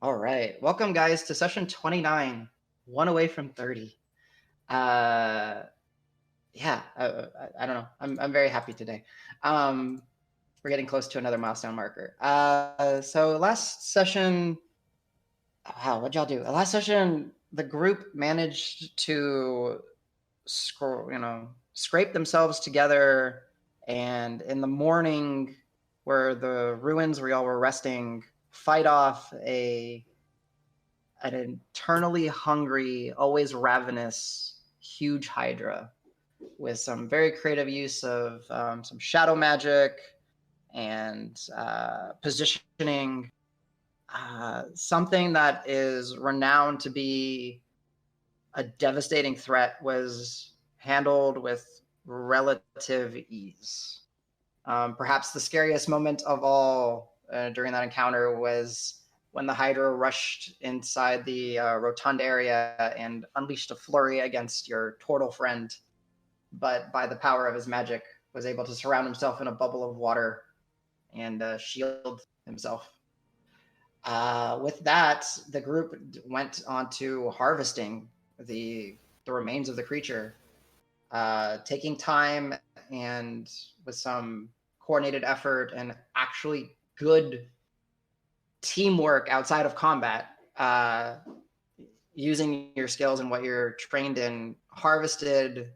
All right. Welcome, guys, to session 29, one away from 30. I don't know. I'm very happy today. We're getting close to another milestone marker. So last session, wow, what'd y'all do? Last session, the group managed to scrape themselves together, and in the morning, where the ruins where y'all were resting, fight off an eternally hungry, always ravenous, huge Hydra with some very creative use of some shadow magic and positioning. Something that is renowned to be a devastating threat was handled with relative ease. Perhaps the scariest moment of all during that encounter was when the Hydra rushed inside the rotund area and unleashed a flurry against your Tortle friend, but by the power of his magic was able to surround himself in a bubble of water and shield himself. With that, the group went on to harvesting the remains of the creature, taking time and with some coordinated effort and actually good teamwork outside of combat, using your skills and what you're trained in, harvested,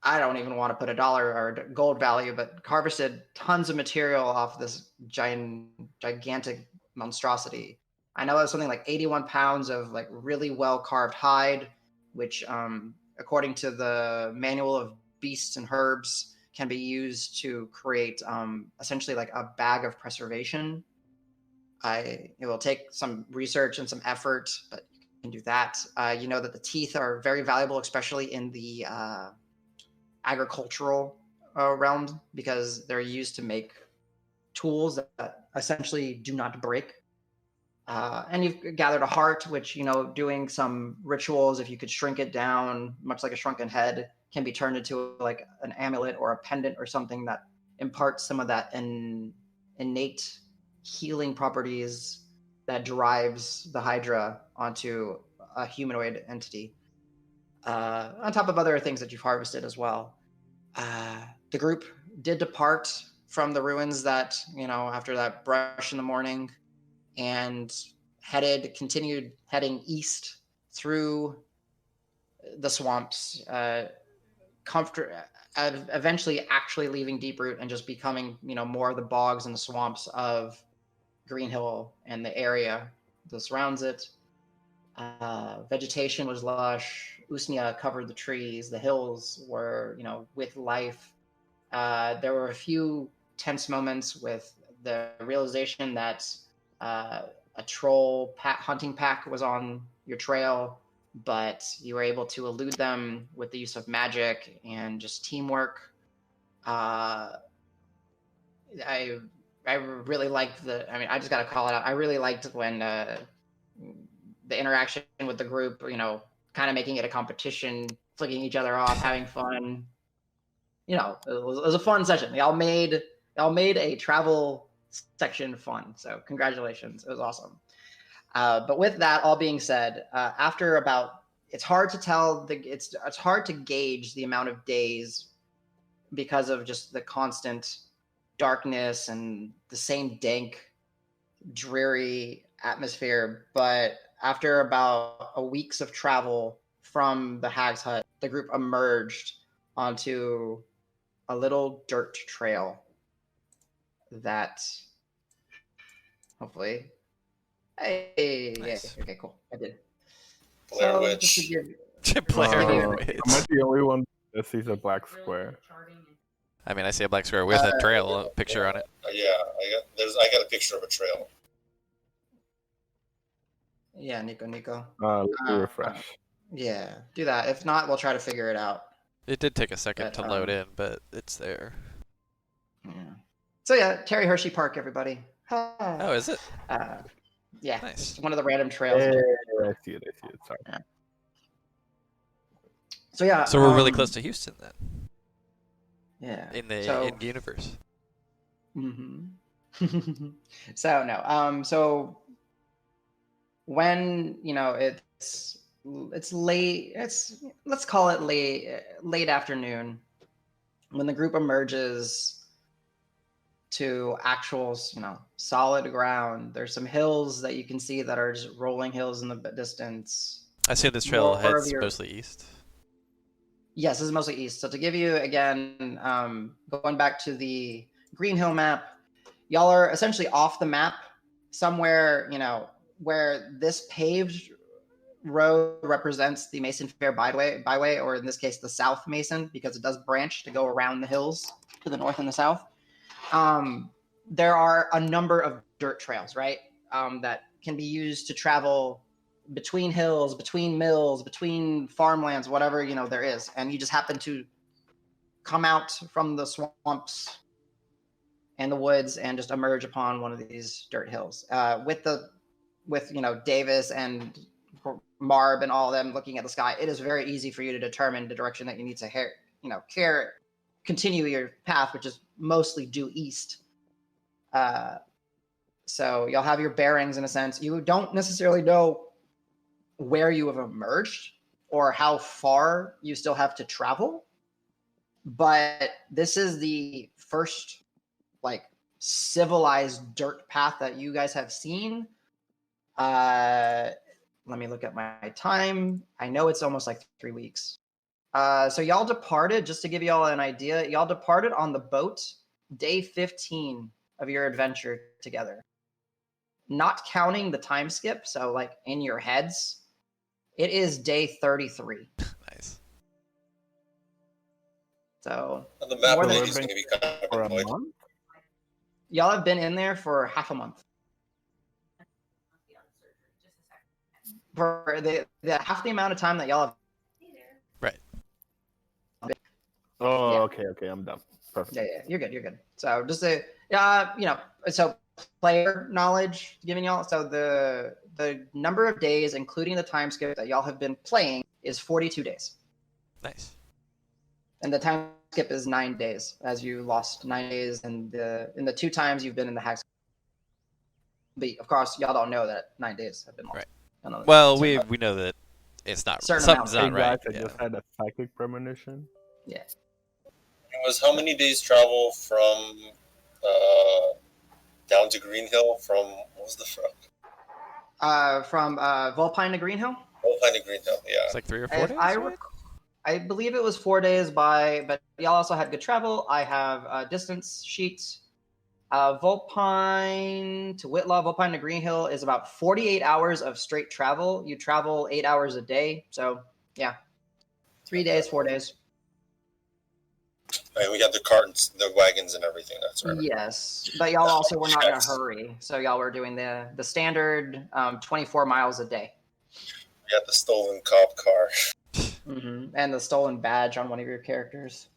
I don't even want to put a dollar or gold value, but harvested tons of material off this gigantic monstrosity. I know it was something like 81 pounds of like really well carved hide, which according to the manual of beasts and herbs can be used to create essentially like a bag of preservation. It will take some research and some effort, but you can do that. You know that the teeth are very valuable, especially in the agricultural realm, because they're used to make tools that essentially do not break. And you've gathered a heart, which, doing some rituals, if you could shrink it down, much like a shrunken head, can be turned into like an amulet or a pendant or something that imparts some of that innate healing properties that drives the Hydra onto a humanoid entity. On top of other things that you've harvested as well. The group did depart from the ruins that, after that brush in the morning, and continued heading east through the swamps, eventually actually leaving Deeproot and just becoming, more of the bogs and the swamps of Greenhill and the area that surrounds it. Vegetation was lush. Usnia covered the trees. The hills were, with life. There were a few tense moments with the realization that a troll hunting pack was on your trail, but you were able to elude them with the use of magic and just teamwork. I really liked I just got to call it out. I really liked when the interaction with the group, kind of making it a competition, flicking each other off, having fun. It was a fun session. They all made a travel section fun. So congratulations. It was awesome. But with that all being said, after it's hard to tell, it's hard to gauge the amount of days because of just the constant darkness and the same dank, dreary atmosphere. But after about a week's of travel from the Hag's Hut, the group emerged onto a little dirt trail that hopefully... Hey, nice. Yeah, okay, cool. I did. Blair Witch. Blair Witch. Am I the only one that sees a black square? I mean, I see a black square with a trail picture on it. Yeah, I got a picture of a trail. Yeah, Nico. Let me refresh. Yeah, do that. If not, we'll try to figure it out. It did take a second to load in, but it's there. Yeah. So yeah, Terry Hershey Park, everybody. Oh, is it? Yeah, nice. It's one of the random trails. I see it. Sorry. Yeah. So yeah. So we're really close to Houston then. Yeah. In the universe. Mm-hmm. So no. So when it's late, let's call it late afternoon, when the group emerges to actual solid ground. There's some hills that you can see that are just rolling hills in the distance. I assume this trail More heads of your- mostly east. Yes, this is mostly east. So to give you again, going back to the Green Hill map, y'all are essentially off the map somewhere, where this paved road represents the Mason Fair byway, or in this case, the South Mason, because it does branch to go around the hills to the north and the south. There are a number of dirt trails, right, that can be used to travel between hills, between mills, between farmlands, whatever there is, and you just happen to come out from the swamps and the woods and just emerge upon one of these dirt hills. With Davis and Marb and all of them looking at the sky, it is very easy for you to determine the direction that you need to continue your path, which is mostly due east. So you'll have your bearings in a sense. You don't necessarily know where you have emerged or how far you still have to travel, but this is the first civilized dirt path that you guys have seen. Let me look at my time. I know it's almost 3 weeks. So y'all departed, just to give y'all an idea, y'all departed on the boat day 15 of your adventure together. Not counting the time skip, so in your heads, it is day 33. Nice. So And the map more than- is going to be kind of For a annoyed. month? y'all have been in there for half a month. For the half the amount of time that y'all have. Right. Oh, Yeah. okay, I'm done. Perfect. Yeah, you're good. So just so player knowledge giving y'all. So the number of days, including the time skip that y'all have been playing, is 42 days, Nice. and the time skip is 9 days, as you lost 9 days in the 2 times you've been in the hack. But of course, y'all don't know that 9 days have been lost. Right. Y'all know that Well, certain- we know that it's not Certain something's amount. not Hey right. guys, I Yeah. just had a psychic premonition. yeah. It was how many days travel from down to Green Hill from what was the front? From Volpine to Green Hill. Volpine to Green Hill, yeah. It's 3 or 4 If days. I right? I believe it was 4 days but y'all also had good travel. I have distance sheets. Volpine to Whitlaw, Volpine to Green Hill is about 48 hours of straight travel. You travel 8 hours a day. So, yeah. 3 days, 4 days. And we got the carts, the wagons, and everything. That's right. Yes. But y'all also were not in a hurry. So, y'all were doing the standard 24 miles a day. We got the stolen cop car. Mm-hmm. And the stolen badge on one of your characters.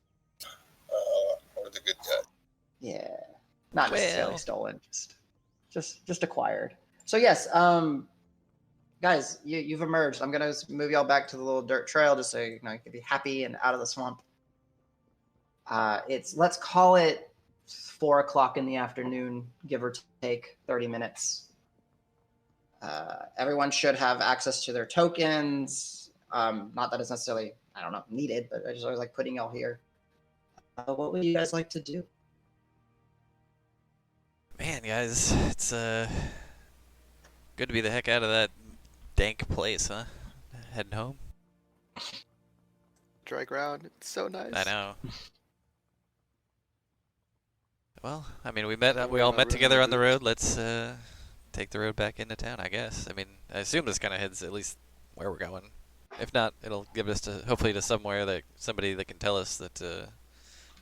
Or the good guy. Yeah. Not necessarily Well. stolen, just acquired. So yes, guys, you've emerged. I'm gonna move y'all back to the little dirt trail just so you can be happy and out of the swamp. Let's call it 4 o'clock in the afternoon, give or take 30 minutes. Everyone should have access to their tokens. Not that it's necessarily, needed, but I just always like putting y'all here. What would you guys like to do? Man, guys, it's good to be the heck out of that dank place, huh? Heading home. Dry ground. It's so nice. I know. Well, I mean, we We're all on a met together really on the good- road. Let's take the road back into town, I guess. I mean, I assume this kind of heads at least where we're going. If not, it'll give us hopefully to somewhere that somebody that can tell us that the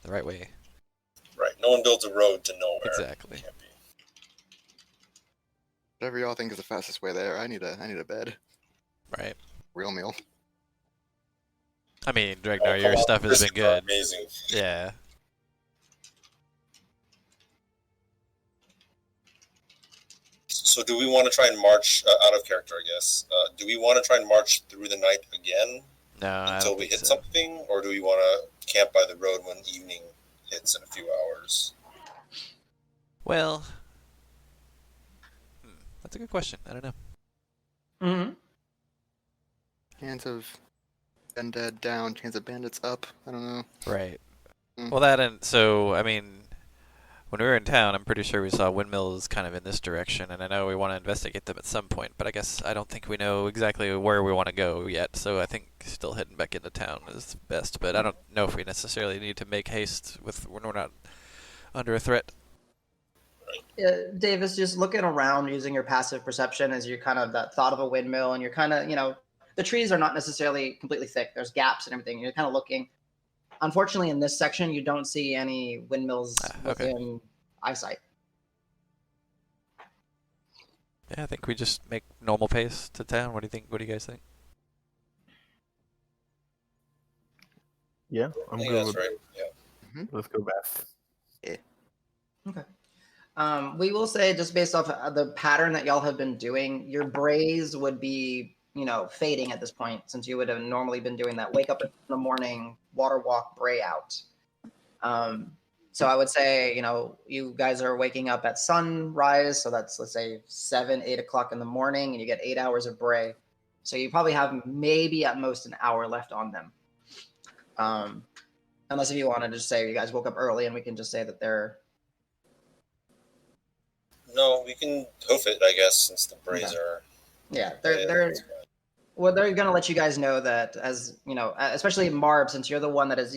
right way. Right. No one builds a road to nowhere. Exactly. Can't be. Whatever y'all think is the fastest way there. I need a bed. Right. Real meal. I mean, Oh, Dregnar, come your on, stuff has been biscuits are good. Amazing. Yeah. So do we want to try and march out of character? I guess. Do we want to try and march through the night again No, I until don't we think hit so. something, or do we want to camp by the road when evening hits in a few hours? Well, that's a good question. I don't know. Mm-hmm. Chance of undead down, chance of bandits up. I don't know. Right. Mm. Well, that and so I mean, when we were in town, I'm pretty sure we saw windmills kind of in this direction, and I know we want to investigate them at some point. But I guess I don't think we know exactly where we want to go yet. So I think still heading back into town is best. But I don't know if we necessarily need to make haste when we're not under a threat. Davis, just looking around using your passive perception as you kind of that thought of a windmill, and you're kind of, the trees are not necessarily completely thick. There's gaps and everything. You're kind of looking. Unfortunately, in this section, you don't see any windmills okay. within eyesight. Yeah, I think we just make normal pace to town. What do you think? What do you guys think? Yeah, I'm I think good that's with right. Yeah. Let's go back. Okay. We will say, just based off the pattern that y'all have been doing, your brays would be, fading at this point, since you would have normally been doing that wake up in the morning, water walk, bray out. So I would say, you guys are waking up at sunrise, so that's, let's say, 7, 8 o'clock in the morning, and you get 8 hours of bray. So you probably have maybe at most an hour left on them. Unless if you want to just say you guys woke up early, and we can just say that they're... No, we can hoof it, I guess, since the brays Okay. are. Yeah, they're well, they're going to let you guys know that, as especially Marb, since you're the one that is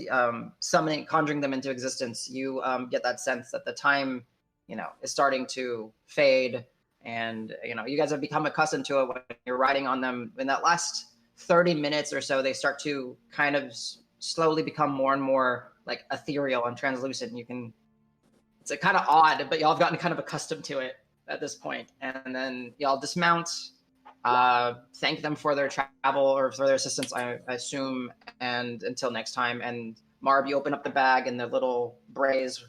conjuring them into existence, you get that sense that the time, is starting to fade, and you guys have become accustomed to it when you're riding on them. In that last 30 minutes or so, they start to kind of slowly become more and more like ethereal and translucent. It's kind of odd, but y'all have gotten kind of accustomed to it at this point. And then y'all dismount, thank them for their travel or for their assistance, I assume, and until next time. And Marb, you open up the bag, and the little brays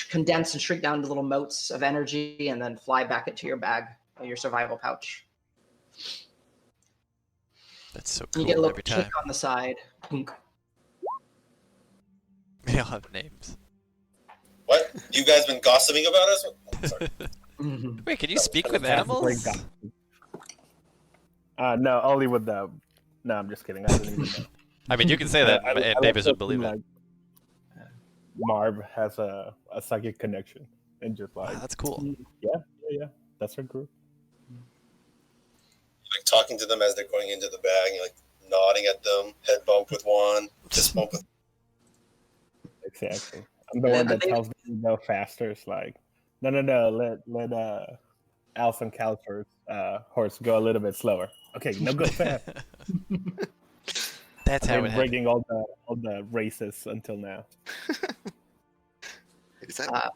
condense and shrink down to little motes of energy, and then fly back into your bag, your survival pouch. That's so cool. You get a little every kick time. on the side. They all have names. What? You guys been gossiping about us? Sorry. Wait, can you speak with animals? No, only with the. No, I'm just kidding. I didn't even know. I mean, you can say that, and Davis would believe it. Like, Marb has a psychic connection, and just like, Wow, that's cool. Yeah, that's her group. Like talking to them as they're going into the bag, and like nodding at them, head bump with one, fist bump with. Exactly. I'm the one that tells them to go faster. It's like, no, let Alf and Calisor's horse go a little bit slower. Okay, no, go fast. That's how I've it been breaking all the races until now. Is that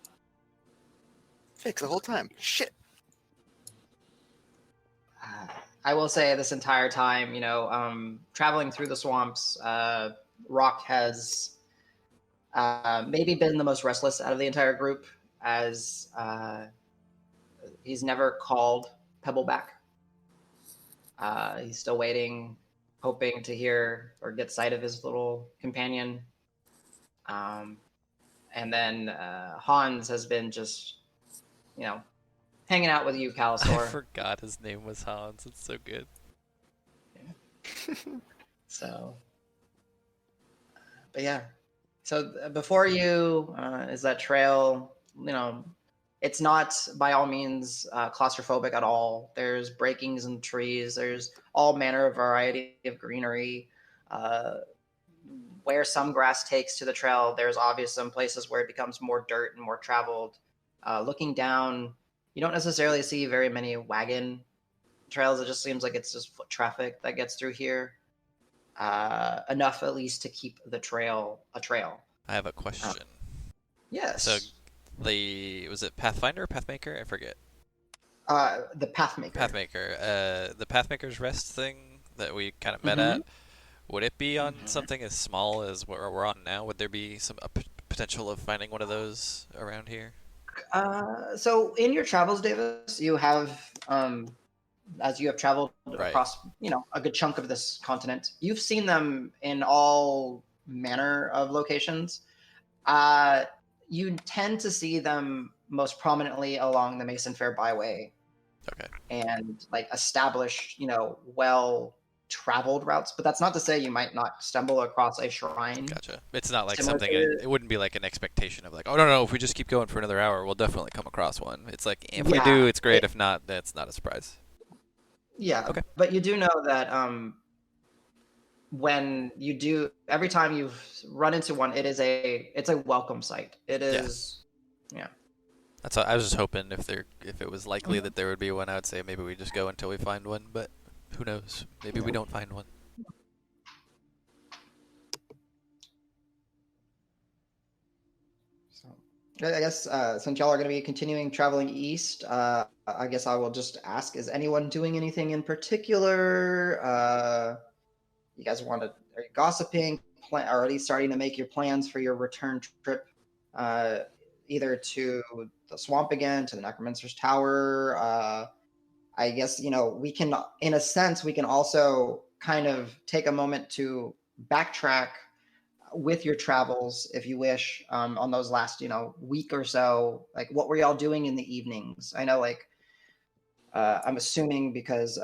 fix the whole time? Shit. I will say this entire time, traveling through the swamps, Roque has maybe been the most restless out of the entire group, as he's never called Pebble back. He's still waiting, hoping to hear or get sight of his little companion. And then Hans has been just, hanging out with you, Calisor. I forgot his name was Hans. It's so good. Yeah. So, but yeah. So before you is that trail. It's not by all means claustrophobic at all. There's breakings in trees. There's all manner of variety of greenery. Where some grass takes to the trail, there's obviously some places where it becomes more dirt and more traveled. Looking down, you don't necessarily see very many wagon trails. It just seems like it's just foot traffic that gets through here. Enough at least to keep the trail a trail. I have a question. Yes. So, was it Pathfinder or Pathmaker? I forget. The Pathmaker. The Pathmaker's Rest thing that we kind of met at. Would it be on something as small as where we're on now? Would there be some potential of finding one of those around here? So in your travels, Davis, you have, as you have traveled across, a good chunk of this continent, you've seen them in all manner of locations. You tend to see them most prominently along the Mason Fair Byway. Okay. and like establish, well-traveled routes. But that's not to say you might not stumble across a shrine. Gotcha. It's not like Similar something. to- It wouldn't be like an expectation of like, oh no, if we just keep going for another hour, we'll definitely come across one. It's like if we Yeah, do, it's great. If not, that's not a surprise. Yeah. Okay. But you do know that when you do, every time you've run into one, it's a welcome sight. It is. Yeah. That's all, I was just hoping if it was likely that there would be one, I would say maybe we just go until we find one. But who knows? Maybe we don't find one. So I guess since y'all are going to be continuing traveling east, I guess I will just ask: is anyone doing anything in particular? You guys are you gossiping, or at least starting to make your plans for your return trip, either to the swamp again, to the Necromancer's Tower? I guess we can, in a sense, we can also kind of take a moment to backtrack with your travels, if you wish, on those last week or so. Like, what were y'all doing in the evenings? I know, like, I'm assuming because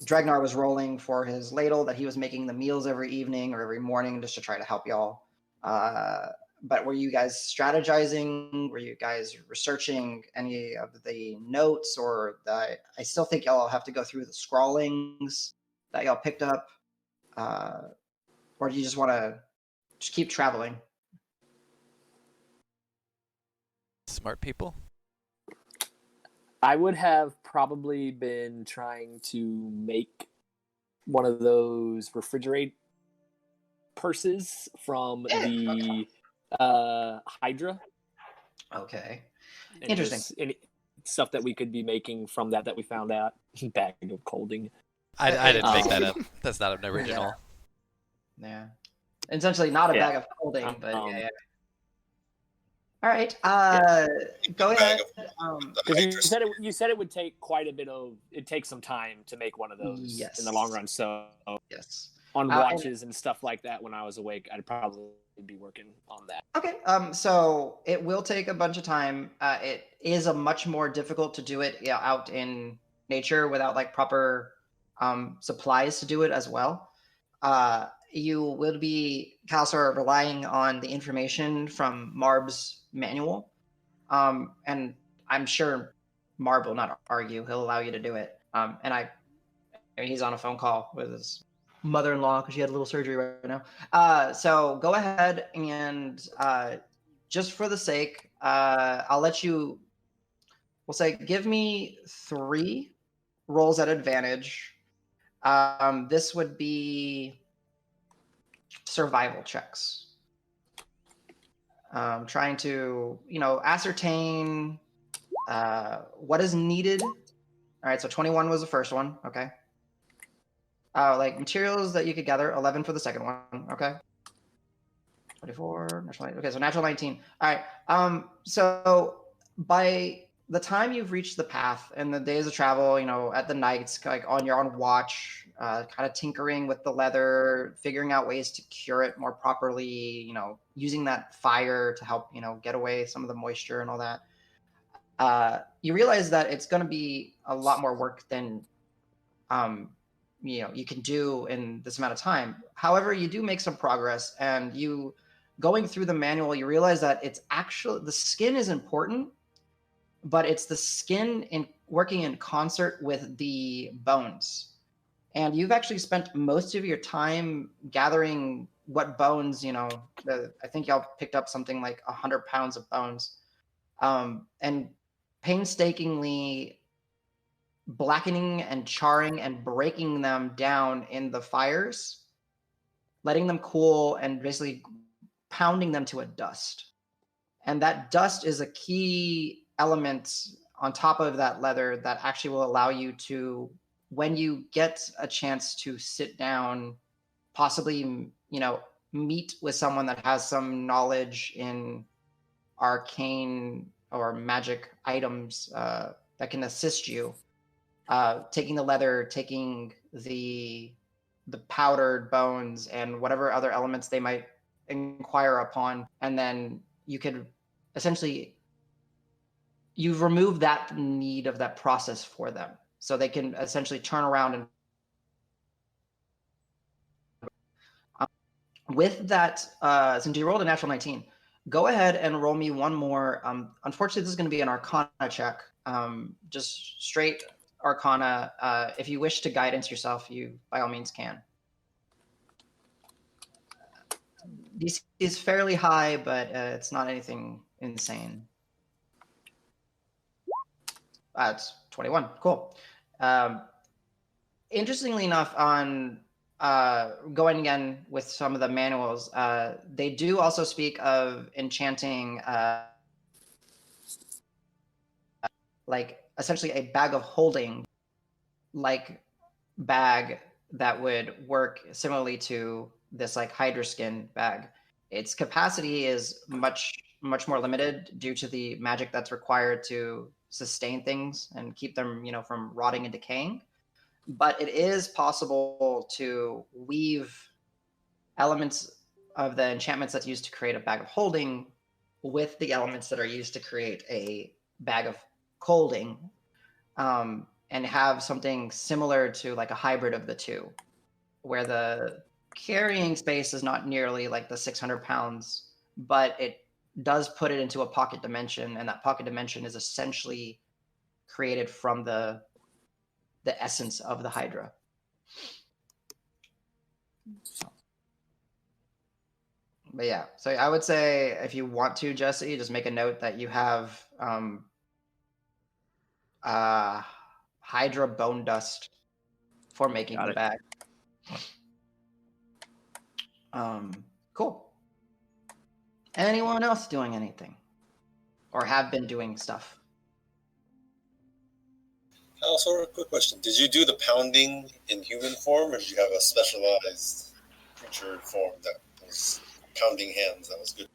Dregnar was rolling for his ladle that he was making the meals every evening or every morning just to try to help y'all. But were you guys strategizing? Were you guys researching any of the notes, or I still think y'all have to go through the scrawlings that y'all picked up? Or do you just want to just keep traveling? Smart people. I would have probably been trying to make one of those refrigerate purses from the Hydra. Okay. And Interesting. any stuff that we could be making from that we found out. Bag of colding. I didn't make that up. That's not an original. Yeah. Essentially not a bag of holding, but yeah. All right. Go ahead. Because you said it would take quite a bit of. It takes some time to make one of those in the long run. So yes, on watches and stuff like that, when I was awake, I'd probably be working on that. Okay. So it will take a bunch of time. It is a much more difficult to do it out in nature without like proper supplies to do it as well. You will be, Calisor, relying on the information from Marb's manual. And I'm sure Marb will not argue. He'll allow you to do it. And I mean, he's on a phone call with his mother-in-law because she had a little surgery right now. So go ahead and just for the sake, I'll let you, we'll say, give me 3 rolls at advantage. This would be survival checks. Trying to, ascertain what is needed. All right, so 21 was the first one. Okay. Like materials that you could gather, 11 for the second one. Okay. 24, natural 19. Okay, so natural 19. All right. So by the time you've reached the path and the days of travel, at the nights, like on your own watch, kind of tinkering with the leather, figuring out ways to cure it more properly, using that fire to help, get away some of the moisture and all that. You realize that it's going to be a lot more work than, you can do in this amount of time. However, you do make some progress, and you going through the manual, you realize that it's actually, the skin is important, but it's the skin in working in concert with the bones. And you've actually spent most of your time gathering what bones, I think y'all picked up something like 100 pounds of bones, and painstakingly blackening and charring and breaking them down in the fires, letting them cool, and basically pounding them to a dust. And that dust is a key element on top of that leather that actually will allow you to, when you get a chance to sit down, possibly, meet with someone that has some knowledge in arcane or magic items that can assist you. Taking the leather, taking the powdered bones, and whatever other elements they might inquire upon, and then you could essentially you've removed that need of that process for them, so they can essentially turn around and with that. Since you rolled a natural 19, go ahead and roll me one more. Unfortunately, this is going to be an Arcana check, just straight Arcana. If you wish to guidance yourself, you by all means can. DC is fairly high, but it's not anything insane. It's 21. Cool. Interestingly enough, on going again with some of the manuals, they do also speak of enchanting like essentially a bag of holding, like bag that would work similarly to this like Hydra skin bag. Its capacity is much more limited due to the magic that's required to sustain things and keep them, from rotting and decaying. But it is possible to weave elements of the enchantments that's used to create a bag of holding with the elements that are used to create a bag of holding, and have something similar to like a hybrid of the two, where the carrying space is not nearly like the 600 pounds, but it does put it into a pocket dimension, and that pocket dimension is essentially created from the essence of the Hydra. But yeah, so I would say if you want to, Jesse, just make a note that you have Hydra bone dust for making the bag. Cool. Anyone else doing anything? Or have been doing stuff? Also, a quick question. Did you do the pounding in human form, or did you have a specialized creature form that was pounding hands? That was good.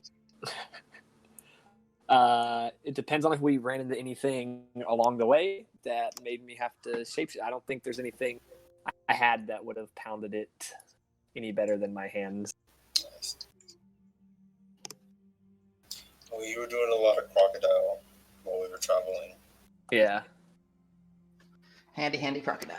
It depends on if we ran into anything along the way that made me have to shapeshift. I don't think there's anything I had that would have pounded it any better than my hands. Nice. Well, you were doing a lot of crocodile while we were traveling. Yeah. Handy crocodile.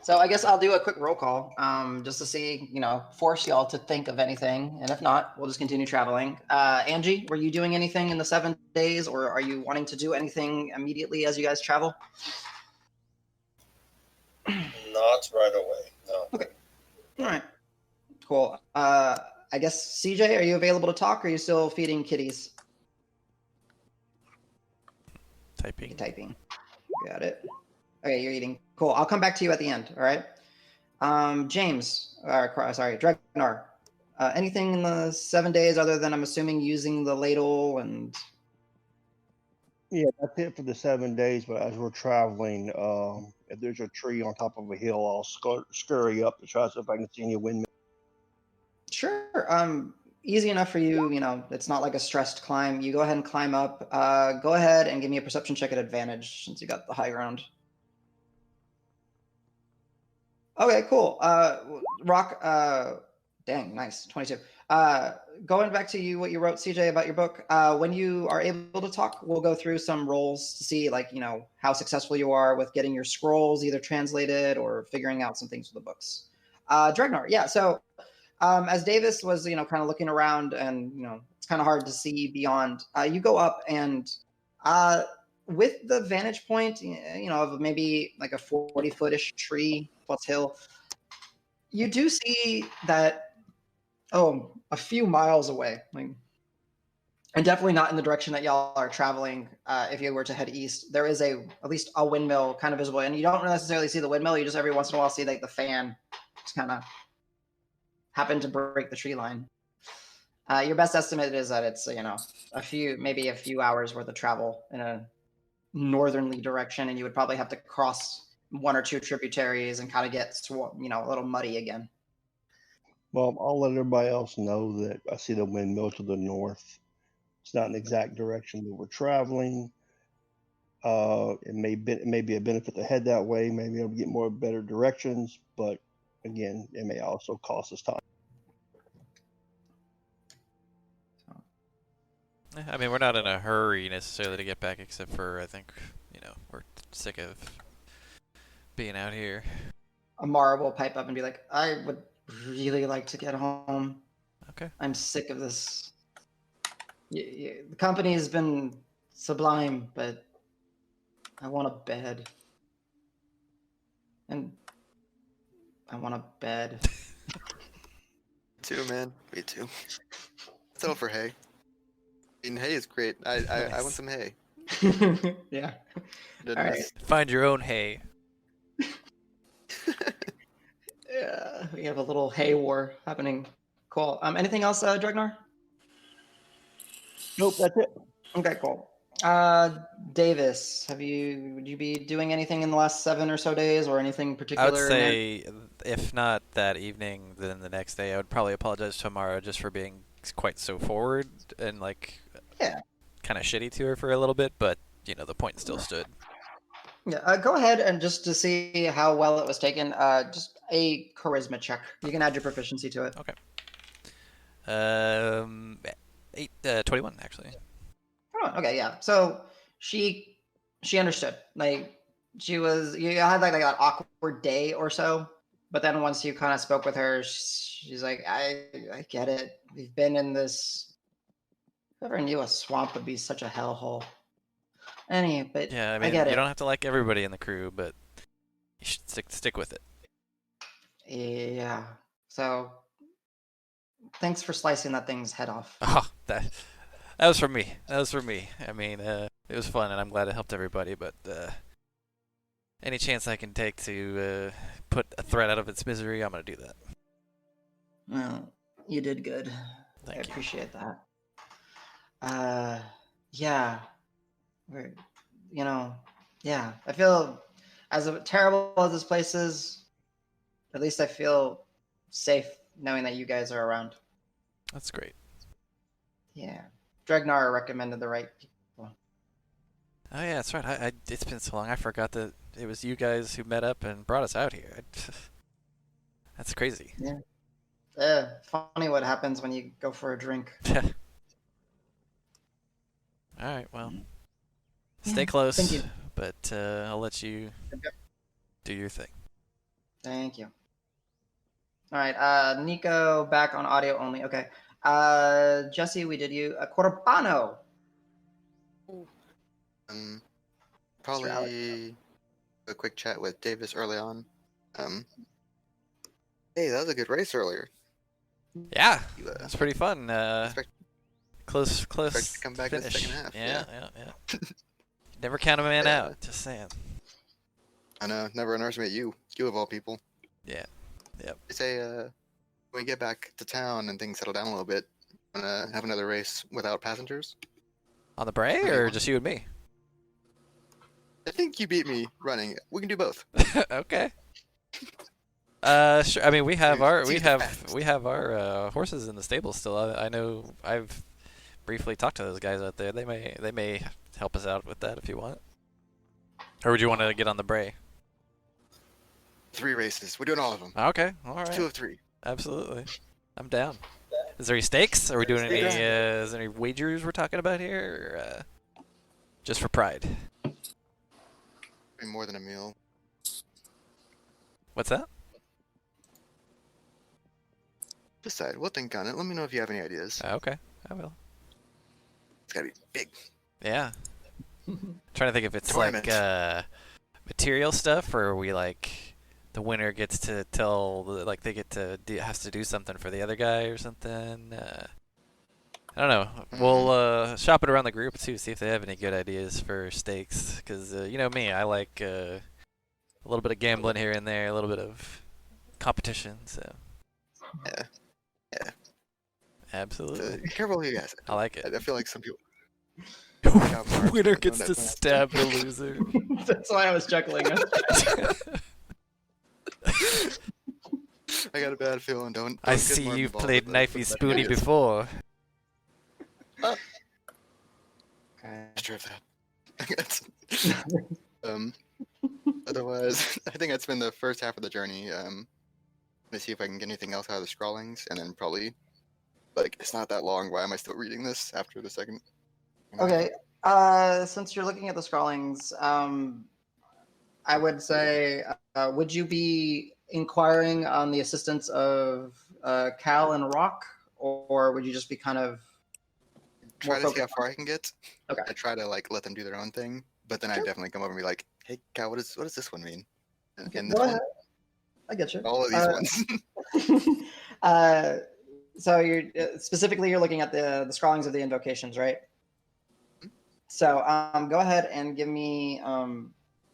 So I guess I'll do a quick roll call, just to see, force y'all to think of anything. And if not, we'll just continue traveling. Angie, were you doing anything in the 7 days, or are you wanting to do anything immediately as you guys travel? Not right away, no. Okay. All right. Cool. I guess, CJ, are you available to talk, or are you still feeding kitties? Typing. Got it. Okay, you're eating. Cool. I'll come back to you at the end. All right. James, Dregnar. Anything in the 7 days other than, I'm assuming, using the ladle and? Yeah, that's it for the 7 days. But as we're traveling, if there's a tree on top of a hill, I'll scurry up to try to see if I can see any windmill. Sure. Easy enough for you. It's not like a stressed climb. You go ahead and climb up. Go ahead and give me a perception check at advantage since you got the high ground. Okay, cool. Roque, dang, nice, 22. Going back to you, what you wrote, CJ, about your book. When you are able to talk, we'll go through some rolls to see, how successful you are with getting your scrolls either translated or figuring out some things for the books. Dregnar, yeah. So, as Davis was, kind of looking around, and it's kind of hard to see beyond. You go up and. With the vantage point, of maybe like a 40-foot-ish tree plus hill, you do see that, a few miles away, and definitely not in the direction that y'all are traveling. If you were to head east, there is at least a windmill kind of visible, and you don't necessarily see the windmill. You just every once in a while see like the fan just kind of happen to break the tree line. Your best estimate is that it's maybe a few hours worth of travel in a northerly direction, and you would probably have to cross 1 or 2 tributaries and kind of get a little muddy again. Well, I'll let everybody else know that I see the windmill to the north. It's not an exact direction that we're traveling. It may be a benefit to head that way. Maybe I'll get better directions, but again, it may also cost us time. I mean, we're not in a hurry necessarily to get back, except for I think we're sick of being out here. Amara will pipe up and be like, I would really like to get home. Okay. I'm sick of this. The company has been sublime, but I want a bed. And I want a bed. Me too, man. Me too. Settle for hay. I mean, hay is great. I want some hay. Yeah. All right. Find your own hay. Yeah, we have a little hay war happening. Cool. Anything else, Dregnar? Nope, that's it. Okay, cool. Davis, would you be doing anything in the last 7 or so days, or anything particular? I would say, if not that evening, then the next day. I would probably apologize to Amara just for being quite so forward and kind of shitty to her for a little bit, but the point still stood. Yeah, go ahead and just to see how well it was taken, just a charisma check. You can add your proficiency to it. Okay. 21 actually. Oh, okay, yeah. So she understood. You had like an awkward day or so, but then once you kind of spoke with her, she's like, I get it. We've been in this. Whoever knew a swamp would be such a hellhole. But yeah, I mean, get you it. don't have to like everybody in the crew, but you should stick with it. Yeah. So thanks for slicing that thing's head off. Oh, that was for me. I mean, it was fun, and I'm glad it helped everybody. But any chance I can take to put a threat out of its misery, I'm gonna do that. Well, you did good. Thank I you. appreciate that. Yeah. Yeah. I feel as terrible as this place is, at least I feel safe knowing that you guys are around. That's great. Yeah. Dregnar recommended the right people. Oh yeah, that's right. It's been so long. I forgot that it was you guys who met up and brought us out here. That's crazy. Yeah. Funny what happens when you go for a drink. All right. Well, stay close. Thank you. But I'll let you do your thing. Thank you. All right. Nico back on audio only. Okay. Jesse, we did you a Corbano. Probably a quick chat with Davis early on. Hey, that was a good race earlier. Yeah, that's pretty fun. Close Expect to come back in the finish. second half. Yeah. Never count a man out. Just saying. I know. Never underestimate you. You of all people. Yeah. Yep. They say when we get back to town and things settle down a little bit, I'm gonna have another race without passengers. On the Bray, or just you and me? I think you beat me running. We can do both. Okay. Sure. I mean, we have our horses in the stable still. I know. I've briefly talked to those guys out there. They may help us out with that if you want. Or would you want to get on the Bray? 3 races. We're doing all of them. Okay. All right. 2 of 3. Absolutely. I'm down. Is there any stakes? Are we doing any? Is there any wagers we're talking about here? Or, just for pride. More than a meal. What's that? Decide. We'll think on it. Let me know if you have any ideas. Okay, I will. It's gotta be big. Yeah. Trying to think if it's Tournament. like material stuff, or we like the winner gets to tell, like they get to has to do something for the other guy or something. I don't know. We'll shop it around the group too, see if they have any good ideas for stakes. Because you know me, I like a little bit of gambling here and there, a little bit of competition. So. Yeah. Absolutely. Be careful who you ask. I like it. I feel like some people. Winner gets to stab the loser. That's why I was chuckling. I got a bad feeling. Don't I get see Marb you've involved played with that. Knifey Spoony before. Sure of that. Otherwise, I think that's been the first half of the journey. Let's see if I can get anything else out of the scrawlings, and then probably, like, it's not that long. Why am I still reading this after the second Okay. Since you're looking at the scrawlings, I would say, would you be inquiring on the assistance of Cal and Roque, or would you just be kind of Try to see how focused far I can get. Okay. I try to like let them do their own thing, but then I definitely come over and be like, "Hey, Cal, what does this one mean?" And this Go one, ahead. I get you. all of these ones. So you're specifically you're looking at the scrawlings of the invocations, right? So go ahead and give me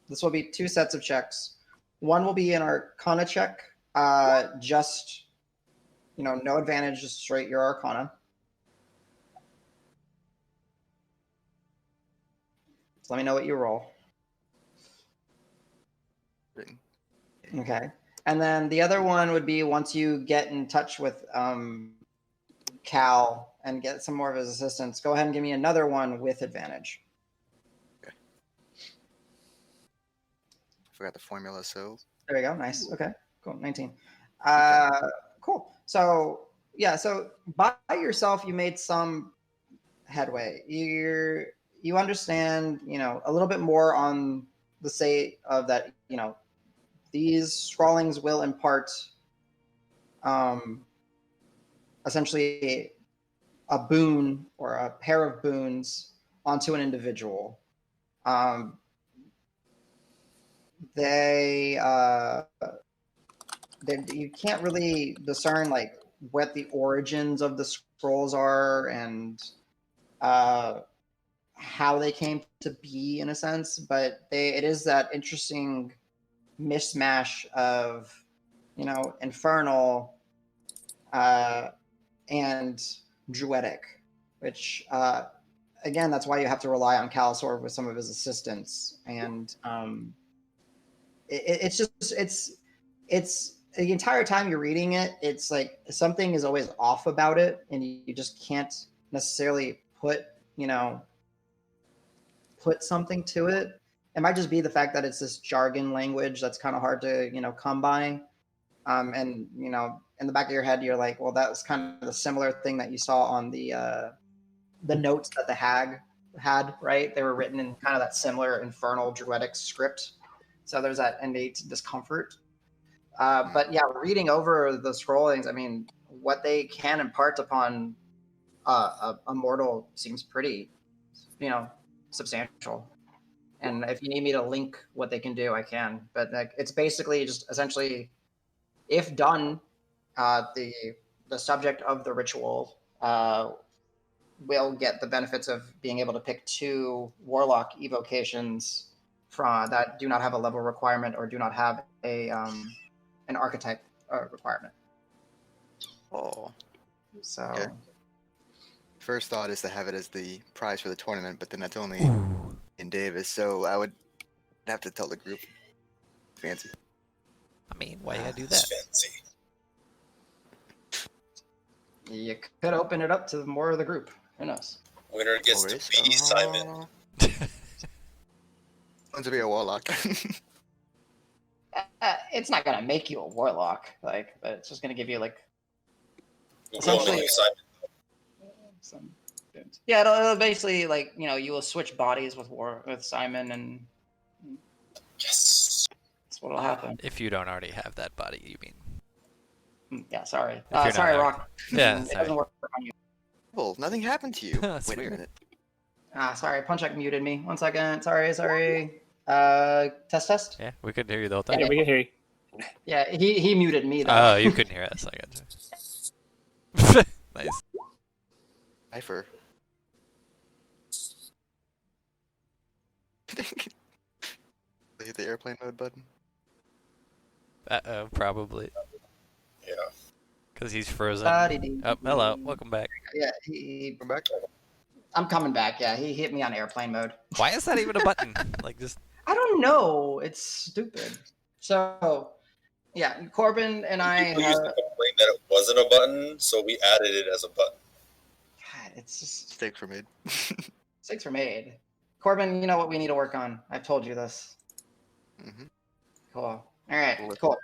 this will be 2 sets of checks. One will be an Arcana check, just no advantage, just straight your Arcana. So let me know what you roll. Okay. And then the other one would be once you get in touch with Cal and get some more of his assistance, go ahead and give me another one with advantage. Okay. Forgot the formula, so. There we go. Nice. Okay. Cool. 19. Cool. So yeah. So by yourself, you made some headway. You understand, a little bit more on the state of that. These scrawlings will impart, essentially, a boon or a pair of boons onto an individual. You can't really discern like what the origins of the scrolls are and how they came to be in a sense, but it is that interesting mishmash of infernal and druidic, which again, that's why you have to rely on Calisor with some of his assistance. And it's the entire time you're reading it, it's like something is always off about it, and you just can't necessarily put something to it. It might just be the fact that it's this jargon language that's kind of hard to come by. And in the back of your head, you're like, well, that was kind of the similar thing that you saw on the notes that the hag had, right? They were written in kind of that similar infernal druidic script. So there's that innate discomfort. But yeah, reading over the scrollings, I mean, what they can impart upon a mortal seems pretty, substantial. And if you need me to link what they can do, I can. But it's basically just essentially, if done, the subject of the ritual will get the benefits of being able to pick 2 warlock evocations that do not have a level requirement or do not have an archetype requirement. Oh. So. Okay. First thought is to have it as the prize for the tournament, but then that's only in Davis, so I would have to tell the group. Fancy. I mean, why you gotta do It's that? fancy. You could open it up to more of the group. Who knows? Winner gets to be Simon. Wants to be a warlock. It's not gonna make you a warlock, but it's just gonna give you We'll only use Simon. some boons. Yeah, it'll basically you will switch bodies with Simon, and Yes. that's what'll happen. If you don't already have that body, you mean? Yeah, sorry. If you're Sorry, not Roque. Yeah, It sorry. doesn't work on you. Well, nothing happened to you. That's Wait a weird. minute. Sorry, Punchak muted me. 1 second. Sorry. Test. Yeah, we couldn't hear you the whole time. Yeah, we can hear you. Yeah, he muted me though. Oh, you couldn't hear us. I got you. Nice. Cipher. Hit the airplane mode button. Probably. Yeah. Because he's frozen. Da-dee-dee. Oh, hello. Welcome back. Yeah, he. Come back. I'm coming back. Yeah, he hit me on airplane mode. Why is that even a button? Just. I don't know. It's stupid. So, yeah, Corbin and I. People used to complain that it wasn't a button, so we added it as a button. God, it's just Mistakes were made. mistakes were made. Corbin, you know what we need to work on. I've told you this. Mm-hmm. Cool. All right. Cool.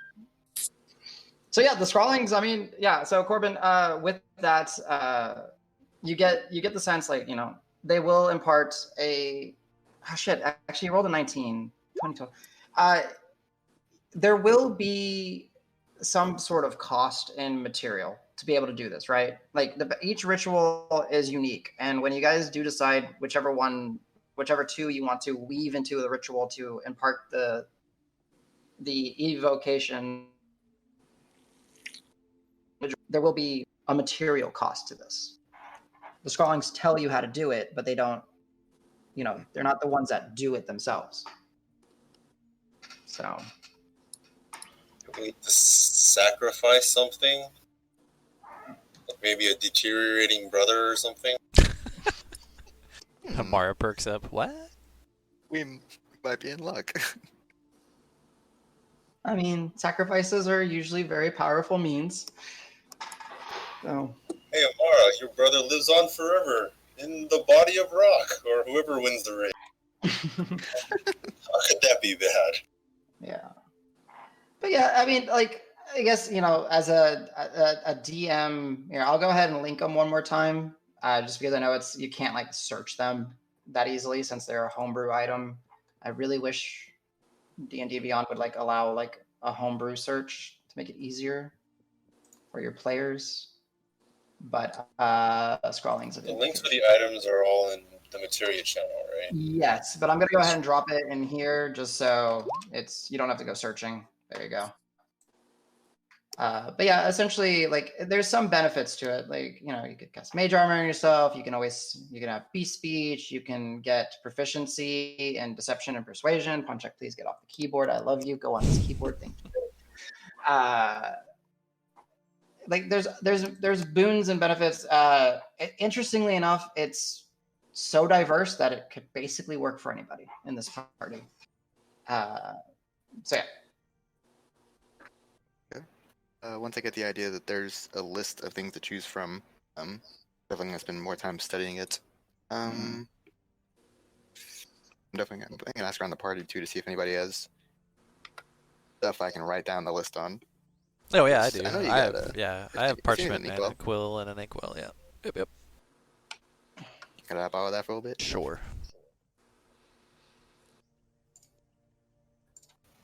So yeah, the scrawlings. I mean, yeah. So Corbin, with that, you get the sense they will impart a. Oh shit! Actually, you rolled a 19. 2012. There will be some sort of cost in material to be able to do this, right? Like each ritual is unique, and when you guys do decide whichever two you want to weave into the ritual to impart the evocation, there will be a material cost to this. The scrawlings tell you how to do it, but they don't, they're not the ones that do it themselves. So we need to sacrifice something, like maybe a deteriorating brother or something. Amara perks up. What? We might be in luck. I mean, sacrifices are usually very powerful means. So, Hey Amara, your brother lives on forever in the body of rock, or whoever wins the race. How could that be bad? yeah. But yeah, I mean, like, I guess, as a DM, I'll go ahead and link them one more time, just because I know you can't, like, search them that easily since they're a homebrew item. I really wish D&D Beyond would, like, allow, like, a homebrew search to make it easier for your players. But scrawling's The links for the items are all in the Materia channel, right? Yes, but I'm gonna go ahead and drop it in here just so you don't have to go searching. There you go. But yeah, essentially, like, there's some benefits to it. Like, you could cast mage armor on yourself. You can have beast speech. You can get proficiency in deception and persuasion. Punchak, please get off the keyboard. I love you. Go on this keyboard. Thank you. Like, there's boons and benefits. Interestingly enough, it's so diverse that it could basically work for anybody in this party. So yeah. Once I get the idea that there's a list of things to choose from, definitely gonna spend more time studying it. I'm definitely gonna ask around the party too to see if anybody has stuff I can write down the list on. Oh yeah, I do. I have parchment and a quill and an inkwell. Yeah. Yep. Can I borrow that for a little bit? Sure.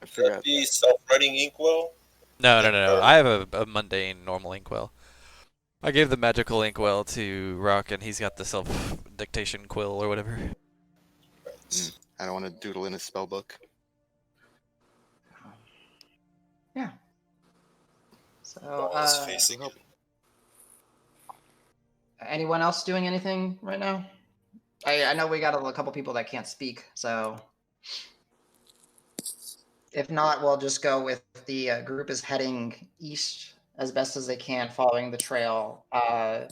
Is that the self-writing inkwell? No. I have a mundane normal inkwell. I gave the magical inkwell to Roque, and he's got the self-dictation quill or whatever. I don't want to doodle in a spell book. Yeah. So, anyone else doing anything right now? I know we got a couple people that can't speak, so if not, we'll just go with the group is heading east as best as they can, following the trail. Can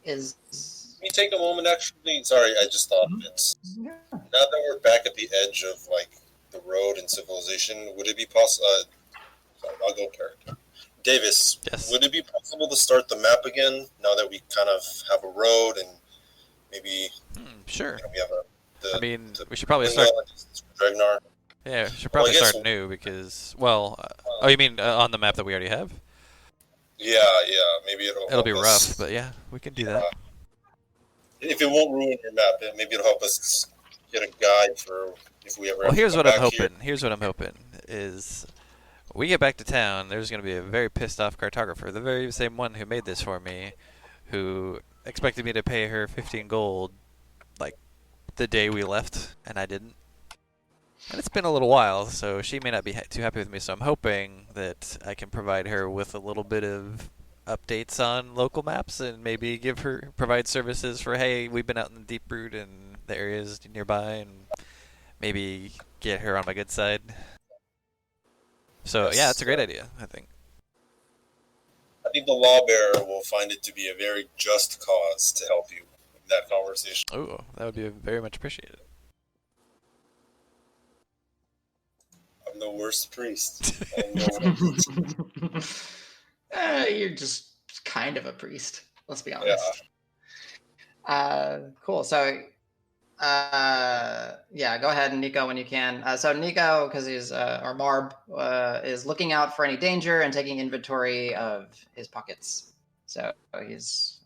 we take a moment, actually? Sorry, I just thought of it. Yeah. Now that we're back at the edge of, like, the road and civilization, would it be possible... I'll go character. Davis, yes. Would it be possible to start the map again now that we kind of have a road and maybe... Sure. We have we should probably start... Dregnar. Yeah, we should probably start new because... you mean on the map that we already have? Yeah, maybe it'll be rough, but yeah, we can do that. If it won't ruin your map, maybe it'll help us get a guide for if we ever... Well, here's what I'm hoping. Here's what I'm hoping is... we get back to town, there's going to be a very pissed off cartographer, the very same one who made this for me, who expected me to pay her 15 gold, like, the day we left, and I didn't. And it's been a little while, so she may not be too happy with me, so I'm hoping that I can provide her with a little bit of updates on local maps and maybe provide services for, hey, we've been out in the deep root and the areas nearby, and maybe get her on my good side. So, yeah, it's a great idea, I think. I think the lawbearer will find it to be a very just cause to help you in that conversation. Oh, that would be very much appreciated. I'm the worst priest. You're just kind of a priest, let's be honest. Yeah. Cool. So, go ahead, Nico, when you can. So Nico, because he's or Marb, is looking out for any danger and taking inventory of his pockets. So he's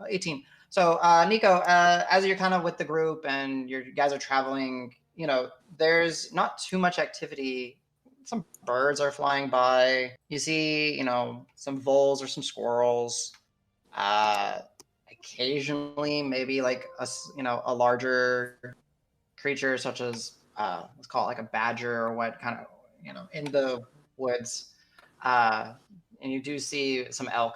18. So, Nico, as you're kind of with the group and you guys are traveling, there's not too much activity. Some birds are flying by. You see, some voles or some squirrels. Occasionally, maybe like a larger creature such as let's call it like a badger or what kind of in the woods. And you do see some elk,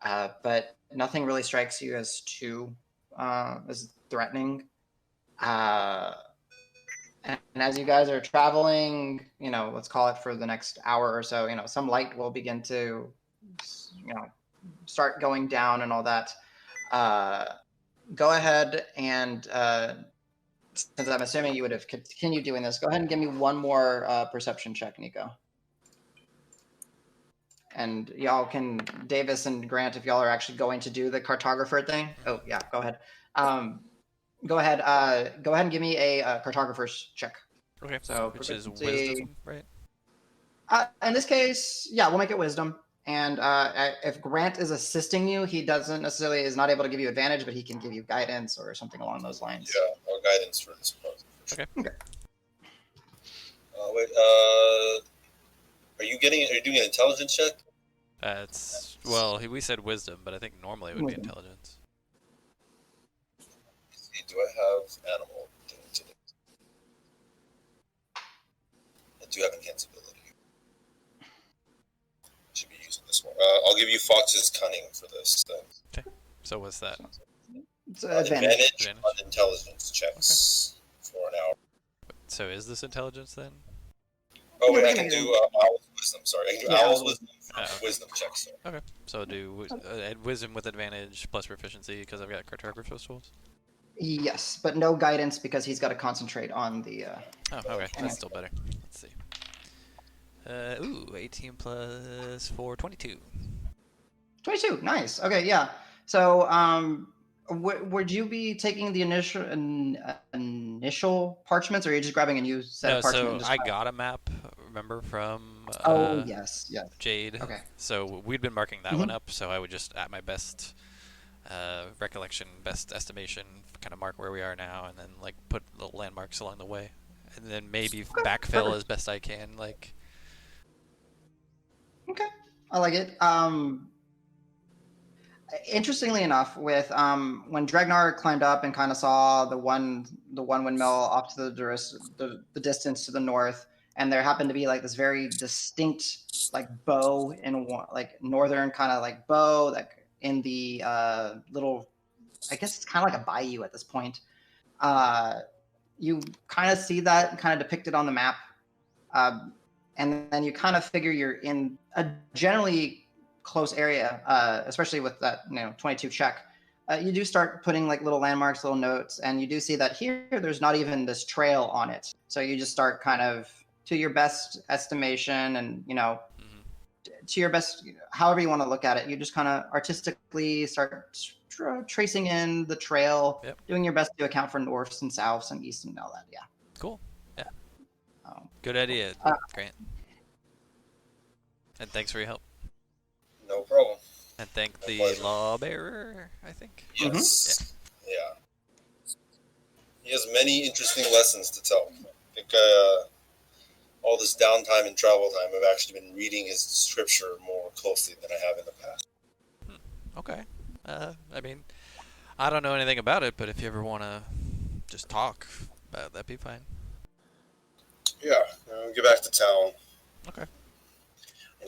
but nothing really strikes you as too as threatening. And as you guys are traveling, let's call it for the next hour or so, some light will begin to, start going down and all that. Go ahead and, since I'm assuming you would have continued doing this, go ahead and give me one more perception check, Nico. And y'all can, Davis and Grant, if y'all are actually going to do the cartographer thing. Oh yeah, go ahead. Go ahead and give me a cartographer's check. Okay. So which is proficiency- wisdom, right? In this case, yeah, we'll make it wisdom. And if Grant is assisting you, he is not able to give you advantage, but he can give you guidance or something along those lines. Yeah, or guidance for this part. Okay. Wait, are you doing an intelligence check? We said wisdom, but I think normally it would be Wisdom. intelligence. Do I have animal today? I do have enhance ability. Should be using this one. I'll give you Fox's cunning for this. Then. So what's that? It's advantage. Advantage on intelligence checks for an hour. So is this intelligence then? Oh wait, I can do Owl's wisdom. Sorry, I can do Yeah, Owl's Owl's wisdom for wisdom checks. Sorry. Okay. So I'll do wisdom with advantage plus proficiency because I've got cartographer's tools. Yes, but no guidance because he's got to concentrate on the. Oh, okay. That's still better. Let's see. 18 plus 4, 22. 22. Nice. Okay, yeah. So, would you be taking the initial parchments, or are you just grabbing a new set No, of parchment? so and just I got a map, remember, from yes. Jade. Okay. So we'd been marking that one up, so I would just, at my best recollection, best estimation, kind of mark where we are now, and then like put little landmarks along the way, and then maybe backfill perfect. as best I can. Like. Okay, I like it. Interestingly enough, with when Dregnar climbed up and kind of saw the one windmill off to the distance to the north, and there happened to be like this very distinct like bow in like northern kind of like bow like in the little, I guess it's kind of like a bayou at this point. You kind of see that kind of depicted on the map. And then you kind of figure you're in a generally close area, especially with that 22 check. You do start putting like little landmarks, little notes, and you do see that here there's not even this trail on it. So you just start kind of to your best estimation, and to your best, however you want to look at it. You just kind of artistically start tracing in the trail, doing your best to account for norths and souths and east and all that. Yeah. Cool. Yeah. Good idea, Grant. And thanks for your help. No problem. And thank the law bearer, I think. Yes. Yeah. He has many interesting lessons to tell. I think all this downtime and travel time, I've actually been reading his scripture more closely than I have in the past. Okay. I mean, I don't know anything about it, but if you ever want to just talk, that'd be fine. Yeah, I'll get back to town. Okay. I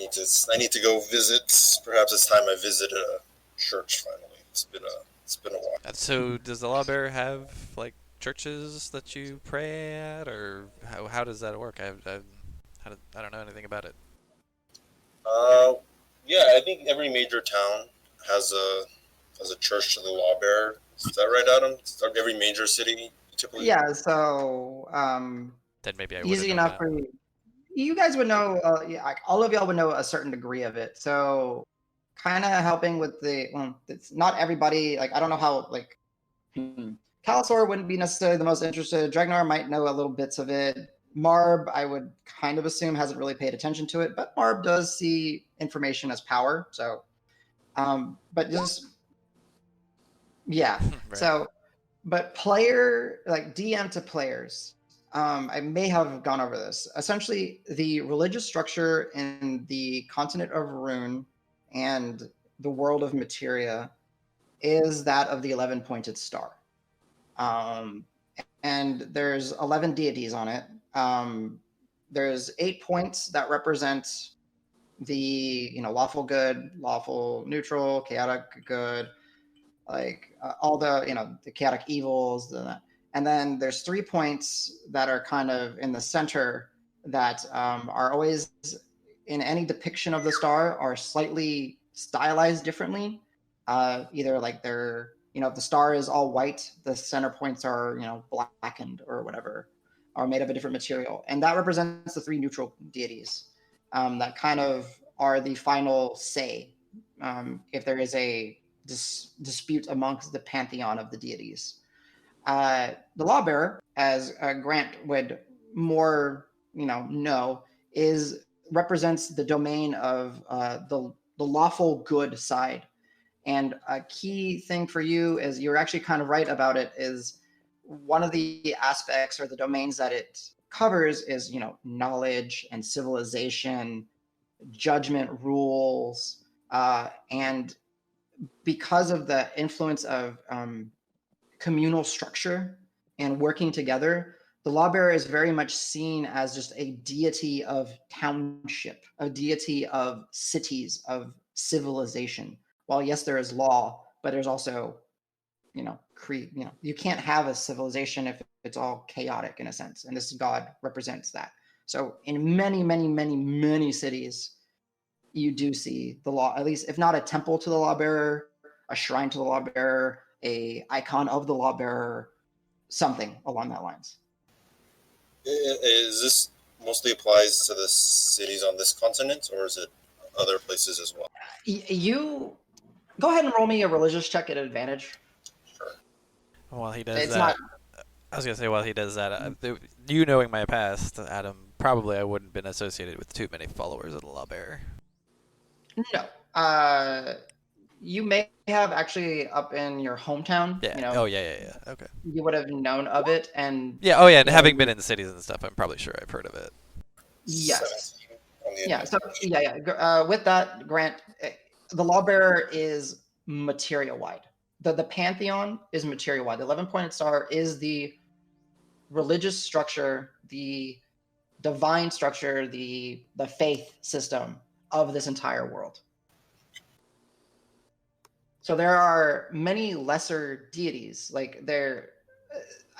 need to go visit. Perhaps it's time I visit a church finally. It's been a while. So does the lawbearer have like churches that you pray at, or how does that work? I don't know anything about it. Yeah, I think every major town has a church to the lawbearer. Is that right, Adam? Every major city typically. Yeah. So then maybe I easy enough for you. You guys would know, all of y'all would know a certain degree of it. So kind of helping with it's not everybody, like, I don't know how, like, Calisor wouldn't be necessarily the most interested. Dregnar might know a little bits of it. Marb, I would kind of assume, hasn't really paid attention to it, but Marb does see information as power. So, but just Yeah. Right. So, but player, like DM to players, I may have gone over this. Essentially, the religious structure in the continent of Rune and the world of Materia is that of the 11-pointed star. And there's 11 deities on it. There's 8 points that represent the lawful good, lawful neutral, chaotic good, like all the the chaotic evils, and then there's 3 points that are kind of in the center that are always in any depiction of the star are slightly stylized differently. Either like they're if the star is all white, the center points are blackened or whatever, are made of a different material, and that represents the 3 neutral deities that kind of are the final say if there is a dispute amongst the pantheon of the deities. The lawbearer, as Grant would more know, is represents the domain of the lawful good side. And a key thing for you is you're actually kind of right about it. Is one of the aspects or the domains that it covers is knowledge and civilization, judgment, rules, and because of the influence of communal structure and working together, the lawbearer is very much seen as just a deity of township, a deity of cities, of civilization. While yes, there is law, but there's also, you can't have a civilization if it's all chaotic in a sense, and this god represents that. So in many, many, many, many cities, you do see the law, at least if not a temple to the lawbearer, a shrine to the lawbearer, a icon of the lawbearer, something along that lines. Is this mostly applies to the cities on this continent, or is it other places as well? You go ahead and roll me a religious check at advantage. Sure. While he does It's that, not. I was gonna say while he does that, you knowing my past, Adam, probably I wouldn't have been associated with too many followers of the lawbearer. No. You may have actually up in your hometown. Yeah. Oh yeah. Okay. You would have known of it, and yeah. Oh yeah. And having been in the cities and stuff, I'm probably sure I've heard of it. Yes. Yeah. So yeah. With that, Grant, the lawbearer is materia wide. The pantheon is materia wide. The 11-pointed star is the religious structure, the divine structure, the faith system of this entire world. So there are many lesser deities. Like there,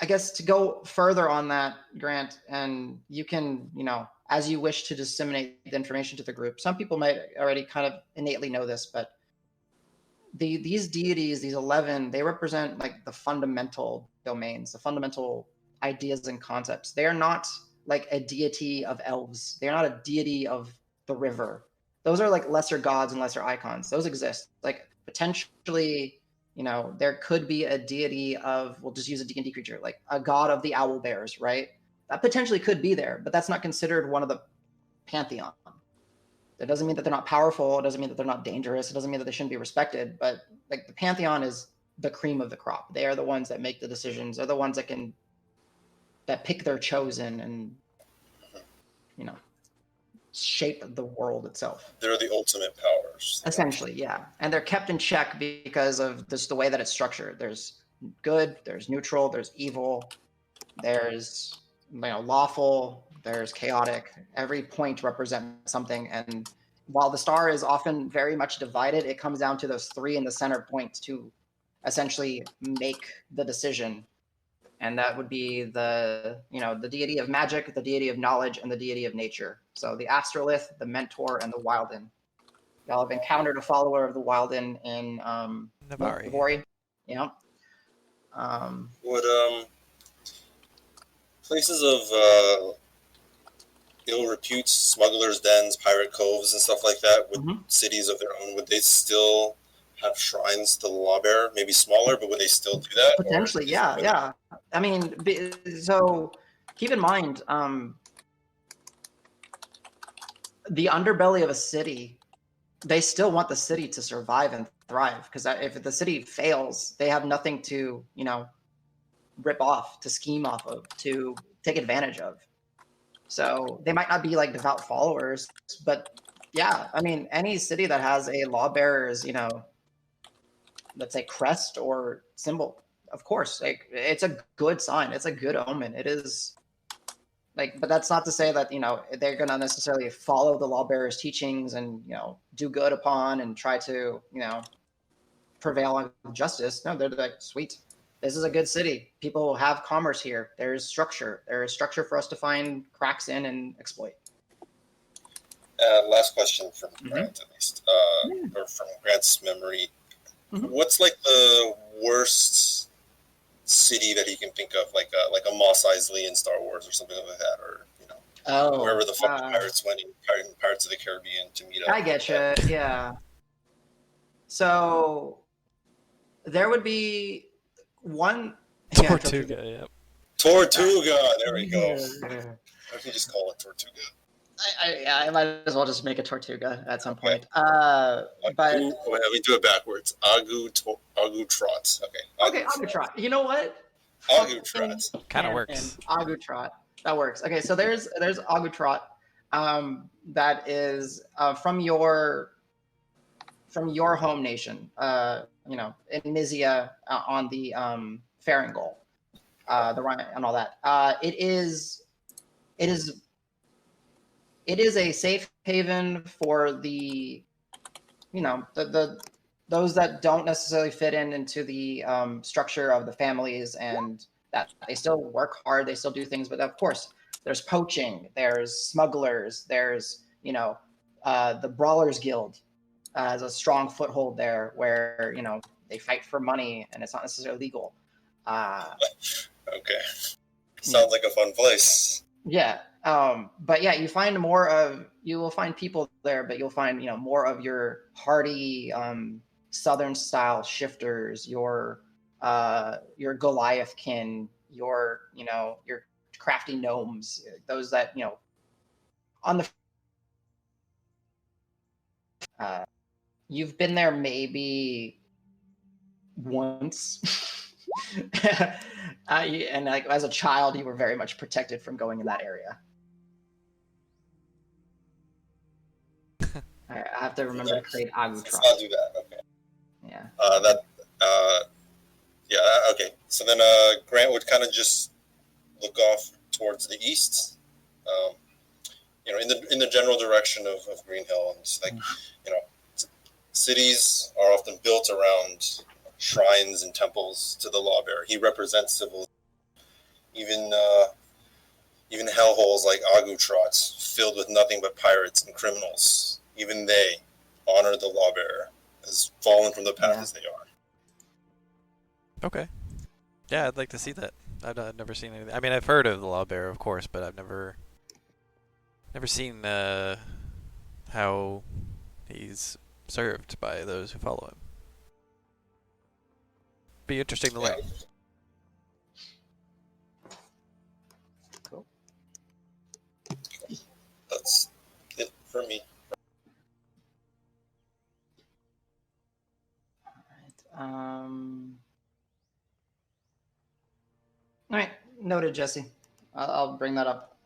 I guess to go further on that, Grant, and you can, as you wish to disseminate the information to the group. Some people might already kind of innately know this, but these deities, these 11, they represent like the fundamental domains, the fundamental ideas and concepts. They are not like a deity of elves. They're not a deity of the river. Those are like lesser gods and lesser icons. Those exist. Like potentially, there could be a deity of, we'll just use a D&D creature, like a god of the owl bears, right? That potentially could be there, but that's not considered one of the pantheon. That doesn't mean that they're not powerful. It doesn't mean that they're not dangerous. It doesn't mean that they shouldn't be respected. But like the pantheon is the cream of the crop. They are the ones that make the decisions. They're the ones that pick their chosen and shape the world itself. They're the ultimate powers. Essentially, yeah. And they're kept in check because of just the way that it's structured. There's good, there's neutral, there's evil, there's lawful, there's chaotic. Every point represents something. And while the star is often very much divided, it comes down to those 3 in the center points to essentially make the decision. And that would be the deity of magic, the deity of knowledge, and the deity of nature. So the Astrolith, the Mentor, and the Wilden. Y'all have encountered a follower of the Wilden in Navari. Yeah. Would places of ill repute, smugglers' dens, pirate coves, and stuff like that, with cities of their own, would they still have shrines to the lawbearer? Maybe smaller, but would they still do that? Potentially, yeah. I mean, so keep in mind, the underbelly of a city they still want the city to survive and thrive, because if the city fails, they have nothing to, rip off, to scheme off of, to take advantage of. So they might not be like devout followers, but yeah, I mean, any city that has a lawbearer's, let's say crest or symbol, of course, like it's a good sign. It's a good omen. It is like, but that's not to say that, they're going to necessarily follow the lawbearer's teachings and, do good upon and try to, prevail on justice. No, they're like, sweet. This is a good city. People have commerce here. There's structure. There's structure for us to find cracks in and exploit. Last question from Grant, at least, or from Grant's memory. What's like the worst city that he can think of, like a Mos Eisley in Star Wars or something like that, or wherever the fucking pirates went in Pirates of the Caribbean to meet up? I get you. Yeah. So there would be one Tortuga. Yep. Tortuga. There we go. I can just call it Tortuga. I might as well just make a Tortuga at some point. But let me do it backwards. Agu Trot. Okay. Agu Trot. You know what? Agu Trot. Kind of works. Agu Trot. That works. Okay, so there's Agu Trot. That is from your home nation. In Mysia on the Faringol, the Rhine and all that. It is a safe haven for the those that don't necessarily fit into the structure of the families, and that they still work hard, they still do things, but of course there's poaching, there's smugglers, there's the Brawlers Guild has a strong foothold there, where they fight for money and it's not necessarily legal. Okay, sounds like a fun place. Yeah. But yeah, you will find people there, but you'll find, more of your hardy, Southern style shifters, your Goliath kin, your crafty gnomes, those that, on the, you've been there maybe once. And like as a child, you were very much protected from going in that area. All right, I have to remember to create Agu Trot. I'll do that. Okay. Yeah. Okay. So then Grant would kind of just look off towards the east, in the general direction of Green Hill, and just like, cities are often built around shrines and temples to the lawbearer. He represents civilization. Even hellholes like Agu Trots, filled with nothing but pirates and criminals, even they honor the lawbearer, as fallen from the path as they are. Okay. Yeah, I'd like to see that. I've never seen anything. I mean, I've heard of the lawbearer, of course, but I've never seen how he's served by those who follow him. Be interesting to learn. Cool. That's it for me. All right. Noted, Jesse. I'll bring that up.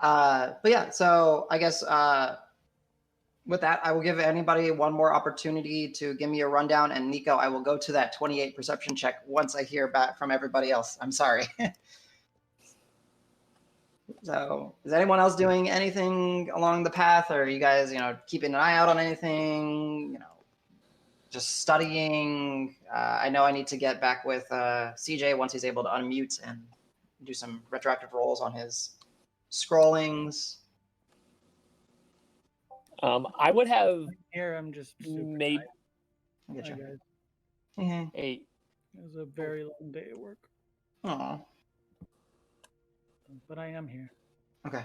But yeah, so I guess with that, I will give anybody one more opportunity to give me a rundown. And Nico, I will go to that 28 perception check once I hear back from everybody else. I'm sorry. So is anyone else doing anything along the path? Or are you guys, keeping an eye out on anything? Just studying? I know I need to get back with CJ once he's able to unmute and do some retroactive rolls on his scrollings. I would have here. I'm just made. Get you. guys. Mm-hmm. Hey, It was a very long day at work, Oh, but I am here. okay.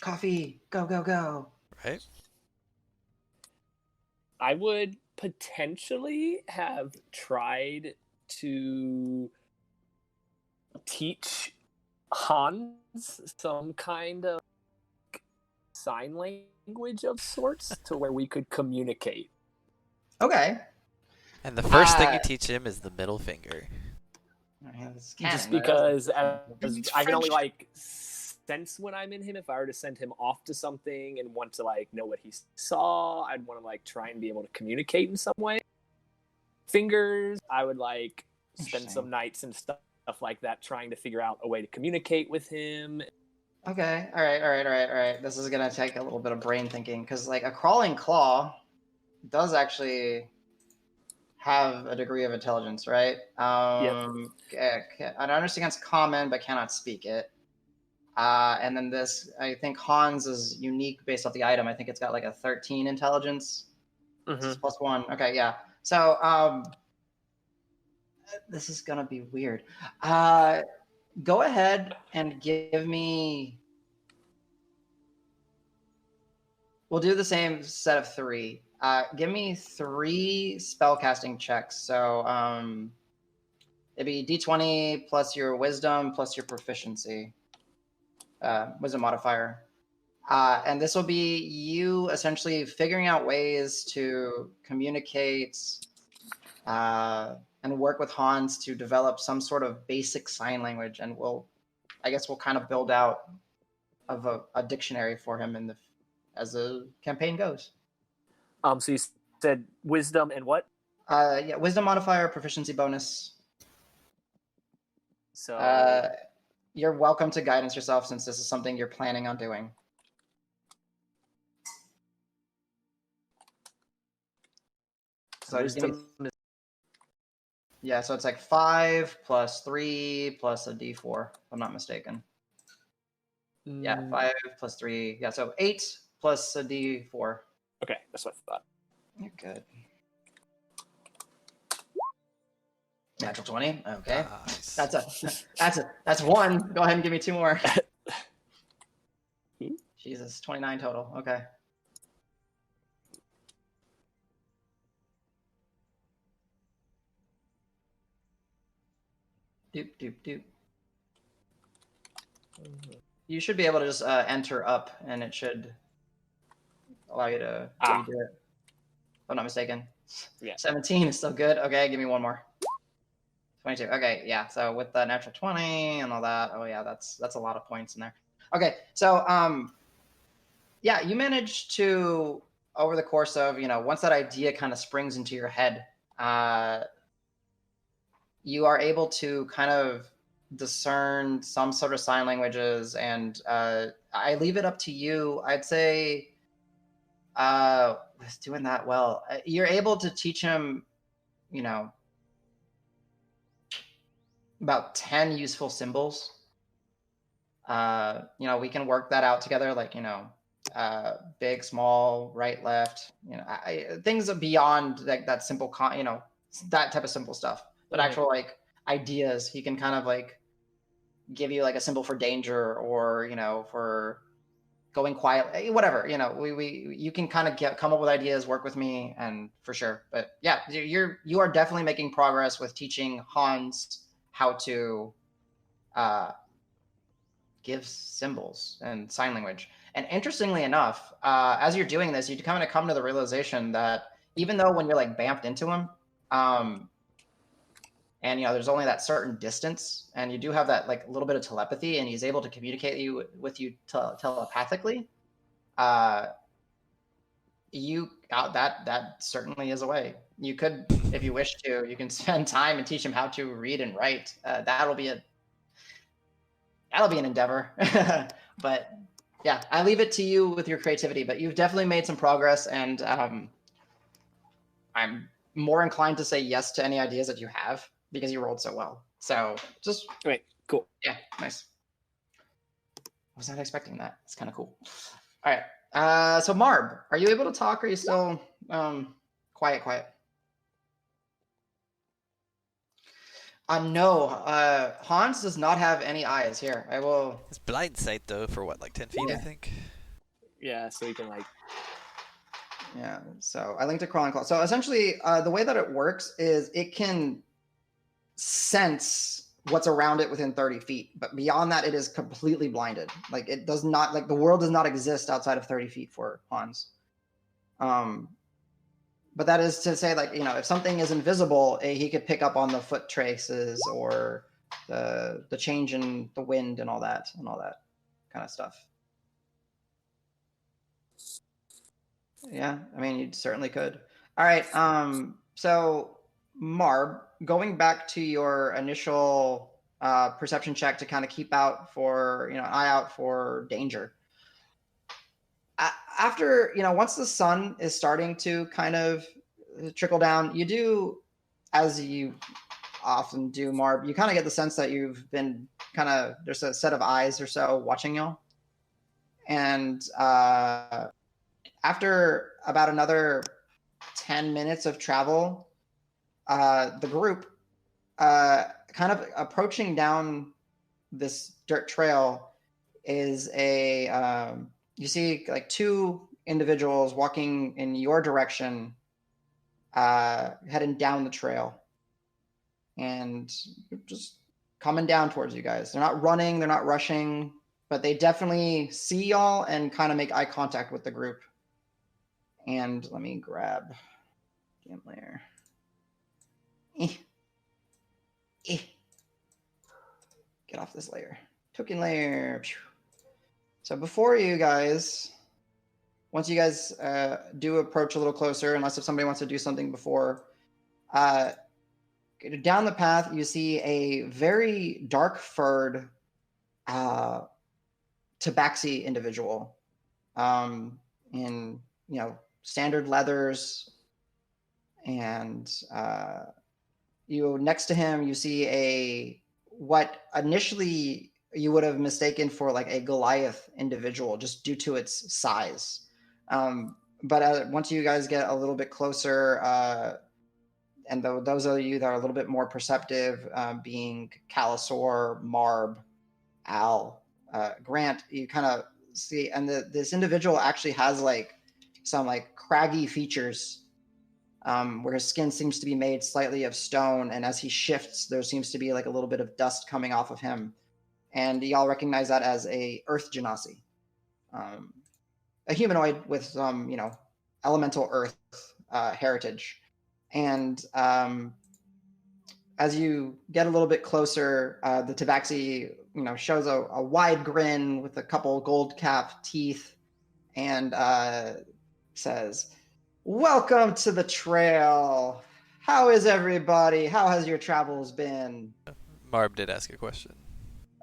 Coffee, go, go, go. Right? I would potentially have tried to teach Hans some kind of sign language of sorts to where we could communicate. Okay. And the first thing you Uh, teach him is the middle finger. It's canon, Just though. because It's I can only French. like sense when I'm in him. If I were to send him off to something and want to like know what he saw, I'd want to like try and be able to communicate in some way. Fingers, I would like spend some nights and stuff like that trying to figure out a way to communicate with him. Okay. All right. This is gonna take a little bit of brain thinking because, like, a crawling claw does actually have a degree of intelligence, right? I understand it's common, but cannot speak it. And then this, I think Hans is unique based off the item. I think it's got like a 13 intelligence. This is +1. Okay, yeah. So this is gonna be weird. Go ahead and give me. We'll do the same set of 3. Give me 3 spellcasting checks. So it'd be D20 plus your wisdom plus your proficiency. Wisdom modifier. And this will be you essentially figuring out ways to communicate and work with Hans to develop some sort of basic sign language. And we'll kind of build out of a dictionary for him as the campaign goes. So you said wisdom and what? Yeah, wisdom modifier, proficiency bonus. So you're welcome to guidance yourself since this is something you're planning on doing. So wisdom yeah, so it's like 5 plus 3 plus a d4, if I'm not mistaken. Yeah, 5 plus 3. Yeah, so 8 plus a d4. Okay, that's what I thought. You're good. Natural 20. Okay. Nice. That's 1. Go ahead and give me 2 more. Jesus, 29 total. Okay. Doop. You should be able to just enter up, and it should allow you to redo it. If I'm not mistaken. Yeah. 17 is still good. Okay, give me 1 more. 22. Okay, yeah. So with the natural 20 and all that, oh yeah, that's a lot of points in there. Okay, so yeah, you managed to, over the course of, once that idea kind of springs into your head, you are able to kind of discern some sort of sign languages, and I leave it up to you. I'd say with doing that well, you're able to teach him, about 10 useful symbols. We can work that out together, like, big, small, right, left, things beyond like that simple, that type of simple stuff. But actual like ideas, he can kind of like give you like a symbol for danger or, for going quiet, whatever, you can kind of come up with ideas, work with me, and for sure. But yeah, you are definitely making progress with teaching Hans how to give symbols and sign language. And interestingly enough, as you're doing this, you kind of come to the realization that even though when you're like bamped into him, and there's only that certain distance, and you do have that like little bit of telepathy, and he's able to communicate with you telepathically, that certainly is a way. You could, if you wish to, you can spend time and teach him how to read and write. That'll be an endeavor. But yeah, I leave it to you with your creativity, but you've definitely made some progress, and I'm more inclined to say yes to any ideas that you have because you rolled so well. So just Great, cool. Yeah, nice. I was not expecting that. It's kind of cool. All right. So Marb, are you able to talk, or are you still quiet? No, Hans does not have any eyes. Here, I will. It's blind sight though for what, like 10 feet, I think. Yeah, so you can like. Yeah. So I linked a crawling claw. So essentially, the way that it works is it can sense what's around it within 30 feet. But beyond that, it is completely blinded. Like it does not, like the world does not exist outside of 30 feet for Hans. But that is to say, like, you know, if something is invisible, he could pick up on the foot traces or the change in the wind and all that kind of stuff. Yeah, I mean, you certainly could. All right, so Marb, going back to your initial perception check to kind of keep out for, you know, eye out for danger. After, you know, once the sun is starting to kind of trickle down, you do, as you often do, Marb, you kind of get the sense that you've been kind of, there's a set of eyes or so watching y'all. And after about another 10 minutes of travel, the group kind of approaching down this dirt trail is you see like two individuals walking in your direction, heading down the trail and just coming down towards you guys. They're not running, they're not rushing, but they definitely see y'all and kind of make eye contact with the group. And let me grab game layer. Get off this layer. Token layer. So before you guys, once you guys do approach a little closer, unless if somebody wants to do something before, down the path you see a very dark-furred tabaxi individual in, you know, standard leathers, and you next to him you see what initially you would have mistaken for like a Goliath individual just due to its size. But once you guys get a little bit closer, and those of you that are a little bit more perceptive, being Calisor, Marb, Al, Grant, you kind of see, and this individual actually has like some like craggy features, where his skin seems to be made slightly of stone, and as he shifts, there seems to be like a little bit of dust coming off of him. And y'all recognize that as a Earth Genasi, a humanoid with some, you know, elemental Earth heritage. And as you get a little bit closer, the tabaxi, you know, shows a wide grin with a couple gold cap teeth, and says, "Welcome to the trail. How is everybody? How has your travels been?" Marb did ask a question.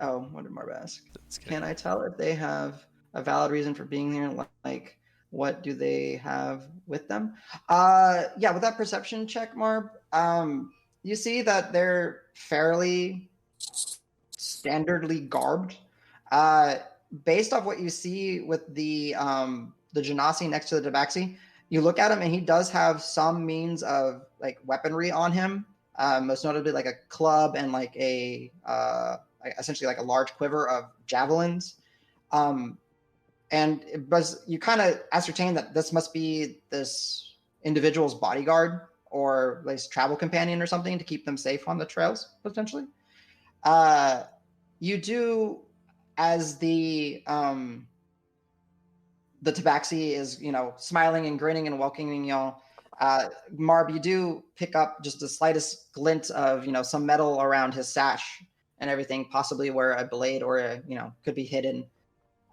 Oh, what did Marb ask? That's good. Can I tell if they have a valid reason for being here? Like, what do they have with them? Yeah, with that perception check, Marb, you see that they're fairly standardly garbed. Based off what you see with the Genasi next to the Tabaxi, you look at him and he does have some means of like weaponry on him. Most notably like a club and like a essentially like a large quiver of javelins. But you kind of ascertain that this must be this individual's bodyguard or like travel companion or something to keep them safe on the trails, potentially. You do, as the tabaxi is, you know, smiling and grinning and welcoming y'all, Marb, you do pick up just the slightest glint of, you know, some metal around his sash and everything, possibly where a blade or a, you know, could be hidden.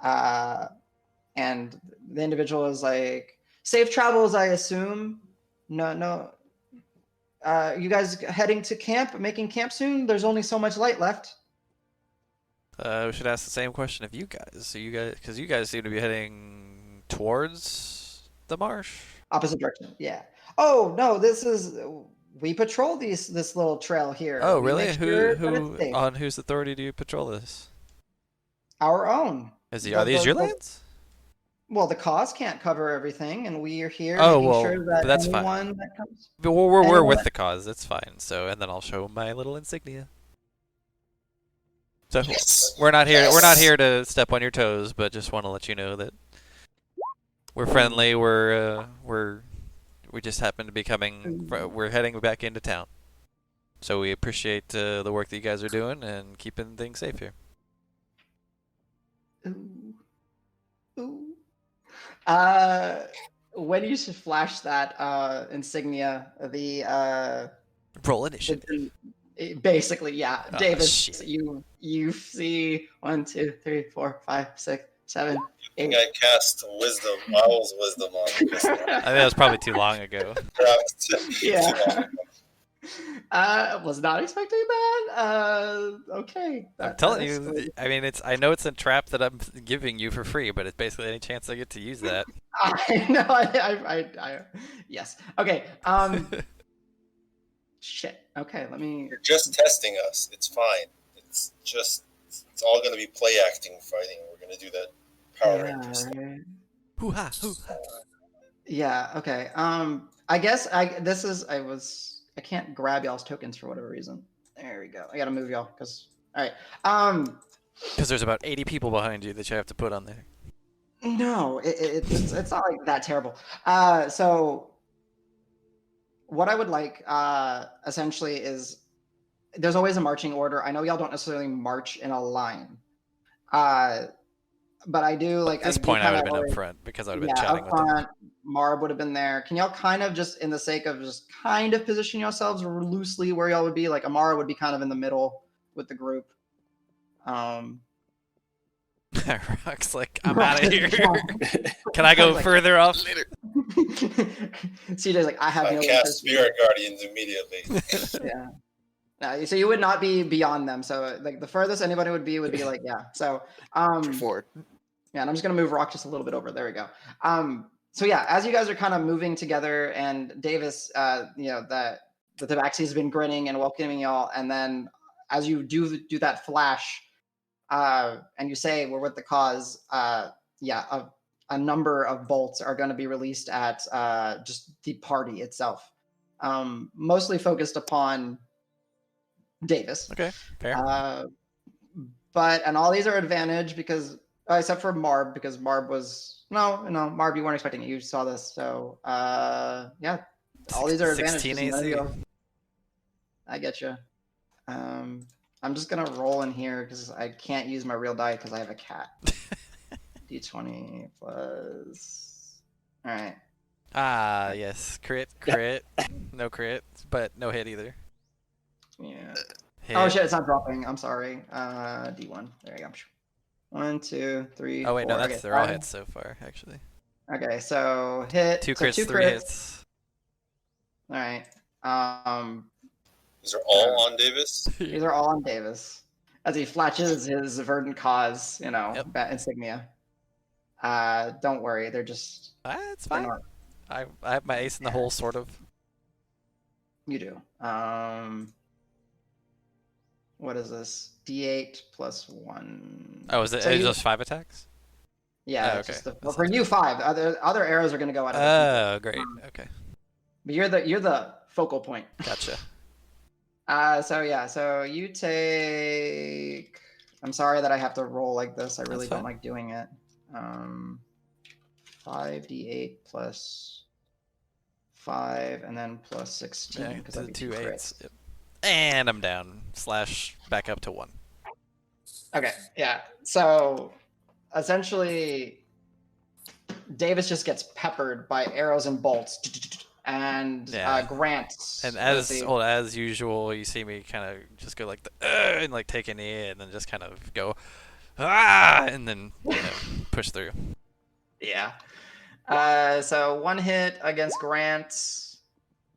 And the individual is like, "Safe travels, I assume. No. You guys heading to camp, making camp soon? There's only so much light left." We should ask the same question of you guys. So because you guys seem to be heading towards the marsh. Opposite direction, yeah. Oh no, we patrol this little trail here. Oh, We really? make sure that Who it's safe. on whose authority do you patrol this? Our own. Are these your lands? Well, the cause can't cover everything, and we are here Oh, making well, sure that but that's anyone fine. that comes. But we're anyone with that- the cause. That's fine. So, and then I'll show my little insignia. So Yes. we're not here. Yes. We're not here to step on your toes, but just want to let you know that we're friendly. We just happen to be coming. We're heading back into town. So we appreciate the work that you guys are doing and keeping things safe here. Ooh. Ooh. When you flash that insignia, the Roll initiative. basically, yeah, Oh, Davis, shit. you see 1, 2, 3, 4, 5, 6, 7, I think 8. I cast wisdom, Owl's wisdom on this one. I think that was probably too long ago. Yeah. Was not expecting that. Okay. I'm That telling is you, cool. I mean, I know it's a trap that I'm giving you for free, but it's basically any chance I get to use that. I know. Yes. Okay. Shit. Okay. Let me. You're just testing us. It's fine. It's all going to be play acting fighting. We're going to do that Power Rangers stuff. Right. Hoo-ha, hoo-ha. Yeah. Okay. I guess I can't grab y'all's tokens for whatever reason. There we go. I gotta move y'all because. All right. Because there's about 80 people behind you that you have to put on there. No, it's not like that terrible. So what I would like essentially is there's always a marching order. I know y'all don't necessarily march in a line. But I do like. At this point, I would have been up front because I would have been chatting with them. Marb would have been there. Can y'all kind of just, in the sake of just kind of position yourselves loosely where y'all would be? Like Amara would be kind of in the middle with the group. Rock's like, I'm out of here. Can I go further off later? CJ's like, I have no cast interest. Spirit Guardians immediately. Yeah. So you would not be beyond them. So like the furthest anybody would be like, yeah. So Forward. Yeah, and I'm just gonna move Rock just a little bit over. There we go. So yeah, as you guys are kind of moving together, and Davis, the Tabaxi has been grinning and welcoming y'all, and then as you do that flash, and you say we're with the cause, a number of bolts are going to be released at just the party itself, mostly focused upon Davis. Okay, fair. And all these are advantage because except for Marb, because Marb was Marb, you weren't expecting it. You saw this, so yeah, all these are advantage. 16 AC. I get you. I'm just gonna roll in here because I can't use my real die because I have a cat. D20 plus. All right. Ah, yes, crit. No crit, but no hit either. Yeah. Hit. Oh shit, it's not dropping. I'm sorry. D1. There you go. 1, 2, 3. Oh wait, 4. no, Okay, they're all hits so far, actually. Okay, so hit. 2 crits, 3 hits. All right. These are all on Davis? These are all on Davis. As he flashes his verdant cause, insignia. Don't worry, they're just. It's fine. I have my ace in the hole, sort of. You do. What is this? D8 plus 1. Oh, is it just 5 attacks? Yeah. Oh, okay. For you, 5. Other arrows are going to go out. Oh, great. Okay. But you're the focal point. Gotcha. So you take. I'm sorry that I have to roll like this. I really don't like doing it. 5d8 plus 5, and then plus 16 because the 2 8s. Yep. And I'm down. / back up to 1. Okay, yeah. So essentially, Davis just gets peppered by arrows and bolts, and Grant. And as usual, you see me kind of just go like and like take a knee, and then just kind of go and then push through. Yeah. So 1 hit against Grant,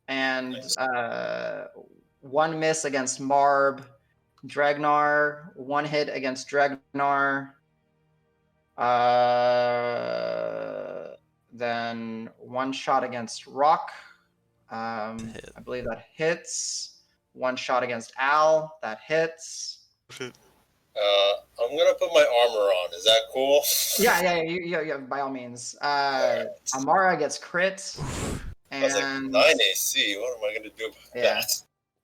and 1 miss against Marb. Dregnar, 1 hit against Dregnar. Then 1 shot against Roque. I believe that hits. 1 shot against Al. That hits. I'm gonna put my armor on. Is that cool? Yeah. By all means. Amara gets crit. I was like 9 AC. What am I gonna do about that?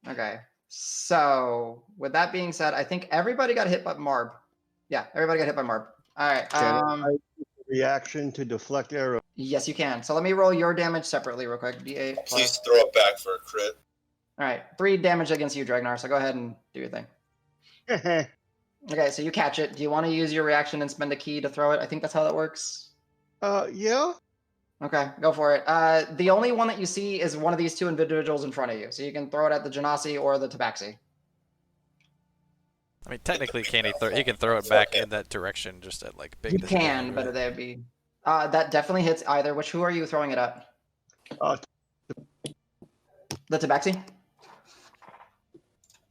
Okay. So with that being said, I think everybody got hit but Marb. Yeah, everybody got hit by Marb. All right. Reaction to deflect arrow. Yes, you can. So let me roll your damage separately real quick. D8 Please throw it back for a crit. All right, 3 damage against you, Dregnar. So go ahead and do your thing. Okay, so you catch it. Do you want to use your reaction and spend a key to throw it? I think that's how that works. Yeah. Okay, go for it. The only one that you see is one of these 2 individuals in front of you. So you can throw it at the Genasi or the Tabaxi. I mean, technically, he can throw it back in that direction, just at like big You disadvantage, can, right? but they'd be... that definitely hits either. Who are you throwing it at? Uh, The Tabaxi?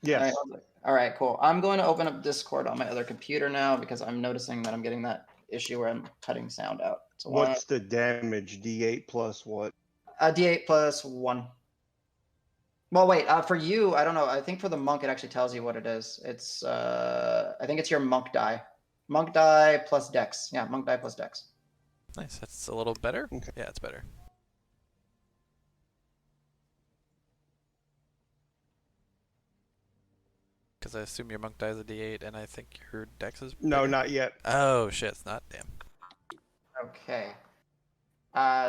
yes. All right, cool. I'm going to open up Discord on my other computer now because I'm noticing that I'm getting that issue where I'm cutting sound out. So What's the damage? D8 plus what? D8 plus 1. Well, wait. For you, I don't know. I think for the monk, it actually tells you what it is. It's I think it's your monk die. Monk die plus Dex. Yeah, monk die plus Dex. Nice. That's a little better. Okay. Yeah, it's better. Because I assume your monk dies a D8, and I think your Dex is. No, bigger? not yet. Oh shit! It's not. Damn. Okay.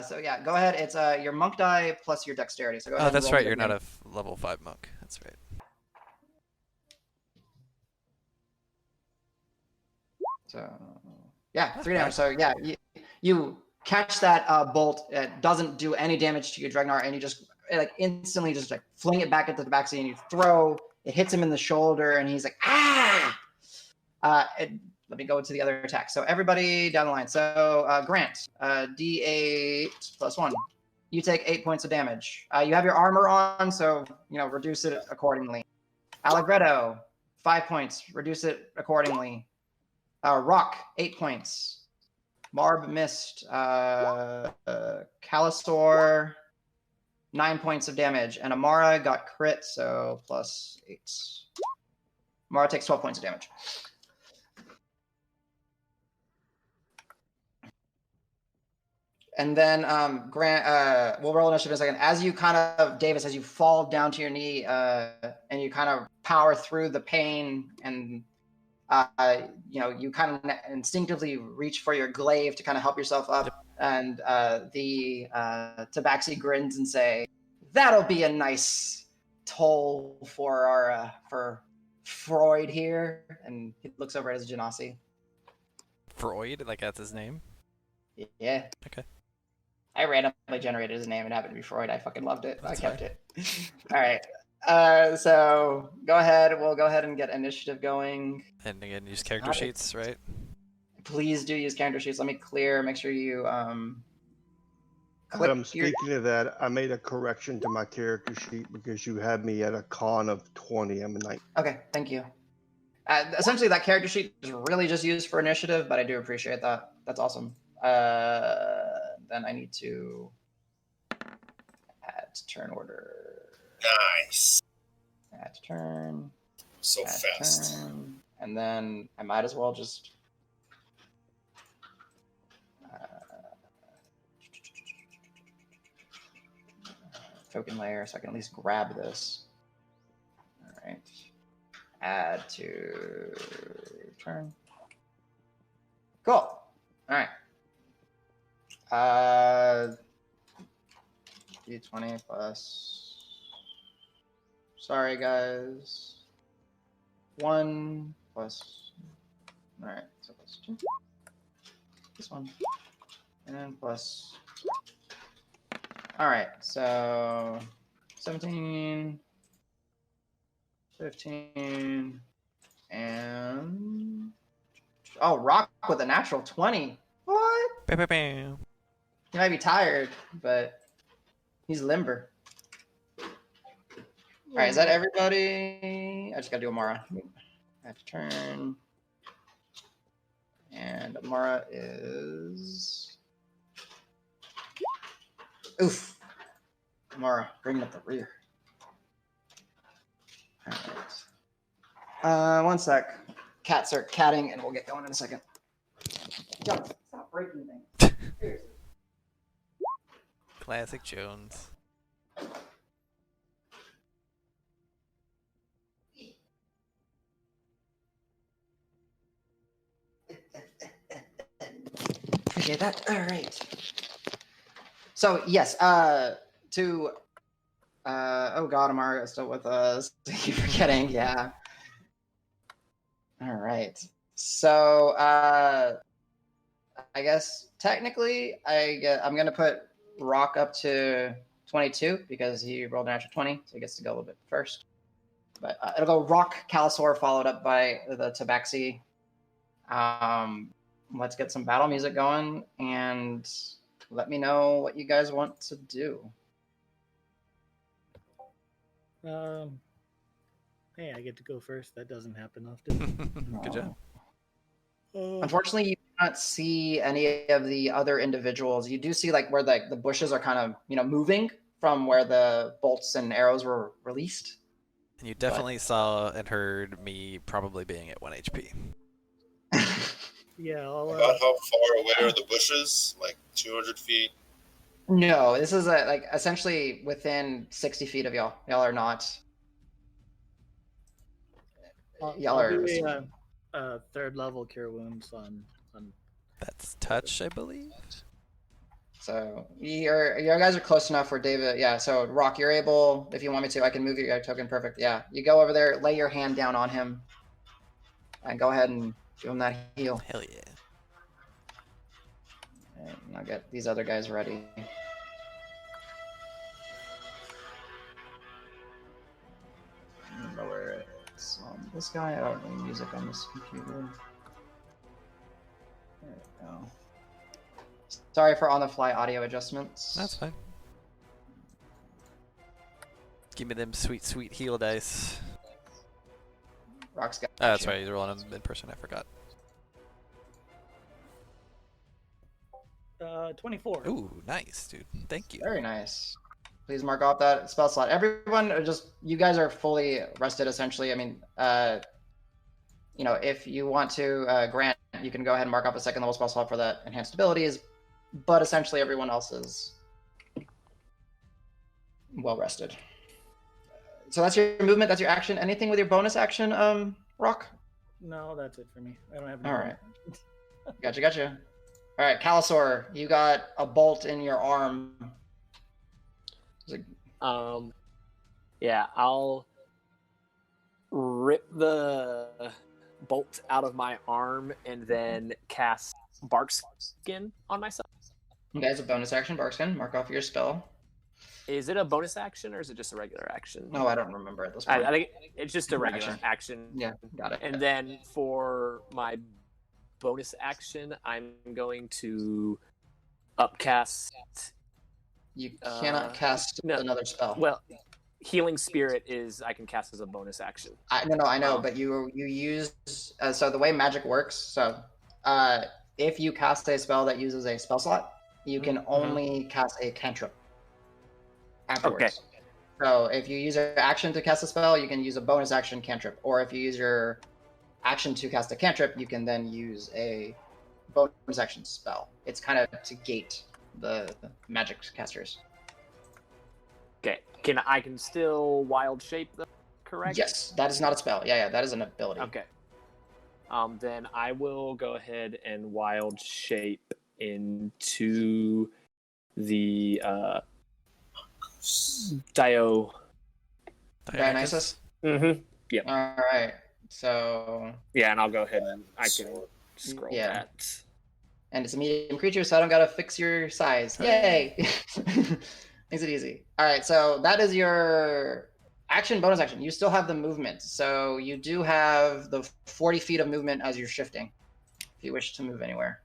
So yeah, go ahead. It's your monk die plus your dexterity. So go ahead. Oh, and that's roll right. me You're the not a level 5 monk. That's right. So yeah, That's 3 damage. bad. So yeah, you catch that bolt. It doesn't do any damage to you, Dregnar, and you just like instantly just like fling it back into the backseat, and you throw. It hits him in the shoulder, and he's like, ah! Let me go to the other attack. So everybody down the line. So Grant, D8 plus 1. You take 8 points of damage. You have your armor on, so reduce it accordingly. Allegretto, 5 points. Reduce it accordingly. Roque, 8 points. Marb missed. Calisor, 9 points of damage. And Amara got crit, so plus 8. Amara takes 12 points of damage. And then Grant, we'll roll initiative in a second. As you Davis, as you fall down to your knee and you kind of power through the pain and you kind of instinctively reach for your glaive to kind of help yourself up. Yep. And the Tabaxi grins and say, "That'll be a nice toll for our for Freud here." And he looks over at his Genasi. Freud, like that's his name. Yeah. Okay. I randomly generated his name. It happened to be Freud. I fucking loved it. That's I kept it. All right. So go ahead. We'll go ahead and get initiative going. And again, use character sheets, right? Please do use character sheets. Let me clear. Make sure you Speaking of that, I made a correction to my character sheet because you had me at a con of 20. I'm a 9. Okay, thank you. Essentially, that character sheet is really just used for initiative, but I do appreciate that. That's awesome. Then I need to add to turn order. Nice. Add to turn. So fast. Turn, and then I might as well just token layer so I can at least grab this. All right. Add to turn. Cool. All right. D20 plus. Sorry, guys. 1 plus. All right. So plus 2. This one. And plus. All right. So 17, 15, and Roque with a natural 20. What? Bam, bam, bam. He might be tired, but he's limber. All right, is that everybody? I just gotta do Amara. I have to turn. And Amara is... Oof. Amara, bringing up the rear. All right. 1 sec. Cats are catting, and we'll get going in a second. Yo, stop breaking things. Seriously. Classic Jones. Appreciate that. All right. So yes, to Oh God, Amara is still with us. I keep forgetting. Yeah. All right. So I guess technically I'm gonna put Roque up to 22 because he rolled an extra 20, so he gets to go a little bit first. But it'll go Roque, Calisor, followed up by the Tabaxi. Let's get some battle music going and let me know what you guys want to do. Hey, I get to go first. That doesn't happen often. Good job. Unfortunately, you cannot see any of the other individuals. You do see like where the bushes are kind of moving from where the bolts and arrows were released. And you definitely saw and heard me probably being at 1 HP. Yeah, About how far away are the bushes? Like 200 feet? No, this is like essentially within 60 feet of y'all. Y'all are not. Y'all I'll are. do a third level cure wounds on. That's touch, I believe. So you guys are close enough for David. Yeah. So Roque, you're able, if you want me to, I can move your token. Perfect. Yeah. You go over there, lay your hand down on him, and go ahead and give him that heal. Hell yeah. And I'll get these other guys ready. Lower it. This guy, I don't need music on this computer. There we go. Sorry for on-the-fly audio adjustments. That's fine. Give me them sweet, sweet heal dice. Roque's got. Oh, that's right. He's rolling them in person. I forgot. 24. Ooh, nice, dude. Thank you. Very nice. Please mark off that spell slot. Everyone, you guys are fully rested essentially. I mean, if you want to grant, you can go ahead and mark off a second level spell slot for that enhanced abilities, but essentially everyone else is well rested. So that's your movement. That's your action. Anything with your bonus action, Roque? No, that's it for me. I don't have. All right. Gotcha. All right, Calisor, you got a bolt in your arm. Yeah, I'll rip the bolt out of my arm and then cast Barkskin on myself. Okay, it's a bonus action, Barkskin. Mark off your spell. Is it a bonus action or is it just a regular action? No, I don't remember at this point. I think it's just a regular action. Yeah, got it. And then for my bonus action, I'm going to upcast. You cannot cast another spell. Well, Healing Spirit is I can cast as a bonus action. I know, but you use so the way magic works. So, if you cast a spell that uses a spell slot, you can only cast a cantrip afterwards. Okay. So if you use your action to cast a spell, you can use a bonus action cantrip, or if you use your action to cast a cantrip, you can then use a bonus action spell. It's kind of to gate the magic casters. Okay. I can still wild shape them, correct? Yes, that is not a spell. Yeah, that is an ability. Okay. Then I will go ahead and wild shape into the Dionysus? Mm-hmm. Yep. All right. So yeah, and I'll go ahead and I can scroll that. And it's a medium creature, so I don't gotta fix your size. Yay! Makes it easy. All right, so that is your action, bonus action. You still have the movement, so you do have the 40 feet of movement as you're shifting, if you wish to move anywhere.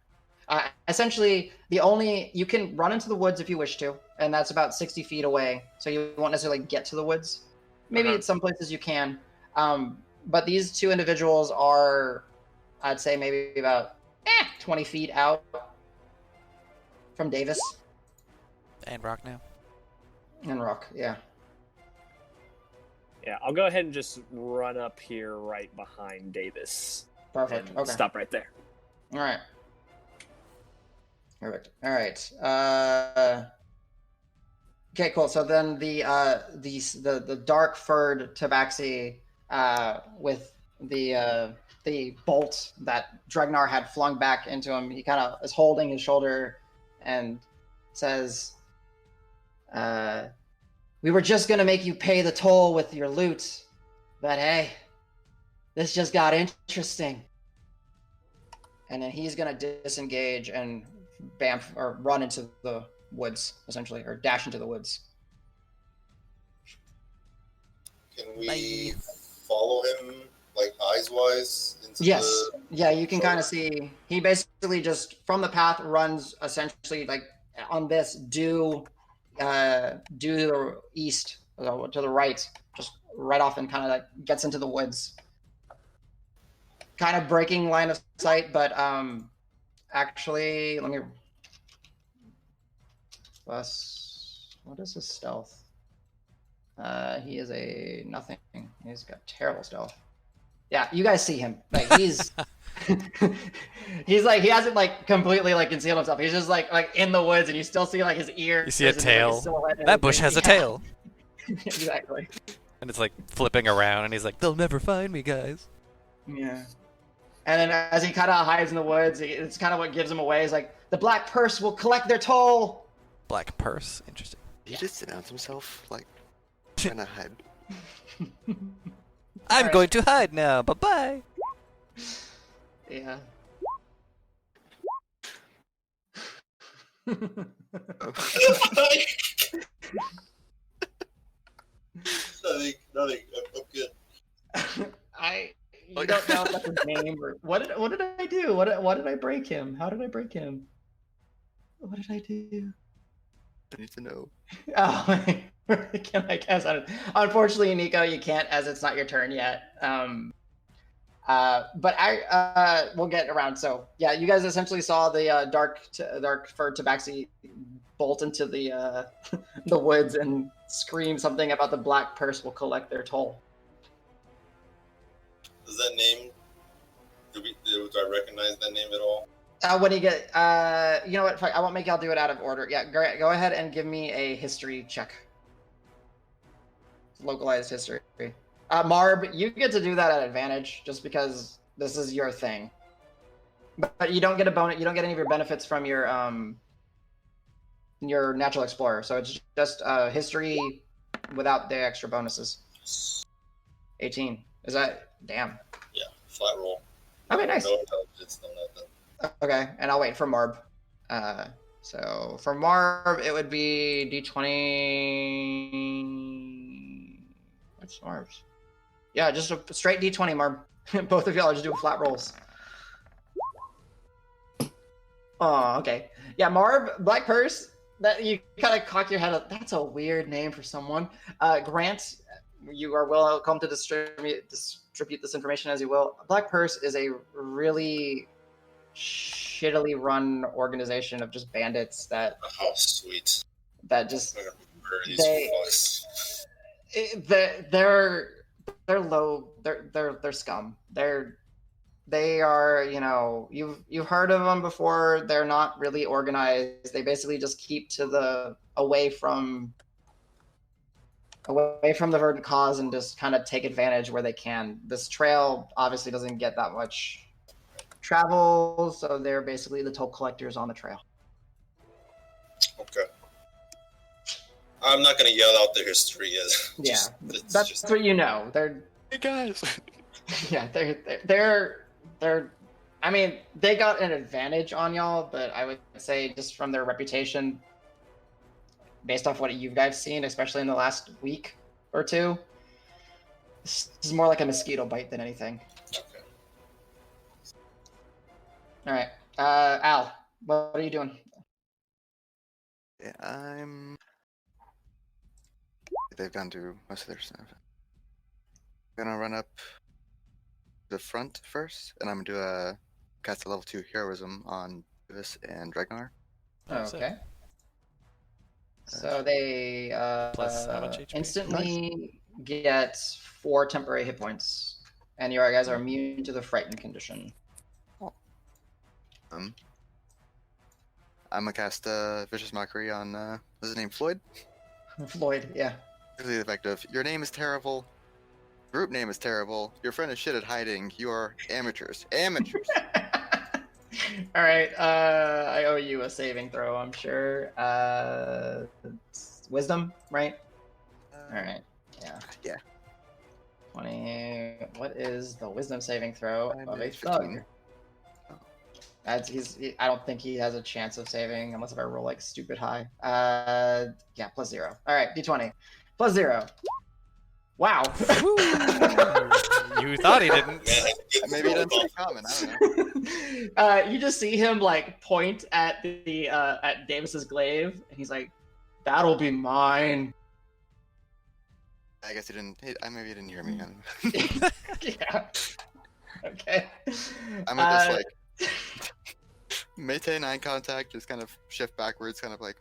Essentially, you can run into the woods if you wish to, and that's about 60 feet away, so you won't necessarily get to the woods. Maybe at some places you can, but these two individuals are, I'd say, maybe about 20 feet out from Davis. And Roque now. And Roque, yeah. Yeah, I'll go ahead and just run up here right behind Davis. Perfect. And Okay. stop right there. All right. Perfect. All right. Okay, cool. So then the dark furred tabaxi with the bolt that Dregnar had flung back into him, he kind of is holding his shoulder and says, We were just gonna make you pay the toll with your loot, but hey, this just got interesting. And then he's gonna disengage and run into the woods, essentially, or dash into the woods. Can we follow him, like, eyes-wise? Yes. Yeah, you can kind of see. He basically just, from the path, runs, essentially, like, on this, due to the east, to the right, just right off, and kind of, like, gets into the woods. Kind of breaking line of sight, but, actually, let me... Plus, what is his stealth? He is a nothing. He's got terrible stealth. Yeah, you guys see him. Like he's he's like he hasn't like completely like concealed himself. He's just like in the woods, and you still see like his ear. You see a tail. That bush has a tail. Exactly. And it's like flipping around, and he's like, "They'll never find me, guys." Yeah. And then as he kind of hides in the woods, it's kind of what gives him away. Is like the Black Purse will collect their toll. Black Purse, interesting. He just announced himself like trying to hide. I'm going to hide now. Bye bye. Yeah. Nothing. I'm good. You don't know if that's his name or what did I do? What did I break him? How did I break him? What did I do? I need to know. Oh, can I guess? Unfortunately, Nico, you can't, as it's not your turn yet. But we'll get around. So yeah, you guys essentially saw the dark fur tabaxi bolt into the the woods and scream something about the Black Purse will collect their toll. Does that name? Do I recognize that name at all? When you get, you know what? Fuck, I won't make y'all do it out of order. Yeah, go ahead and give me a history check. Localized history. Marb, you get to do that at advantage, just because this is your thing. But you don't get a bonus. You don't get any of your benefits from your natural explorer. So it's just history without the extra bonuses. 18. Is that damn? Yeah, flat roll. Okay, nice. No intelligence, no nothing. Okay, and I'll wait for Marb. So for Marb, it would be D20. What's Marb's? Yeah, just a straight D20, Marb. Both of y'all are just doing flat rolls. Oh, okay. Yeah, Marb, Black Purse. That you kind of cock your head up. That's a weird name for someone. Grant, you are welcome to distribute this information as you will. Black Purse is a really shittily run organization of just bandits that. Oh, sweet. That just. I'm gonna murder these fucks. They're low. They're scum. They are, you know, you've heard of them before. They're not really organized. They basically just keep to the away from the verdant cause and just kind of take advantage where they can. This trail obviously doesn't get that much travel, so they're basically the toll collectors on the trail. Okay. I'm not gonna yell out the history as. Yeah, that's what you know. They're. Hey guys. Yeah, they're. I mean, they got an advantage on y'all, but I would say just from their reputation, based off what you guys seen, especially in the last week or two, this is more like a mosquito bite than anything. Okay. All right, Al, what are you doing? Yeah, they've gone through most of their stuff. I'm gonna run up the front first, and I'm gonna do a cast a level 2 heroism on Davis and Dregnar. Okay. So they Plus how much HP? instantly get 4 temporary hit points, and you guys are immune to the frightened condition. I'm gonna cast Vicious Mockery on what's his name, Floyd? Floyd, yeah. Basically the effect of, your name is terrible, group name is terrible, your friend is shit at hiding, you are amateurs. Amateurs! All right, I owe you a saving throw, I'm sure. It's wisdom, right? All right. Yeah. Yeah. 20. What is the wisdom saving throw I'm of at a 15. thug? I don't think he has a chance of saving unless if I roll like stupid high. Yeah, +0. All right, d20, +0. Wow. You thought he didn't. Maybe he doesn't pretty common. I don't know. You just see him like point at the at Davis's glaive, and he's like, "That'll be mine." I guess he didn't. Maybe he didn't hear me. I don't know. Yeah. Okay. I'm gonna just like maintain eye contact, just kind of shift backwards, kind of like.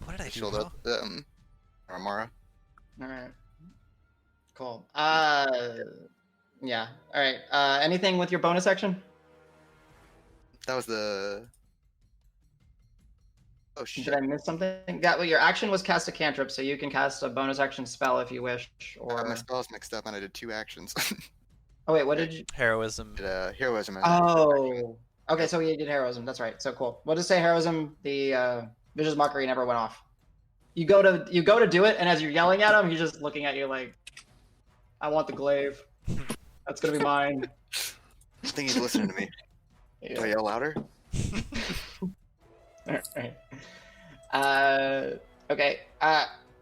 What did I do? Shoulder up, Amara. All right. Cool. Yeah. All right. Anything with your bonus action? That was the. Oh shit! Did I miss something? Yeah. Well, your action was cast a cantrip, so you can cast a bonus action spell if you wish. Or My spells mixed up, and I did 2 actions. oh wait, what did you? Heroism. Did heroism. And Oh. Okay, so you did heroism. That's right. So cool. We'll just say heroism. The vicious mockery never went off. You go to do it, and as you're yelling at him, he's just looking at you like, "I want the glaive. That's gonna be mine." I think he's listening to me. Yeah. Do I yell louder? All right. Okay.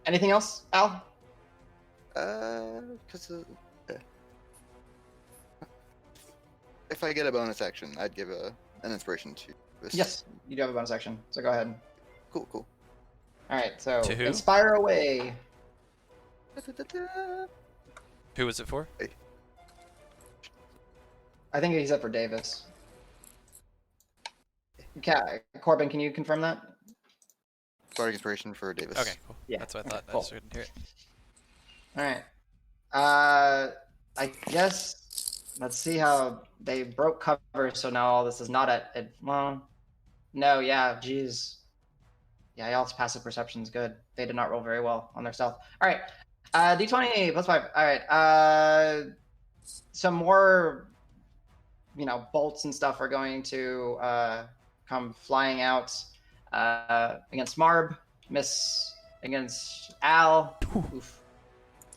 Anything else, Al? Because if I get a bonus action, I'd give an inspiration to this. Yes, you do have a bonus action, so go ahead. Cool. All right, so To who? inspire away. Who was it for? I think he's up for Davis. Okay, Corbin, can you confirm that? Bardic inspiration for Davis. Okay, cool. Yeah. That's what I thought. Cool. I just didn't hear it. All right. I guess let's see how they broke cover. So now all this is not at well, no, yeah, geez, yeah, y'all's passive perception is good. They did not roll very well on their stealth. All right, d20 +5. All right, some more, bolts and stuff are going to come flying out against Marb. Miss against Al. Oof.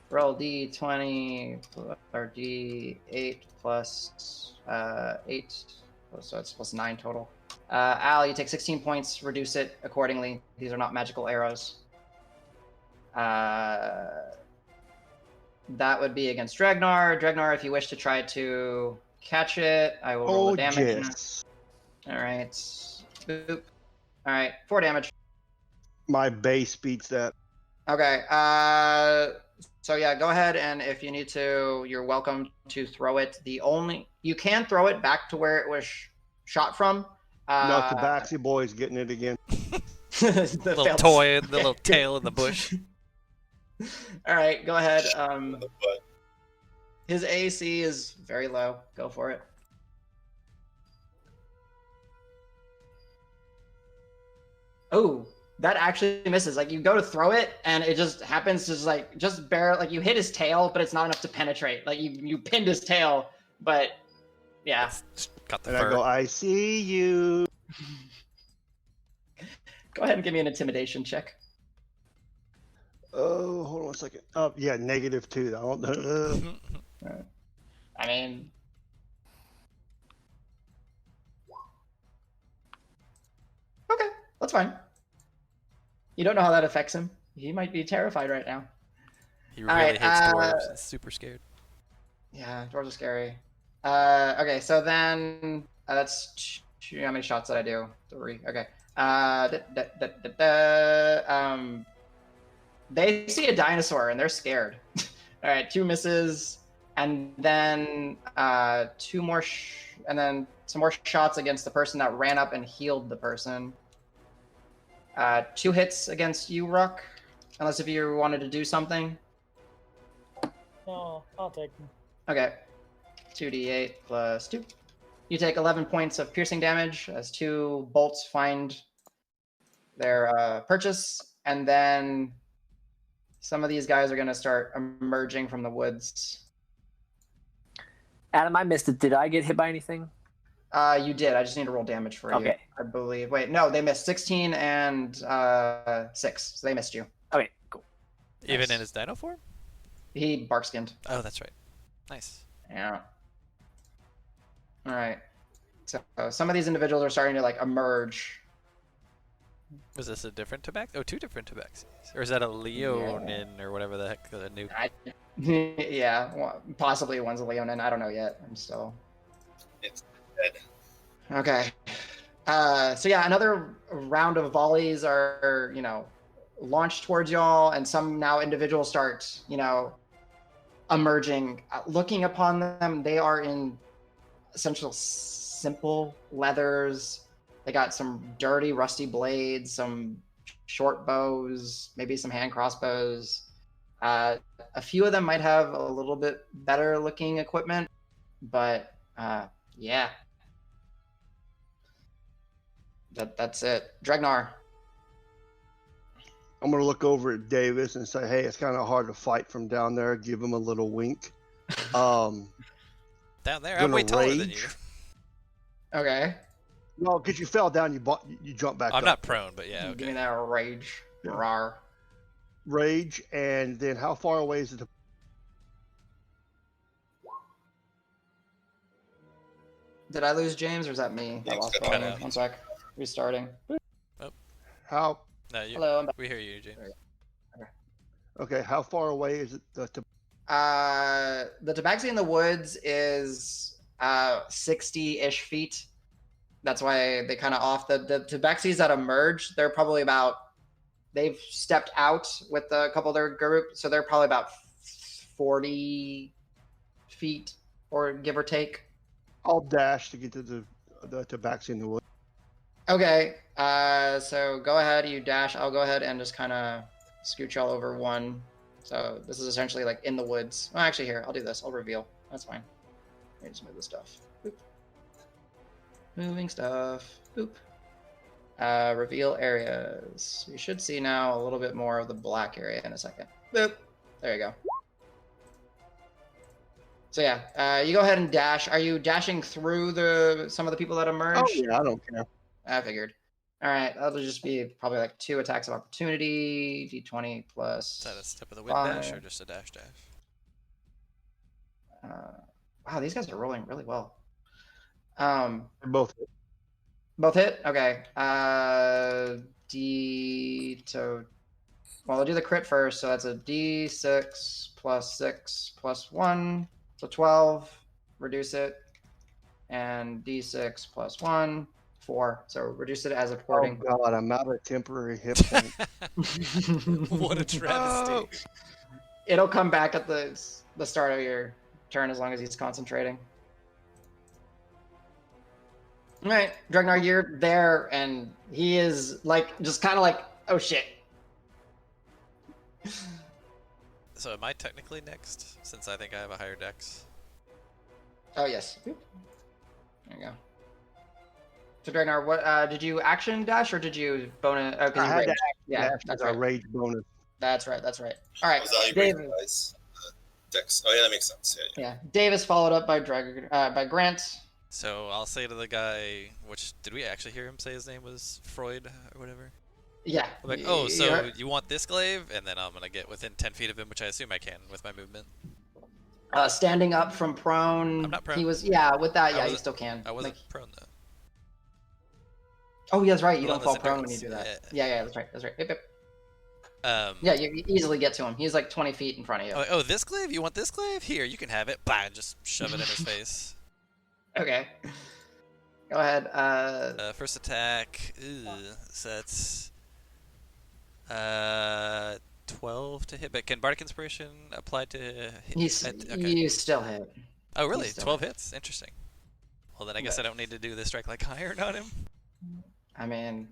Roll d20 or d8 plus 8, so it's +9 total. Al, you take 16 points, reduce it accordingly. These are not magical arrows. That would be against Dregnar. Dregnar, if you wish to try to catch it, I will roll the damage. Yes. All right. Boop. All right, 4 damage. My base beats that. Okay. So yeah, go ahead, and if you need to, you're welcome to throw it. You can throw it back to where it was shot from. No, Tabaxi boy's getting it again. The Little toy, the little tail in the bush. All right, go ahead. His AC is very low. Go for it. Oh, that actually misses. Like, you go to throw it, and it just happens to just barely, like, you hit his tail, but it's not enough to penetrate. Like, you pinned his tail, but yeah. Got the And fur. I go, I see you. Go ahead and give me an intimidation check. Oh, hold on a second. Oh, yeah, -2. I don't know. I mean, okay, that's fine. You don't know how that affects him. He might be terrified right now. He really Alright, hates dwarves. He's super scared. Yeah, dwarves are scary. Okay, so then that's how many shots did I do? 3. Okay. They see a dinosaur and they're scared. All right, 2 misses, and then 2 more, and then some more shots against the person that ran up and healed the person. 2 hits against you, Roque, unless if you wanted to do something. No, I'll take them. Okay. 2d8 plus 2. You take 11 points of piercing damage as 2 bolts find their purchase, and then some of these guys are going to start emerging from the woods. Adam, I missed it. Did I get hit by anything? You did. I just need to roll damage for you. Okay. I believe. Wait, no, they missed 16 and 6. So they missed you. Okay, cool. Even Nice. in his dino form? He bark skinned. Oh, that's right. Nice. Yeah. All right. So some of these individuals are starting to like emerge. Was this a different tabaxi? Oh, 2 different tabaxis. Or is that a Leonin or whatever the heck the new? Yeah, well, possibly one's a Leonin. I don't know yet. I'm still. It's dead. Okay. So yeah, another round of volleys are, launched towards y'all, and some now individuals start, emerging. Looking upon them, they are in essential simple leathers. They got some dirty, rusty blades, some short bows, maybe some hand crossbows. A few of them might have a little bit better looking equipment, but yeah. That's it. Dregnar. I'm gonna look over at Davis and say, "Hey, it's kind of hard to fight from down there." Give him a little wink. Down there, I'm gonna way taller than you. rage. Okay. No, because you fell down, you jumped back I'm up. not prone, but yeah, Give me okay. that rage. Yeah. Rawr. Rage, and then how far away is it? Did I lose James, or is that me? I Yeah, lost cut volume. out. One sec. Restarting. How? No, you, Hello, I'm back. we hear you, James. Okay, how far away is it? The tabaxi in the woods is 60-ish feet. That's why they kind of off. The tabaxis that emerge, they're probably about. They've stepped out with a couple of their group, so they're probably about 40 feet, or give or take. I'll dash to get to the tabaxi in the wood. Okay, so go ahead, you dash. I'll go ahead and just kind of scooch all over one. So this is essentially like in the woods. Oh, actually, here, I'll do this. I'll reveal. That's fine. Let me just move the stuff. Boop. Moving stuff. Boop. Reveal areas. You should see now a little bit more of the black area in a second. Boop. There you go. So yeah, you go ahead and dash. Are you dashing through some of the people that emerged? Oh yeah, I don't care. I figured. All right, that'll just be probably like 2 attacks of opportunity, d20 plus. Is that a step of the wind dash or just a dash dash? Wow, these guys are rolling really well. They're both. Both hit. Okay. Well, I'll do the crit first. So that's a d6 plus 6 plus 1, so 12. Reduce it, and d6 plus 1. 4. So reduce it as a porting. Oh god, I'm out of temporary hit point. What a travesty. It'll come back at the start of your turn as long as he's concentrating. All right, Dregnar, you're there, and he is like just kind of like, oh shit. So am I technically next, since I think I have a higher dex? Oh yes. There you go. So Dregnar, what did you action dash or did you bonus? Oh, I had to yeah, dash that's with a right. rage bonus. That's right. That's right. All right, Was that how you break David. the dice? Dex. Oh yeah, that makes sense. Yeah. Yeah, Davis followed up by by Grant. So I'll say to the guy, which did we actually hear him say his name was Freud or whatever? Yeah. I'm like, oh, so you want this glaive? And then I'm gonna get within 10 feet of him, which I assume I can with my movement. Standing up from prone. I'm not prone. He was with that. Yeah, you still can. I wasn't prone though. Oh, yeah, that's right. You Well, don't fall that's prone when you endurance. do that. Yeah, that's right. That's right. Yep, yep. Yeah, you easily get to him. He's like 20 feet in front of you. I'm like, oh, this glaive? You want this glaive? Here, you can have it. Blah, just shove it in his face. Okay. Go ahead. First attack. So that's 12 to hit. But can Bardic Inspiration apply to hit? You still hit. Oh, really? still 12 hits? Interesting. Well, then I guess I don't need to do the strike like iron on him. I mean,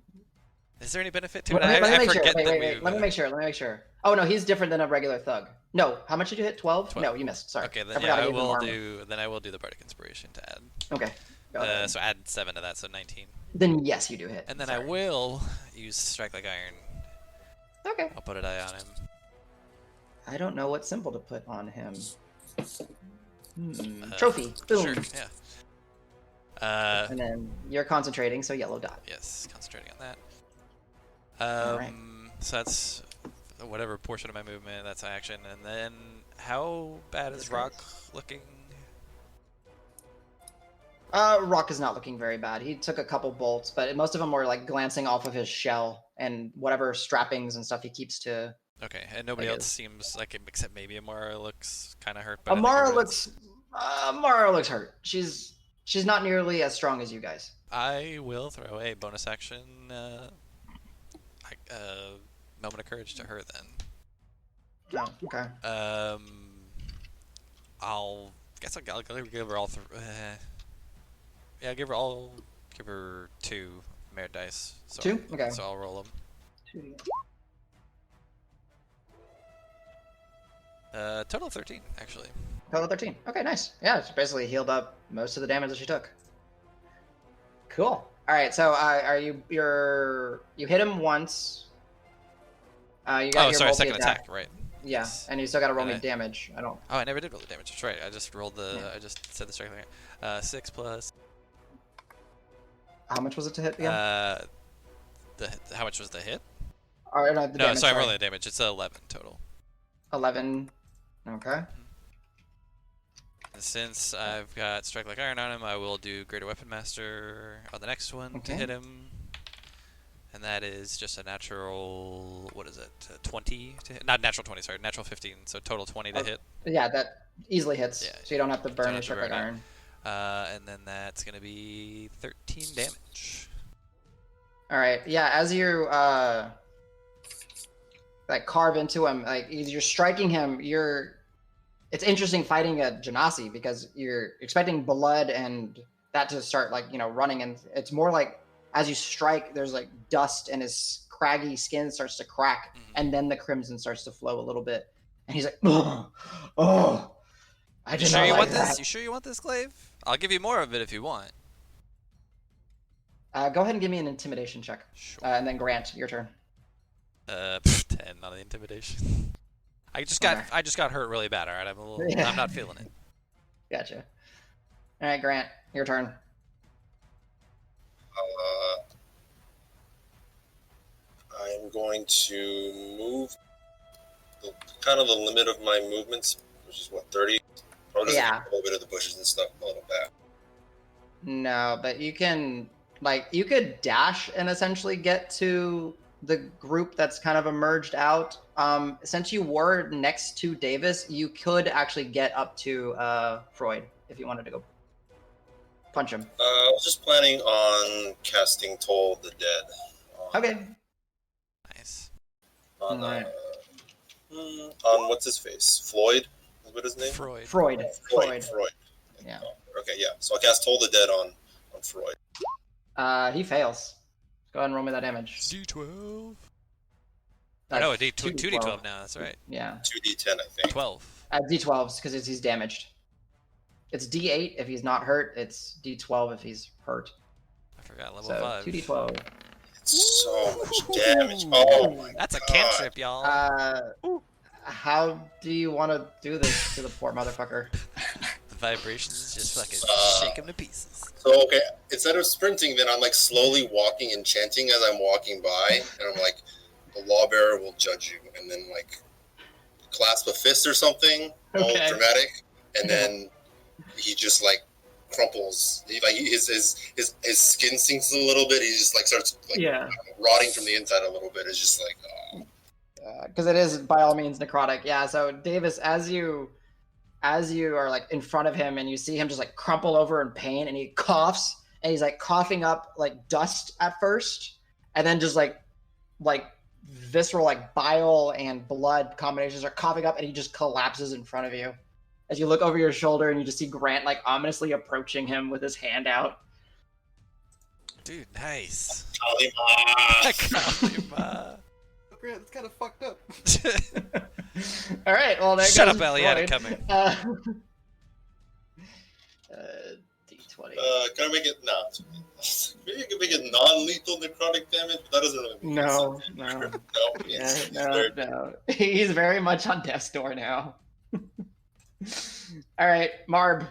is there any benefit to it? let me I make sure. forget that Wait. Let me make sure. Oh no, he's different than a regular thug. No, how much did you hit? 12? 12. No, you missed. Sorry. Okay, I then forgot yeah, gave him armor. Then I will do the Bardic Inspiration to add. Okay. Go ahead. So add 7 to that, so 19. Then yes, you do hit. And then Sorry. I will use strike like iron. Okay. I'll put a die on him. I don't know what symbol to put on him. Trophy. Boom. Sure. Yeah. And then you're concentrating, so yellow dot. Yes, concentrating on that. Alright. So that's whatever portion of my movement, that's action. And then, how bad is Roque looking? Roque is not looking very bad. He took a couple bolts, but most of them were like glancing off of his shell and whatever strappings and stuff he keeps to. Okay, and nobody I else guess. seems like it, except maybe Amara looks kind of hurt. But Amara looks hurt. She's not nearly as strong as you guys. I will throw a bonus action, moment of courage to her then. Oh, okay. I'll give her all yeah, I'll give her 2 merit dice. So 2? Okay. So I'll roll them. 2. Total 13, actually. Total 13. Okay, nice. Yeah, it's basically healed up most of the damage that she took. Cool. All right, so you hit him once. You got your sorry, multi second attack, right? Yeah, Yes. and you still got to roll And me I- damage. I don't. Oh, I never did roll the damage. That's right. I just rolled the. Yeah. I just said the strike thing. 6 plus. How much was it to hit again? How much was the hit? Or, no, No, sorry, I'm rolling the damage. It's 11 total. 11. Okay. And since I've got Strike Like Iron on him, I will do Greater Weapon Master on the next one to Okay. hit him. And that is just a natural, what is it, 20 to hit? Not natural 20, sorry, natural 15. So total 20 to hit. Yeah, that easily hits. Yeah. So you don't have to burn Don't your have to strike like burn it. iron. And then that's going to be 13 damage. All right. Yeah, as you like carve into him, like you're striking him, it's interesting fighting a Genasi because you're expecting blood and that to start like, running, and it's more like as you strike, there's like dust and his craggy skin starts to crack, and then the crimson starts to flow a little bit. And he's like, oh, I You did sure not you like want that. this? You sure you want this, Glaive? I'll give you more of it if you want. Go ahead and give me an intimidation check. Sure. And then Grant, your turn. 10 on the intimidation. I just got hurt really bad. All right, I'm not feeling it. Gotcha. All right, Grant, your turn. I'm going to move kind of the limit of my movements, which is what, 30? Probably just Yeah. a little bit of the bushes and stuff, a little back. No, but you could dash and essentially get to the group that's kind of emerged out. Since you were next to Davis, you could actually get up to Freud if you wanted to go punch him. I was just planning on casting Toll of the Dead. Okay. Nice. On, Alright. On what's his face? Floyd? Is what his name? Freud. Freud. Yeah. Okay, yeah. So I'll cast Toll of the Dead on Freud. He fails. Go ahead and roll me that damage. D12. Uh, No, 2d12. 2d12 now. That's right. Yeah. 2d10, I think. 12. D12s because he's damaged. It's D8 if he's not hurt. It's D12 if he's hurt. I forgot level So 5. 2d12. It's so much damage. Oh my That's a God. cantrip, y'all. How do you want to do this to the poor motherfucker? The vibrations just fucking shake him to pieces. So, okay, instead of sprinting, then I'm like slowly walking and chanting as I'm walking by, and I'm like, the lawbearer will judge you, and then like clasp a fist or something, all Okay. dramatic, and then he just like crumples. His skin sinks a little bit. He just like starts like rotting from the inside a little bit. It's just like, Because it is by all means necrotic. Yeah. So Davis, as you are like in front of him and you see him just like crumple over in pain, and he coughs, and he's like coughing up like dust at first, and then just like visceral like bile and blood combinations are coughing up, and he just collapses in front of you. As you look over your shoulder and you just see Grant like ominously approaching him with his hand out. Dude, nice. Grant, it's kind of fucked up. All right, well, there Shut goes up, Ellie, I had it Freud. coming. D20. can I make it? No. Maybe you can make it non-lethal necrotic damage, but that doesn't really make No, sense. no. No. Yeah, Very- no. He's very much on death's door now. All right, Marb.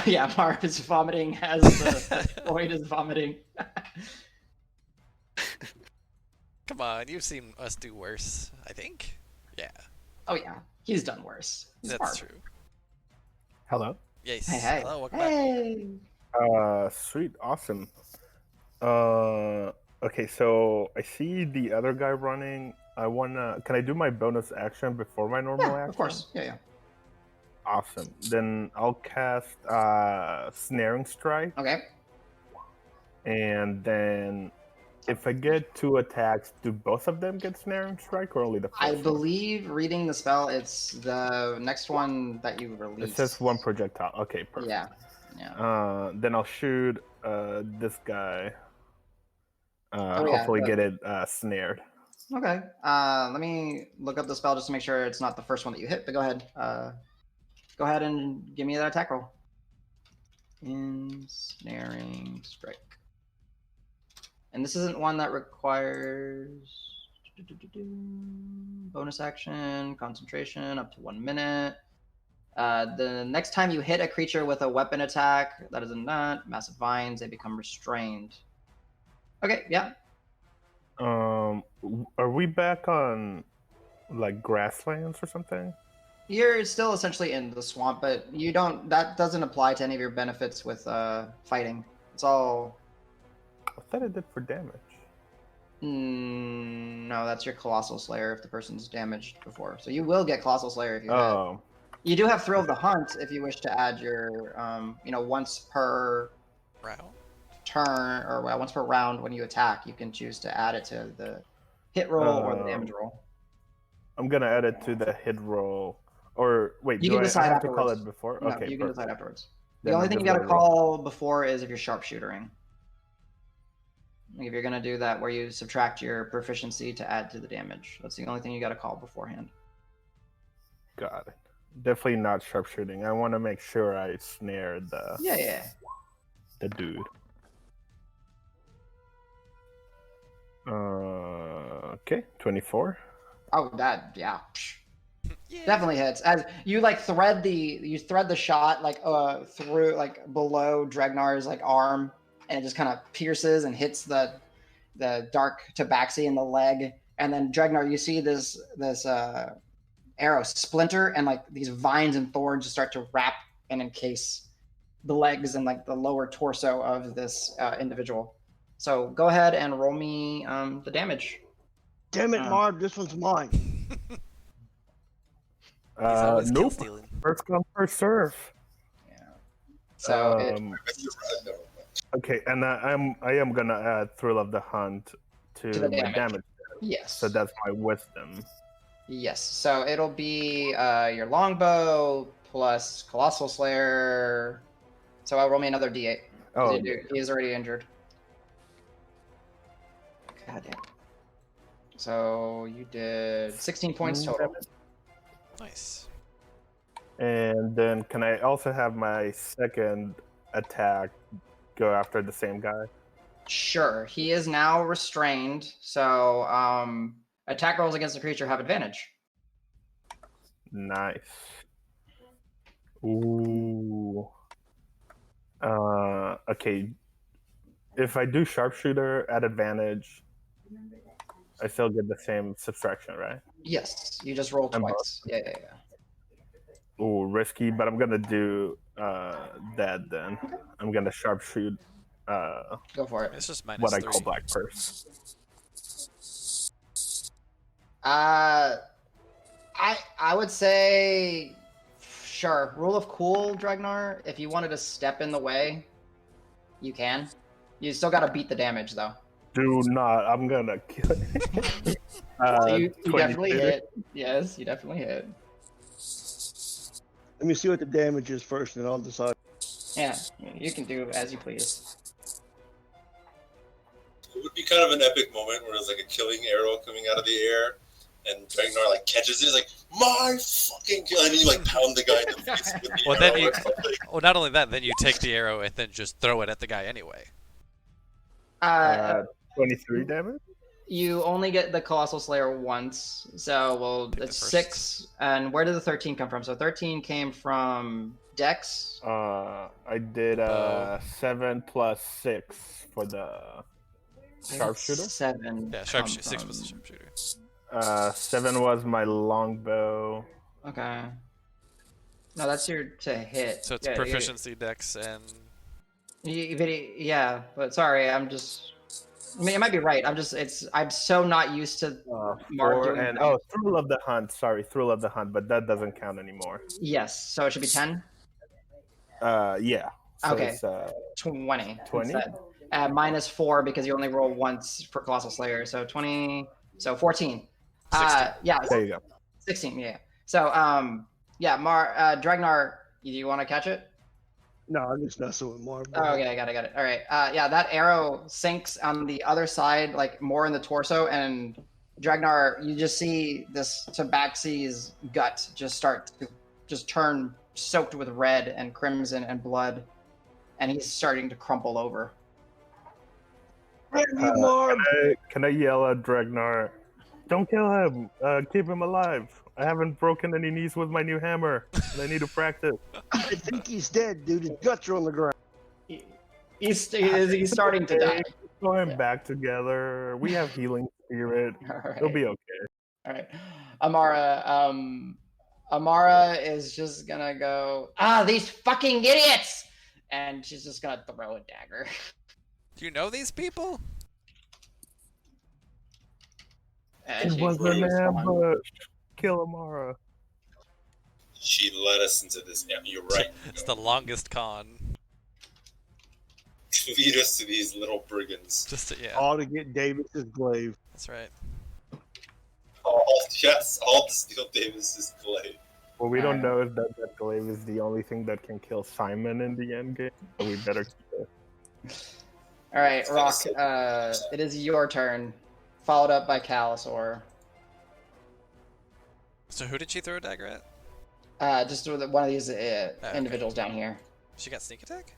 Yeah, Marb is vomiting as the Freud is vomiting. Come on, you've seen us do worse, I think. Yeah, Oh yeah, he's done worse. He's that's Marb. true. Hello. Yes. Hey. Hello, welcome back. Hey. Sweet, awesome. Okay, so I see the other guy running. Can I do my bonus action before my normal Yeah, action? of course. Yeah. Awesome. Then I'll cast Snaring Strike, Okay. and then if I get 2 attacks, do both of them get Snaring Strike or only the first I one? believe reading the spell, it's the next one that you release. It says 1 projectile. Okay, perfect. Yeah. Then I'll shoot this guy. Oh, yeah, Hopefully the- get it snared. Okay. Let me look up the spell just to make sure it's not the first one that you hit. But go ahead. Go ahead and give me that attack roll. Ensnaring strike. And this isn't one that requires bonus action, concentration, up to 1 minute. The next time you hit a creature with a weapon attack, that is a nut, massive vines, they become restrained. Okay, yeah. Are we back on like grasslands or something? You're still essentially in the swamp, but you don't. That doesn't apply to any of your benefits with fighting. It's all. I thought it did for damage. No, that's your Colossal Slayer if the person's damaged before. So you will get Colossal Slayer if you hit. Oh, You do have Thrill of the Hunt if you wish to add your, once per Round. turn or once per round when you attack, you can choose to add it to the hit roll or the damage roll. I'm gonna add it to the hit roll. Or wait, You do can I decide have to call afterwards. it before? No, Okay, you can perfect. decide afterwards. Then The only I'm thing you just got to gonna roll. call before is if you're sharpshooting. Like if you're gonna do that where you subtract your proficiency to add to the damage. That's the only thing you got to call beforehand. Got it. Definitely not sharpshooting. I want to make sure I snare the Yeah. the dude. Okay, 24. Oh, that yeah. Yeah. Definitely hits. As you thread the shot through below Dregnar's arm, and it just kind of pierces and hits the dark tabaxi in the leg, and then Dregnar, you see this arrow splinter, and these vines and thorns just start to wrap and encase the legs and the lower torso of this individual. So go ahead and roll me the damage. Damn it, Marb, this one's mine. He's always kill Nope. stealing. First come, first serve. Yeah. So Okay, and I am gonna add Thrill of the Hunt to the my damage. damage. yes. So that's my wisdom. Yes. So it'll be your longbow plus Colossal Slayer. So I'll roll me another D8. Oh, He is already injured. God damn. So you did 16 points total. Nice. and then can I also have my second attack go after the same guy? Sure. He is now restrained. So attack rolls against the creature have advantage. Nice. Ooh. Okay. If I do sharpshooter at advantage, I still get the same subtraction, right? Yes. You just roll I'm twice. Yeah. Ooh, risky, but I'm gonna do that then. I'm gonna sharpshoot Go for it. It's just minus what I 3. call Black Purse. I would say sure. Rule of cool, Dregnar. If you wanted to step in the way, you can. You still got to beat the damage though. Do not. I'm gonna kill. So you definitely 22. hit. Yes, you definitely hit. Let me see what the damage is first, and I'll decide. Yeah, you can do as you please. It would be kind of an epic moment where there's a killing arrow coming out of the air, and Dregnar catches it. He's like, my fucking kill, and you pound the guy in the face with the Well, arrow. then you. It's like, Well, not only that, then you take the arrow and then just throw it at the guy anyway. 23 damage. You only get the Colossal Slayer once, so Pick the it's first. 6. And where did the 13 come from? So 13 came from Dex. I did 7 plus 6 for the Sharpshooter? 7. Yeah, come 6 was the from- sharpshooter. 7 was my longbow. Okay. No, that's your to hit. So it's Yeah, proficiency, dex, and yeah, but sorry, I mean, it might be right. I'm so not used to Marb 4 doing and that. Thrill of the Hunt. Sorry, Thrill of the Hunt, but that doesn't count anymore. Yes, so it should be 10. Yeah. So Okay. it's 20. 20? instead. -4 because you only roll once for Colossal Slayer. So 20. So 14. 16. Yeah. there you go. 16. Yeah. So yeah, Dregnar, do you want to catch it? No, I'm just messing with Marb. Oh, okay, I got it. All right. Yeah, that arrow sinks on the other side, like more in the torso, and Dregnar, you just see this Tabaxi's gut just start to just turn soaked with red and crimson and blood, and he's starting to crumple over. Can I yell at Dregnar? Don't kill him. Keep him alive. I haven't broken any knees with my new hammer, and I need to practice. I think he's dead, dude. His guts are on the ground. He's starting to die. Throw him back together. We have healing spirit. All right. He'll be okay. All right. Amara is just gonna go, these fucking idiots! And she's just gonna throw a dagger. Do you know these people? And It she was an leaves one. ambush. Kill Amara. She led us into this. Yeah, you're right. It's the longest con. Lead us to these little brigands. Yeah. All to get Davis's glaive. That's right. All to steal Davis's glaive. What we don't know is that glaive is the only thing that can kill Simon in the end game. So we better keep it. All right, Roque, it is your turn, followed up by Calisor. So who did she throw a dagger at? Just with one of these individuals down here. She got sneak attack?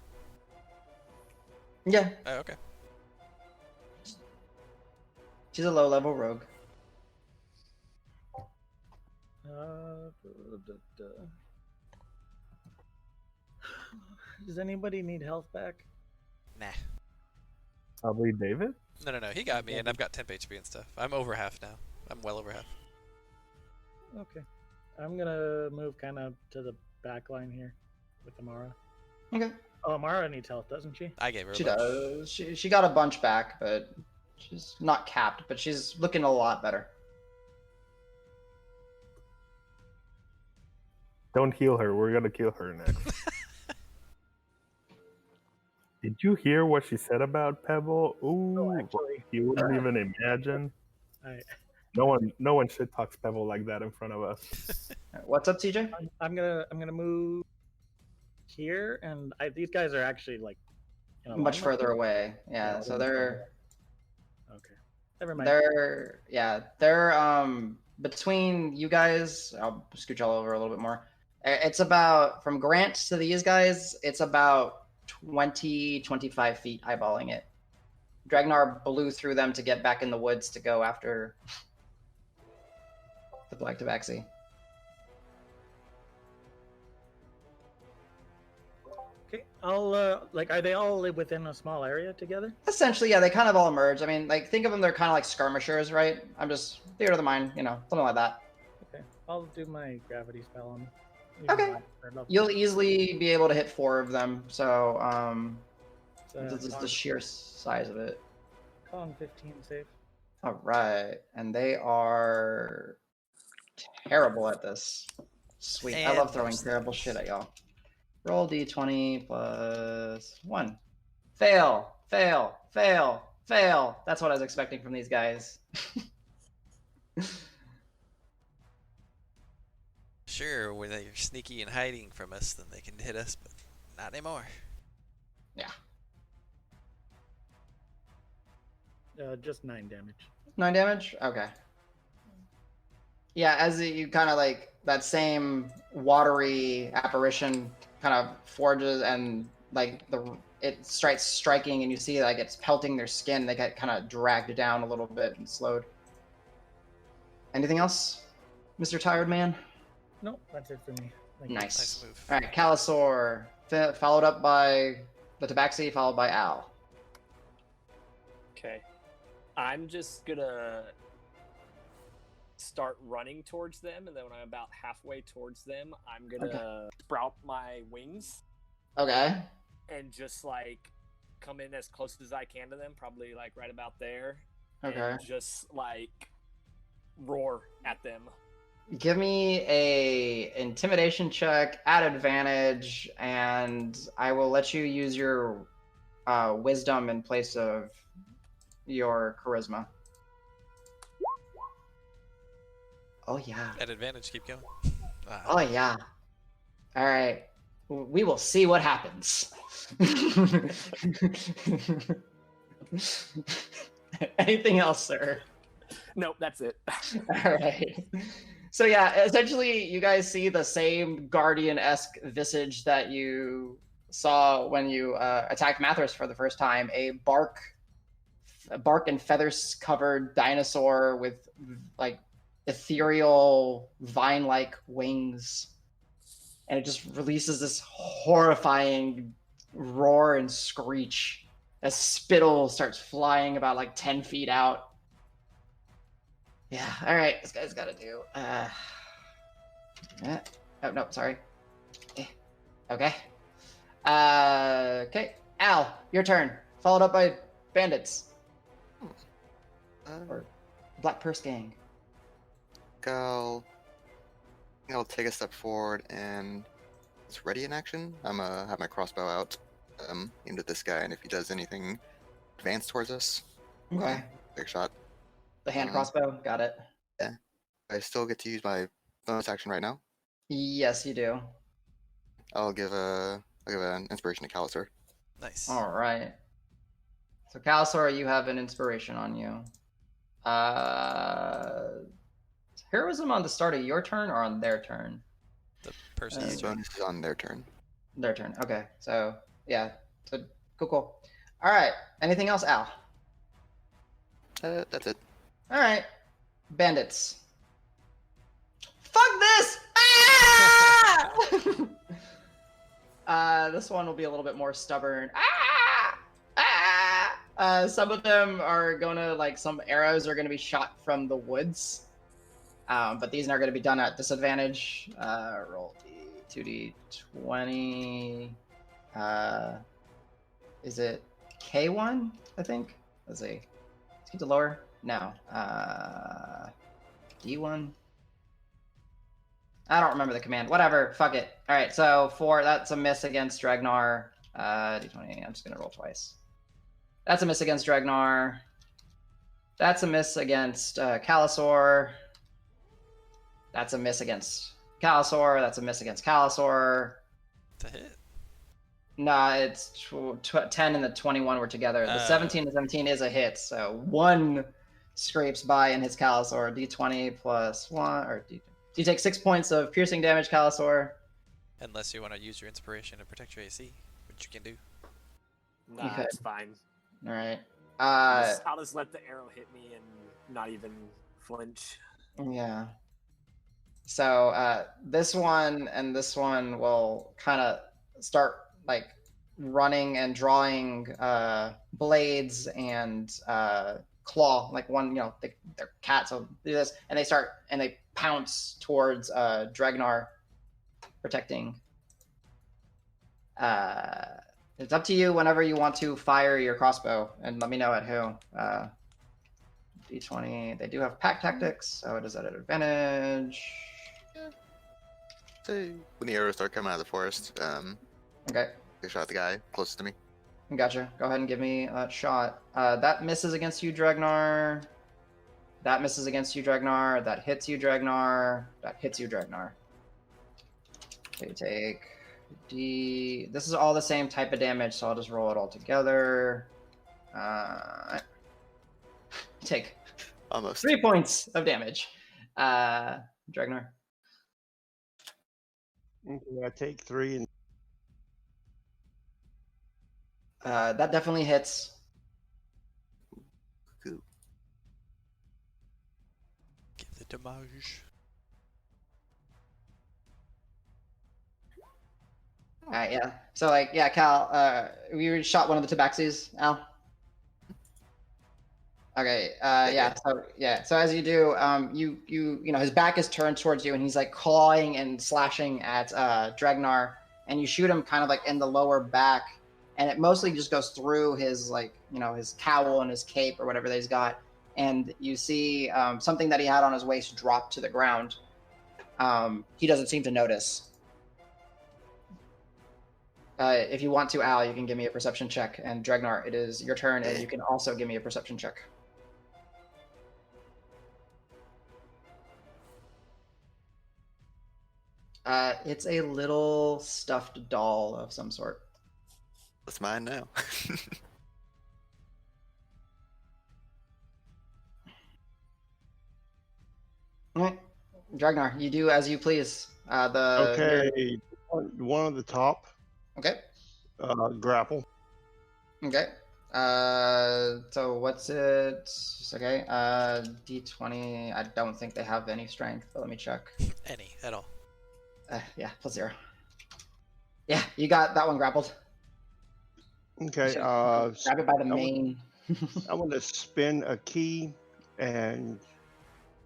Yeah, Oh, okay. she's a low-level rogue. Does anybody need health back? Nah. Probably David? No. He got me, and I've got temp HP and stuff. I'm over half now. I'm well over half. Okay. I'm gonna move kind of to the back line here with Amara. Okay. Oh, Amara needs health, doesn't she? I gave her a She bunch. does. She got a bunch back, but she's not capped, but she's looking a lot better. Don't heal her. We're gonna kill her next. Did you hear what she said about Pebble? Ooh, actually. you wouldn't even imagine. No one shit talks Pebble like that in front of us. What's up, TJ? I'm gonna move here, and these guys are actually like Much further away. Yeah, so they're okay. Never mind. they're between you guys. I'll scooch all over a little bit more. It's about from Grant to these guys. It's about 20-25 feet eyeballing it. Dregnar blew through them to get back in the woods to go after the Black Tabaxi. Okay, I'll are they all within a small area together? Essentially, yeah, they kind of all emerge. I mean, like, think of them, they're kind of like skirmishers, right? I'm just theater of the mind, something like that. Okay, I'll do my gravity spell on them. Okay. You'll easily be able to hit 4 of them, so this is the sheer size of it. Con 15 save. All right, and they are terrible at this. Sweet, I love throwing terrible shit at y'all. Roll d20 plus 1. Fail, fail, fail, fail. That's what I was expecting from these guys. Sure, when they're sneaky and hiding from us, then they can hit us, but not anymore. Yeah. Just 9 damage. 9 damage? Okay. Yeah, as you kind of like that same watery apparition kind of forges and like it starts striking and you see like it's pelting their skin. They get kind of dragged down a little bit and slowed. Anything else, Mr. Tired Man? Nope, that's it for me. Thank you. Nice. move. All right, Calisor, followed up by the Tabaxi, followed by Al. Okay. I'm just gonna start running towards them, and then when I'm about halfway towards them, I'm gonna sprout my wings Okay. and just like come in as close as I can to them, probably like right about there. Okay. And just like roar at them. Give me a intimidation check at advantage, and I will let you use your wisdom in place of your charisma. Oh yeah. At advantage, keep going. Oh yeah. All right. We will see what happens. Anything else, sir? Nope, that's it. All right. So yeah, essentially, you guys see the same guardian-esque visage that you saw when you attacked Mathras for the first time. A bark and feathers-covered dinosaur with like ethereal vine-like wings, and it just releases this horrifying roar and screech as spittle starts flying about like 10 feet out. Yeah, all right, this guy's got to do. Oh no, sorry. Okay. Okay, Al, your turn. Followed up by bandits or Black Purse Gang. I'll take a step forward and it's ready in action. I'm gonna have my crossbow out, aimed at this guy, and if he does anything advanced towards us, Okay. take a shot. The hand crossbow, got it. Yeah. I still get to use my bonus action right now. Yes, you do. I'll give an inspiration to Calisor. Nice. All right. So Calisor, you have an inspiration on you. Heroism on the start of your turn or on their turn? The person's The bonus is on their turn. Their turn. Okay. So yeah. So cool. All right. Anything else, Al? That's it. All right. Bandits. Fuck this! Ah! This one will be a little bit more stubborn. Some of them are gonna some arrows are gonna be shot from the woods, but these are gonna be done at disadvantage. Roll D2D20. Is it K1? I think. Let's see. Let's get to lower. No. D1. I don't remember the command. Whatever. Fuck it. All right. So that's a miss against Dregnar. D20. I'm just gonna roll twice. That's a miss against Dregnar. That's a miss against Calisor. That's a miss against Calisor. That's a miss against Calisor. It's a hit. Nah, it's 10 and the 21 were together. The 17 and 17 is a hit. So one scrapes by and hits Calisor. D20 plus 1. Or you take 6 points of piercing damage, Calisor. Unless you want to use your inspiration to protect your AC, which you can do. Nah, Okay. it's fine. All right. I'll just let the arrow hit me and not even flinch. Yeah. So this one and this one will kind of start running and drawing blades and claw. One, they're cats, so do this, and they pounce towards Dregnar, protecting. It's up to you whenever you want to fire your crossbow, and let me know at who. D20. They do have pack tactics, so it is at an advantage. So when the arrows start coming out of the forest, Okay. they shot the guy closest to me. Gotcha. Go ahead and give me that shot. That misses against you, Dregnar. That misses against you, Dregnar. That hits you, Dregnar. That hits you, Dregnar. Okay, take D. This is all the same type of damage, so I'll just roll it all together. Take Almost. 3 points of damage. Dregnar. Okay, I take 3 and That definitely hits. Cool. Give the damage. Alright, yeah. So Cal, we shot one of the tabaxis, Al. Okay. So as you do, you know his back is turned towards you, and he's like clawing and slashing at Dregnar, and you shoot him kind of like in the lower back, and it mostly just goes through his his cowl and his cape or whatever that he's got, and you see something that he had on his waist drop to the ground. He doesn't seem to notice. If you want to, Al, you can give me a perception check, and Dregnar, it is your turn, and you can also give me a perception check. It's a little stuffed doll of some sort. That's mine now. Alright. Dregnar, you do as you please. Okay, one at the top. Okay. Grapple. Okay. So what's it? Okay. D20. I don't think they have any strength, but let me check. Any at all. Yeah, +0. Yeah, you got that one grappled. Okay. Grab it by the mane. I want to spin a key, and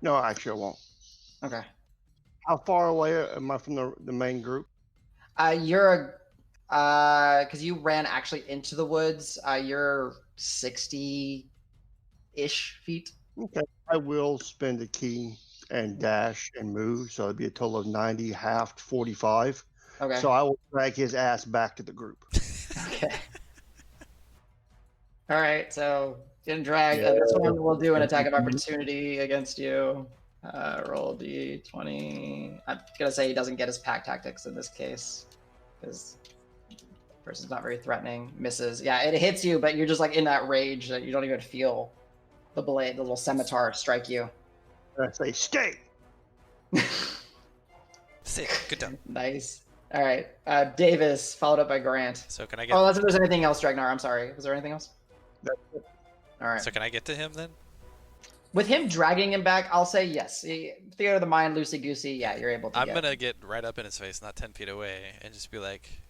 no, actually, I won't. Okay. How far away am I from the main group? You're because you ran actually into the woods. You're 60-ish feet. Okay. I will spin the key and dash and move, so it'd be a total of 90, half 45. Okay. So I will drag his ass back to the group. Okay. All right. So in drag, this one will do an attack of opportunity against you. Roll D20. I'm gonna say he doesn't get his pack tactics in this case because the person's not very threatening. Misses. Yeah, it hits you, but you're just like in that rage that you don't even feel the blade, the little scimitar, strike you. I say, stay. Sick. Good job. Nice. All right. Davis, followed up by Grant. So can I get? Oh, unless there's anything else, Dregnar. I'm sorry. Was there anything else? That's it. All right. So can I get to him then? With him dragging him back, I'll say yes. Theater of the mind, loosey goosey. Yeah, you're able to. I'm gonna get right up in his face, not 10 feet away, and just be like,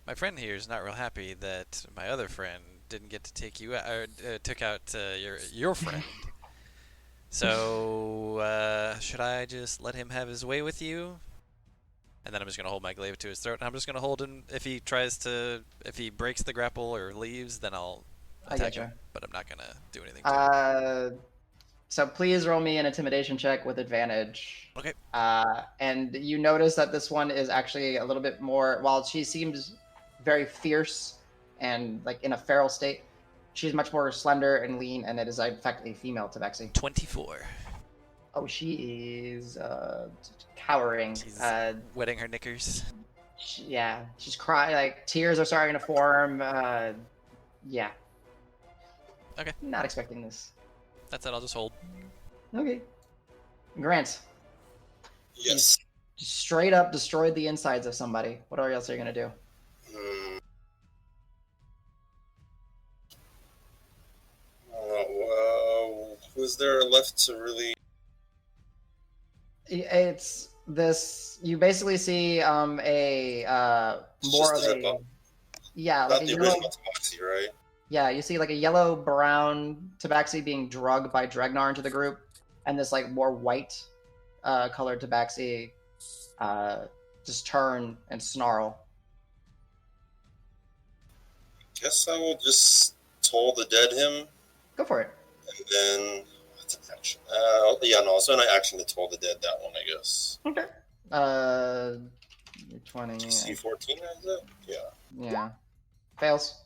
"My friend here is not real happy that my other friend didn't get to take you out, or took out your friend. So should I just let him have his way with you?" And then I'm just gonna hold my glaive to his throat, and I'm just gonna hold him. If he breaks the grapple or leaves, then I'll attack him. But I'm not gonna do anything to him. So please roll me an intimidation check with advantage. Okay. And you notice that this one is actually a little bit more, while she seems very fierce and like in a feral state, she's much more slender and lean, and it is in fact a female tabaxi. 24. Oh, she is cowering. She's wetting her knickers. She's crying, like tears are starting to form. Yeah. Okay. Not expecting this. That's it, I'll just hold. Okay. Grant. Yes. You straight up destroyed the insides of somebody. What else are you gonna do? Who's there left to really? It's this. You basically see more of a. Yeah, Not like a the yellow. original Tabaxi, right? Yeah, you see like a yellow-brown tabaxi being drugged by Dregnar into the group, and this like more white colored tabaxi just turn and snarl. Guess I will just toll the dead him, Go for it. and then what's an action? I'll spend an action to toll the dead that one, I guess. Okay. 20. DC 14, is it? Yeah. Yeah. Fails.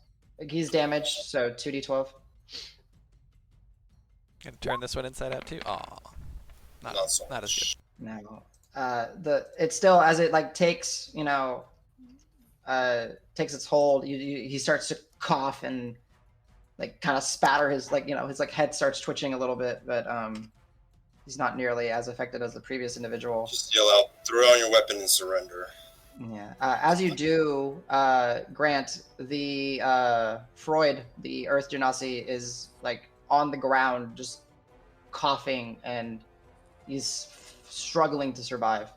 He's damaged, so 2d12. Gonna turn this one inside out too. Aw, Not so not as good. No. It's still as it like takes takes its hold. He starts to cough and like kind of spatter his his like head starts twitching a little bit, but he's not nearly as affected as the previous individual. Just yell out, throw down your weapon and surrender. Yeah. As you do, Grant, the Freud, the Earth Genasi, is like on the ground, just coughing, and he's struggling to survive.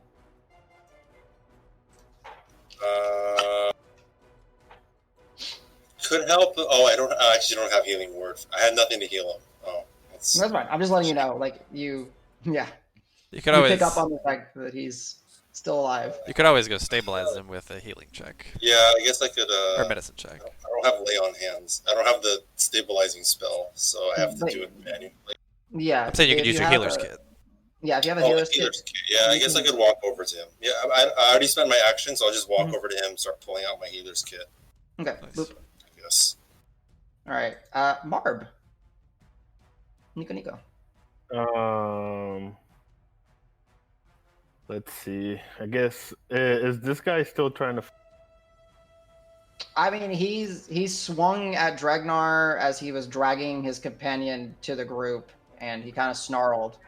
Could help. Oh, I actually don't have healing word. I had nothing to heal him. Oh. That's fine. I'm just letting you know. Like you, yeah. You could You always pick up on the fact that he's still alive. you could always go stabilize him with a healing check Yeah, I guess I could. or medicine check. I don't have lay on hands. I don't have the stabilizing spell, so I have to But- do it manually. Yeah. I'm saying you if could use your have healer's a- kit. Yeah, if you have a Oh, healer's healer's kit. kit. Yeah, I you guess I can- could walk over to him. Yeah, I already spent my action, so I'll just walk Mhm. over to him, start pulling out my healer's kit. Okay. Nice. Boop. I guess. All right. Marb. Nico. Let's see. I guess is this guy still trying to? I mean, he swung at Dregnar as he was dragging his companion to the group, and he kind of snarled.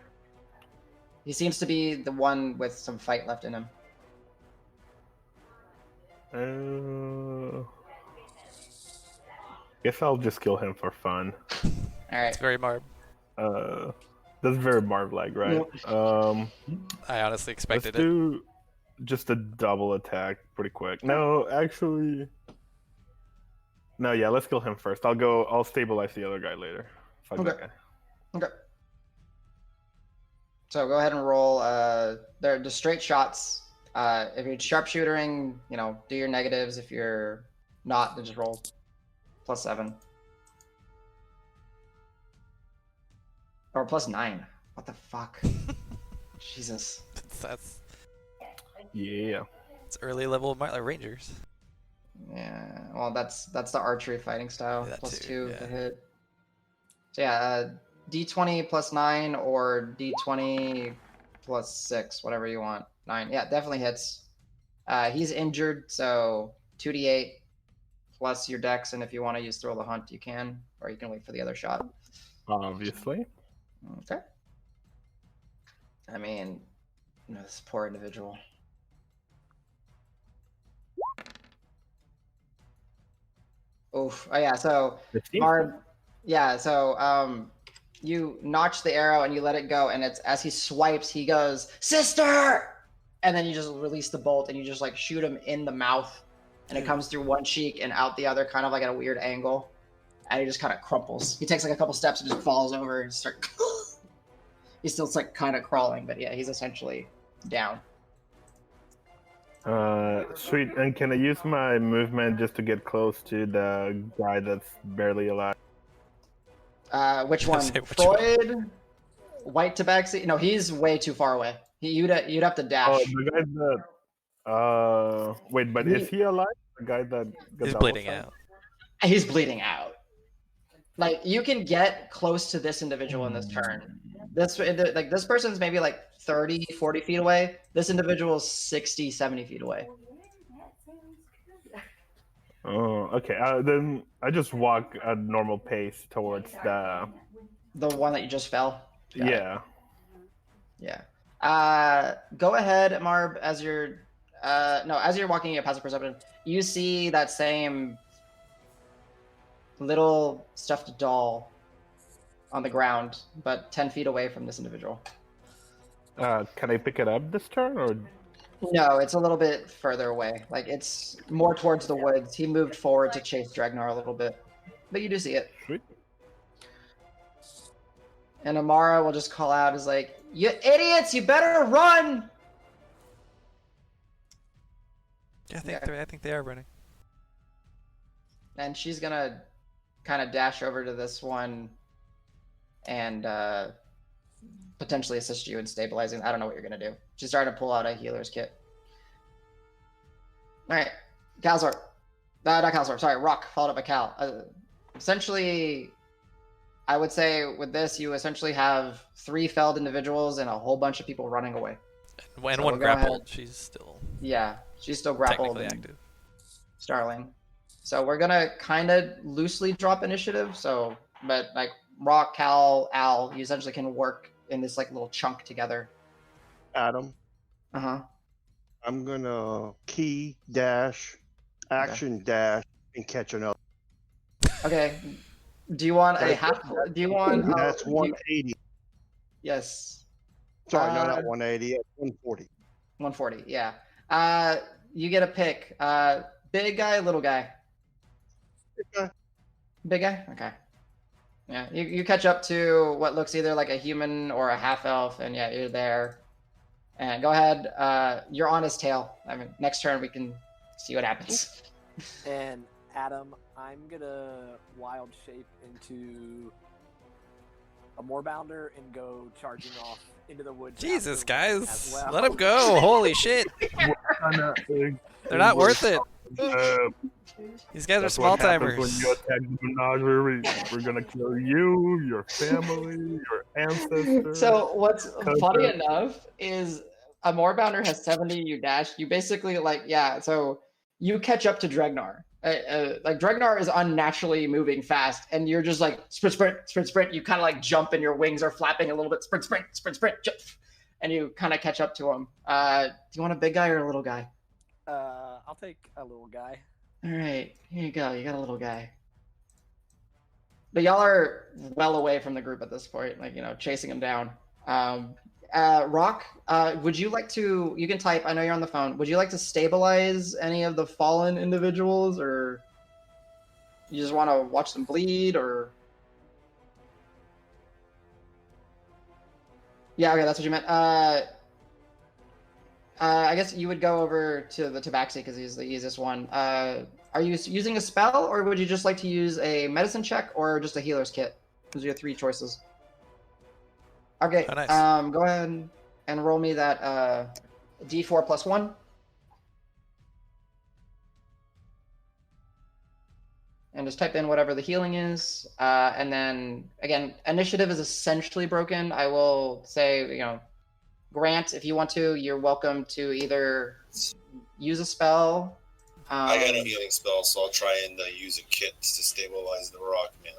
He seems to be the one with some fight left in him. Guess I'll just kill him for fun. All right. It's very Marb. That's very Marv-like, right? I honestly Let's expected it. do just a double attack pretty quick. No, actually, no. Yeah, let's kill him first. I'll stabilize the other guy later. Fuck that Okay. guy. Okay. So go ahead and roll. They're just straight shots. If you're sharpshootering, do your negatives. If you're not, then just roll +7 or +9. What the fuck? Jesus. That's Yeah. it's early level Rangers. Yeah. Well, that's the archery fighting style. Yeah, that +2 too, to yeah. hit. So yeah, D20 +9 or D20 +6, whatever you want. 9. Yeah, definitely hits. He's injured, so 2d8 plus your dex, and if you want to use Thrill the Hunt, you can, or you can wait for the other shot. Obviously. Okay. I mean, this poor individual. Oof. Oh yeah, so 15? Marb, yeah, so you notch the arrow and you let it go, and it's as he swipes, he goes, "Sister!" And then you just release the bolt and you just like shoot him in the mouth, and it comes through one cheek and out the other, kind of like at a weird angle, and he just kind of crumples. He takes like a couple steps and just falls over and start. He's still like kind of crawling, but yeah, he's essentially down. Sweet. And can I use my movement just to get close to the guy that's barely alive? Which one? Say which Freud? White Tabaxi? No, he's way too far away. You'd have to dash. Oh, the guy that. Wait, but is he alive? The guy that got He's double bleeding stabbed? out. He's bleeding out. Like you can get close to this individual in this turn. This person's maybe like 30, 40 feet away. This individual's 60, 70 feet away. Oh, okay. Then I just walk at normal pace towards the. The one that you just fell. Got it. Yeah. Yeah. Go ahead, Marb, as you're as you're walking your passive perception, you see that same little stuffed doll on the ground, but 10 feet away from this individual. Can I pick it up this turn, or? No, it's a little bit further away. Like it's more towards the woods. He moved forward to chase Dregnar a little bit, but you do see it. Sweet. And Amara will just call out, is like, "You idiots! You better run!" Yeah, I think they are running. And she's gonna kind of dash over to this one and potentially assist you in stabilizing. I don't know what you're gonna do. She's starting to pull out a healer's kit. All right, Calisor. Not Calisor. Sorry, Roque followed up by Cal. Essentially, I would say with this, you essentially have 3 felled individuals and a whole bunch of people running away. And So one we'll go grappled. ahead. She's still Yeah, she's still grappled. technically and active. Starling. So we're gonna kind of loosely drop initiative. So, but like Roque, Cal, Al, you essentially can work in this like little chunk together. Adam, Uh-huh. I'm gonna key dash, action dash, and catch another. Okay. Do you want a That's- half? Do you want? That's do you- 180. Yes. Sorry, no, Uh, not 180. It's 140. 140. Yeah. You get a pick. Big guy, little guy. Okay. Big guy. Okay. Yeah, you catch up to what looks either like a human or a half elf, and yeah, you're there. And go ahead, you're on his tail. I mean, next turn we can see what happens. And Adam, I'm gonna wild shape into a moorbounder and go charging off into the woods. Jesus, after him guys, as well. let him go! Holy shit, they're not worth it. These guys are That's small what happens timers. when you attack the Menagerie. We're gonna kill you, your family, your ancestors. So what's funny enough is a moorbounder has 70, you dash. You basically so you catch up to Dregnar. Like Dregnar is unnaturally moving fast, and you're just like sprint. You kind of like jump, and your wings are flapping a little bit. Sprint, jump, and you kind of catch up to him. Do you want a big guy or a little guy? I'll take a little guy. All right, here you go. You got a little guy. But y'all are well away from the group at this point, chasing him down. Roque, would you like to, you can type, I know you're on the phone, would you like to stabilize any of the fallen individuals, or you just want to watch them bleed, or? Yeah, okay, that's what you meant. I guess you would go over to the Tabaxi because he's the easiest one. Are you using a spell, or would you just like to use a medicine check or just a healer's kit? Those are your three choices. Okay, Oh, nice. Go ahead and roll me that D4 plus 1. And just type in whatever the healing is. And then, again, initiative is essentially broken. I will say, Grant, if you want to, you're welcome to either use a spell. I got a healing spell, so I'll try and use a kit to stabilize the rock, man.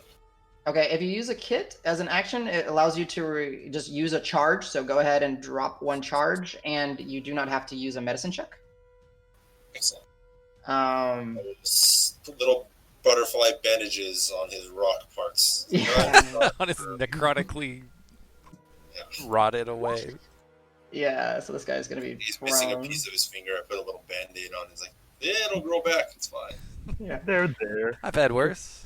Okay, if you use a kit as an action, it allows you to just use a charge. So go ahead and drop one charge, and you do not have to use a medicine check. Excellent. Um, Little butterfly bandages on his rock parts. Yeah. On his necrotically rotted away. Yeah, so this guy's going to be He's missing a prone. piece of his finger. I put a little band-aid on. He's like, yeah, it'll grow back. It's fine. Yeah. They're there. I've had worse.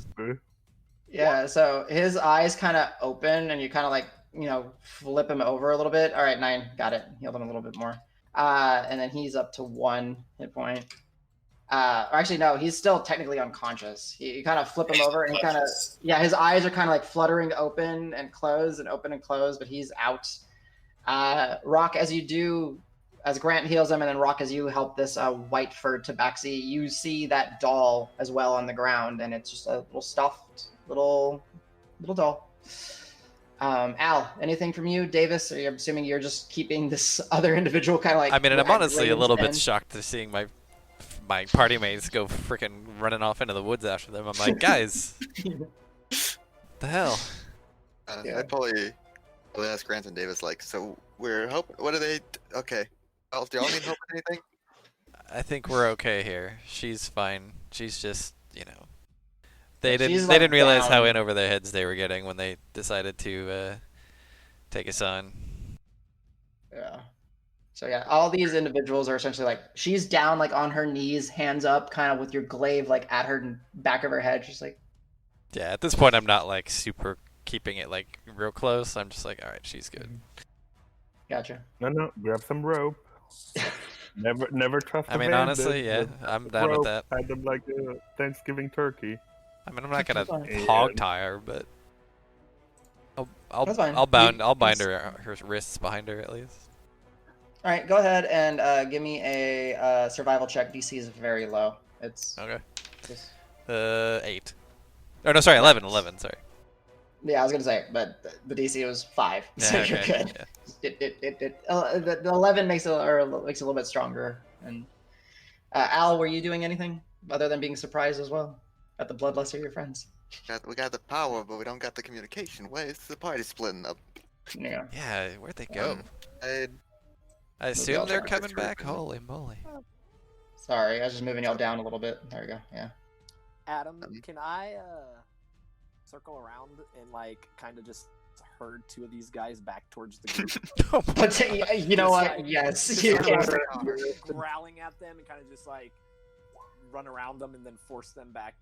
Yeah, so his eyes kind of open, and you kind of flip him over a little bit. All right, 9, got it. Healed him a little bit more. And then he's up to 1 hit point. Or actually, no, he's still technically unconscious. You kind of flip him over, and he kind of, his eyes are kind of like fluttering open and close and open and close, but he's out. Roque, as Grant heals him, and then Roque, as you help this white-furred tabaxi, you see that doll as well on the ground, and it's just a little stuffed little doll. Al, anything from you? Davis, I'm assuming you're just keeping this other individual kind of like... I mean, and I'm honestly a little bit end. shocked to seeing my party mates go freaking running off into the woods after them. I'm like, guys, the hell? I'd probably ask Grant and Davis, so we're hoping, what are they, okay. Well, do y'all need help with anything? I think we're okay here. She's fine. She's just, they She's, didn't realize down. how in over their heads they were getting when they decided to take us on. Yeah. So yeah, all these individuals are essentially she's down on her knees, hands up, kind of with your glaive at her back of her head. She's like, Yeah, at this point I'm not super keeping it real close. I'm just all right, she's good. gotcha. No, grab some rope. Never trust. I mean, honestly, yeah, I'm down with that. Hide them like a Thanksgiving turkey. I mean, I'm not gonna That's hog tie her, but That's fine. I'll bind her wrists behind her at least. All right, go ahead and give me a survival check. DC is very low. It's Okay. just... 8. Oh no, sorry, 11. Sorry. Yeah, I was gonna say, but the DC was 5, so Yeah, you're okay, good. yeah. The 11 makes it a little bit stronger. And Al, were you doing anything other than being surprised as well at the bloodlust of your friends? We got the power, but we don't got the communication. Where's the party splitting up? Yeah. Yeah, where'd they go? I I assume they're check coming this back. group. Holy moly! Sorry, I was just moving y'all down a little bit. There we go. Yeah. Adam, can I circle around and kind of just herd 2 of these guys back towards the group? But you know Just what? Yes, just you start, can. growling at them and kind of just run around them and then force them back.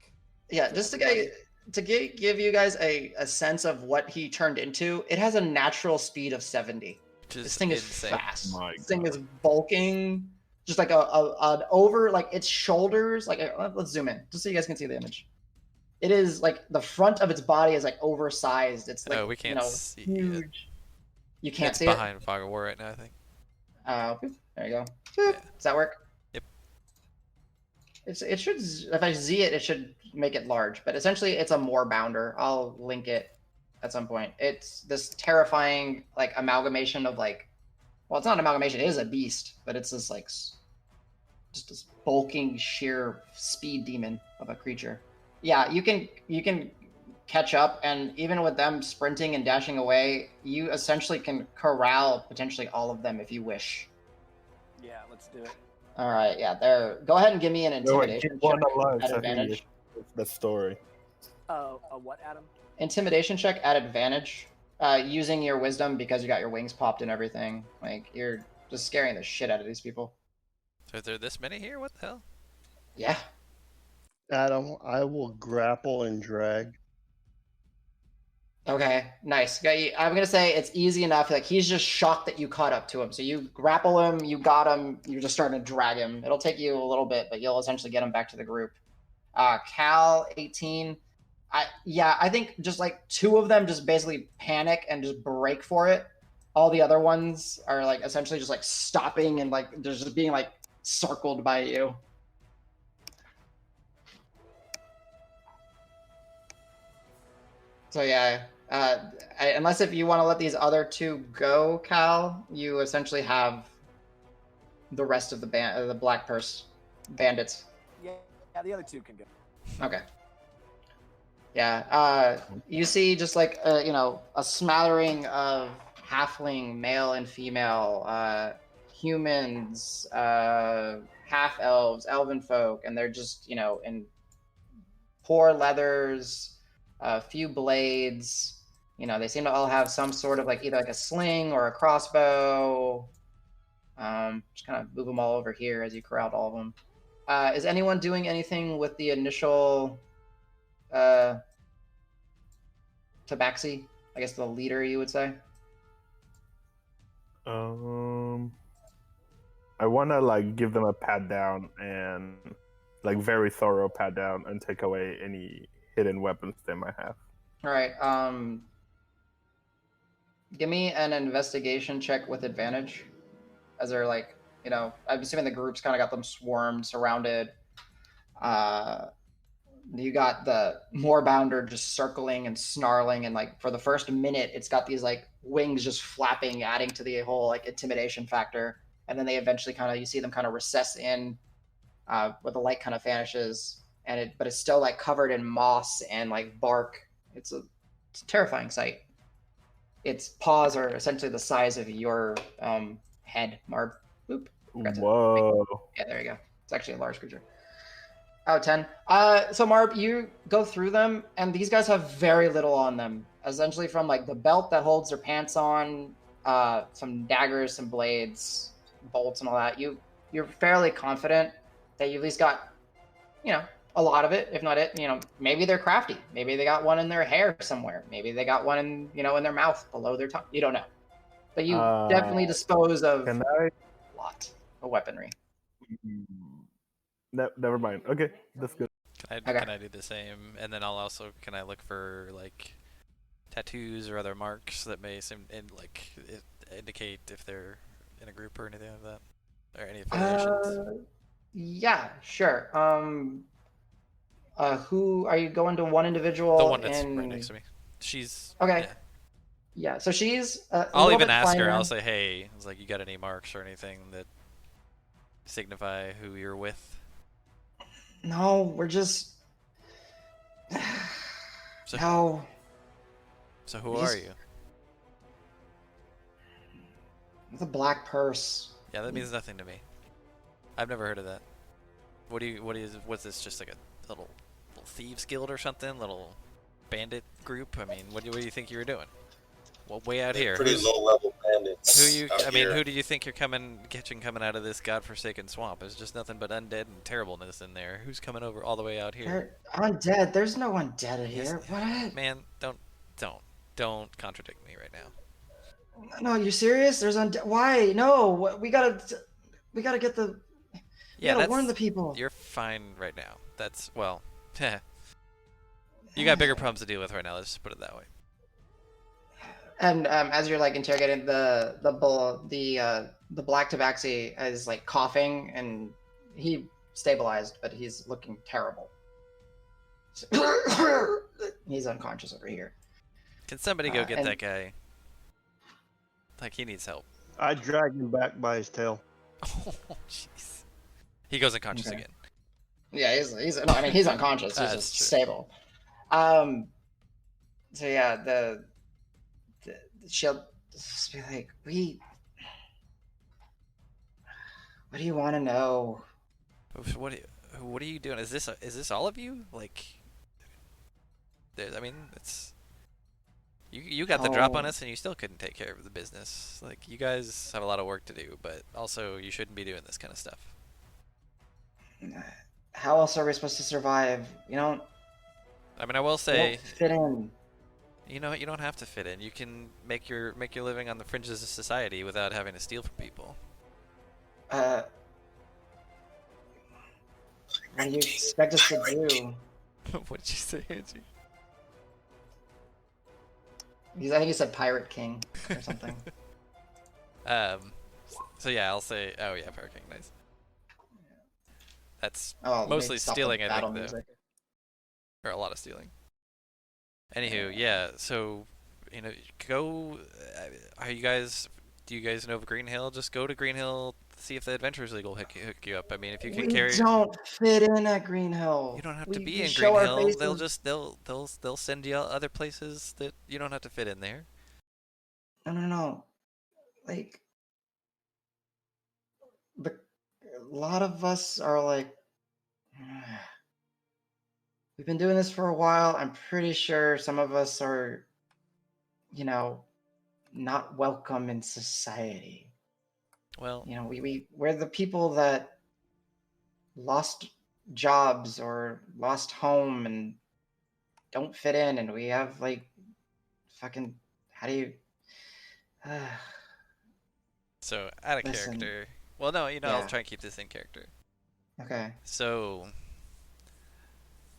Yeah, just to to give you guys a sense of what he turned into, it has a natural speed of 70. This thing is fast. My This thing God. is bulking, just like an over, like its shoulders. Like let's zoom in, just so you guys can see the image. It is like the front of its body is like oversized. It's like we can't see huge. it. You can't It's see behind Fog of War right now, I think. it. There you go. Yeah. Does that work? Yep. It should. If I Z it, it should make it large. But essentially, it's a more bounder. I'll link it at some point. It's this terrifying like amalgamation of like, well, it's not an amalgamation. It is a beast, but it's this like just this bulking sheer speed demon of a creature. Yeah, you can catch up, and even with them sprinting and dashing away, you essentially can corral potentially all of them if you wish. Yeah, let's do it. All right, yeah, there. Go ahead and give me an intimidation keep one check alive at so advantage. the story. A what, Adam? Intimidation check at advantage, using your wisdom because you got your wings popped and everything. Like you're just scaring the shit out of these people. So are there this many here? What the hell? Yeah. Adam, I will grapple and drag. Okay, nice. I'm gonna say it's easy enough. Like he's just shocked that you caught up to him. So you grapple him, you got him. You're just starting to drag him. It'll take you a little bit, but you'll essentially get him back to the group. Cal 18. I think just like two of them just basically panic and just break for it. All the other ones are like essentially just like stopping and like they're just being like circled by you. So yeah, unless if you want to let these other two go, Cal, you essentially have the rest of the the Black Purse bandits. Yeah, the other two can go. Okay. Yeah, you see just like a smattering of halfling, male and female, humans, half elves, elven folk, and they're just in poor leathers, a few blades. They seem to all have some sort of like either like a sling or a crossbow. Just kind of move them all over here as you corralled all of them. Is anyone doing anything with the initial tabaxi? I guess the leader, you would say. I want to like give them a pat down and like very thorough pat down and take away any hidden weapons they might have. All right. Give me an investigation check with advantage, as they're like, I'm assuming the group's kind of got them swarmed, surrounded. You got the Moorbounder just circling and snarling, and like for the first minute, it's got these like wings just flapping, adding to the whole like intimidation factor. And then they eventually you see them kind of recess in, where the light kind of vanishes, but it's still like covered in moss and like bark. It's a terrifying sight. Its paws are essentially the size of your head, Marb. Boop. Whoa. Yeah, there you go. It's actually a large creature. Out of 10. So Marb, you go through them, and these guys have very little on them. Essentially from like the belt that holds their pants on, some daggers, some blades, bolts, and all that. You're fairly confident that you at least got, a lot of it, if not it. Maybe they're crafty. Maybe they got one in their hair somewhere. Maybe they got one in, in their mouth below their tongue. You don't know. But you definitely dispose of a lot of weaponry. Never mind. Okay, that's good. Can I do the same? And then can I look for like tattoos or other marks that may indicate if they're in a group or anything like that, or any affiliations? Yeah, sure. Who are you going to? One individual? The one that's right next to me. She's okay. Yeah, so she's. I'll even ask her. I'll say, "Hey, it's like you got any marks or anything that signify who you're with?" No, we're just. No. So who are you? The Black Purse. Yeah, that means nothing to me. I've never heard of that. What's this? Just like a little thieves guild or something? Little bandit group? I mean, what do you think you were doing? Well, way out here. Pretty low-level bandits. Who you? out I mean, here. who do you think you're catching coming out of this godforsaken swamp? There's just nothing but undead and terribleness in there. Who's coming over all the way out here? Undead. There's no undead Yes, here. What? man, don't contradict me right now. No, you serious? There's undead. Why? No, we gotta get the. Yeah, gotta warn the people. You're fine right now. That's well, you got bigger problems to deal with right now. Let's just put it that way. And as you're like interrogating the black tabaxi is like coughing, and he stabilized, but he's looking terrible. He's unconscious over here. Can somebody go get that guy? Like, he needs help. I dragged him back by his tail. Oh, jeez. He goes unconscious again. Yeah, he's no, I mean, he's unconscious. He's just stable. So yeah, she'll just be like, what do you want to know? What are you doing? Is this all of you? Like, I mean, it's you got the drop on us, and you still couldn't take care of the business. Like, you guys have a lot of work to do, but also you shouldn't be doing this kind of stuff. How else are we supposed to survive? You know. I mean, I will say, fit in. You know, you don't have to fit in. You can make your living on the fringes of society without having to steal from people. What do you expect us to do? What did you say, Angie? I think he said Pirate King or something. So yeah, I'll say, oh yeah, Pirate King, nice. That's Oh, mostly stealing, I think, music. Or a lot of stealing. Anywho, yeah, so, you know, go, do you guys know of Green Hill? Just go to Green Hill, see if the Adventurers League will hook you up. I mean, if you can carry... We don't fit in at Green Hill. You don't have to be in Green Hill. They'll send you other places that you don't have to fit in there. No. Like, a lot of us are like, we've been doing this for a while. I'm pretty sure some of us are, you know, not welcome in society. Well, you know, we're the people that lost jobs or lost home and don't fit in, and we have like fucking, how do you so out of character. Well, no, you know, I'll try and keep this in character. Okay. So,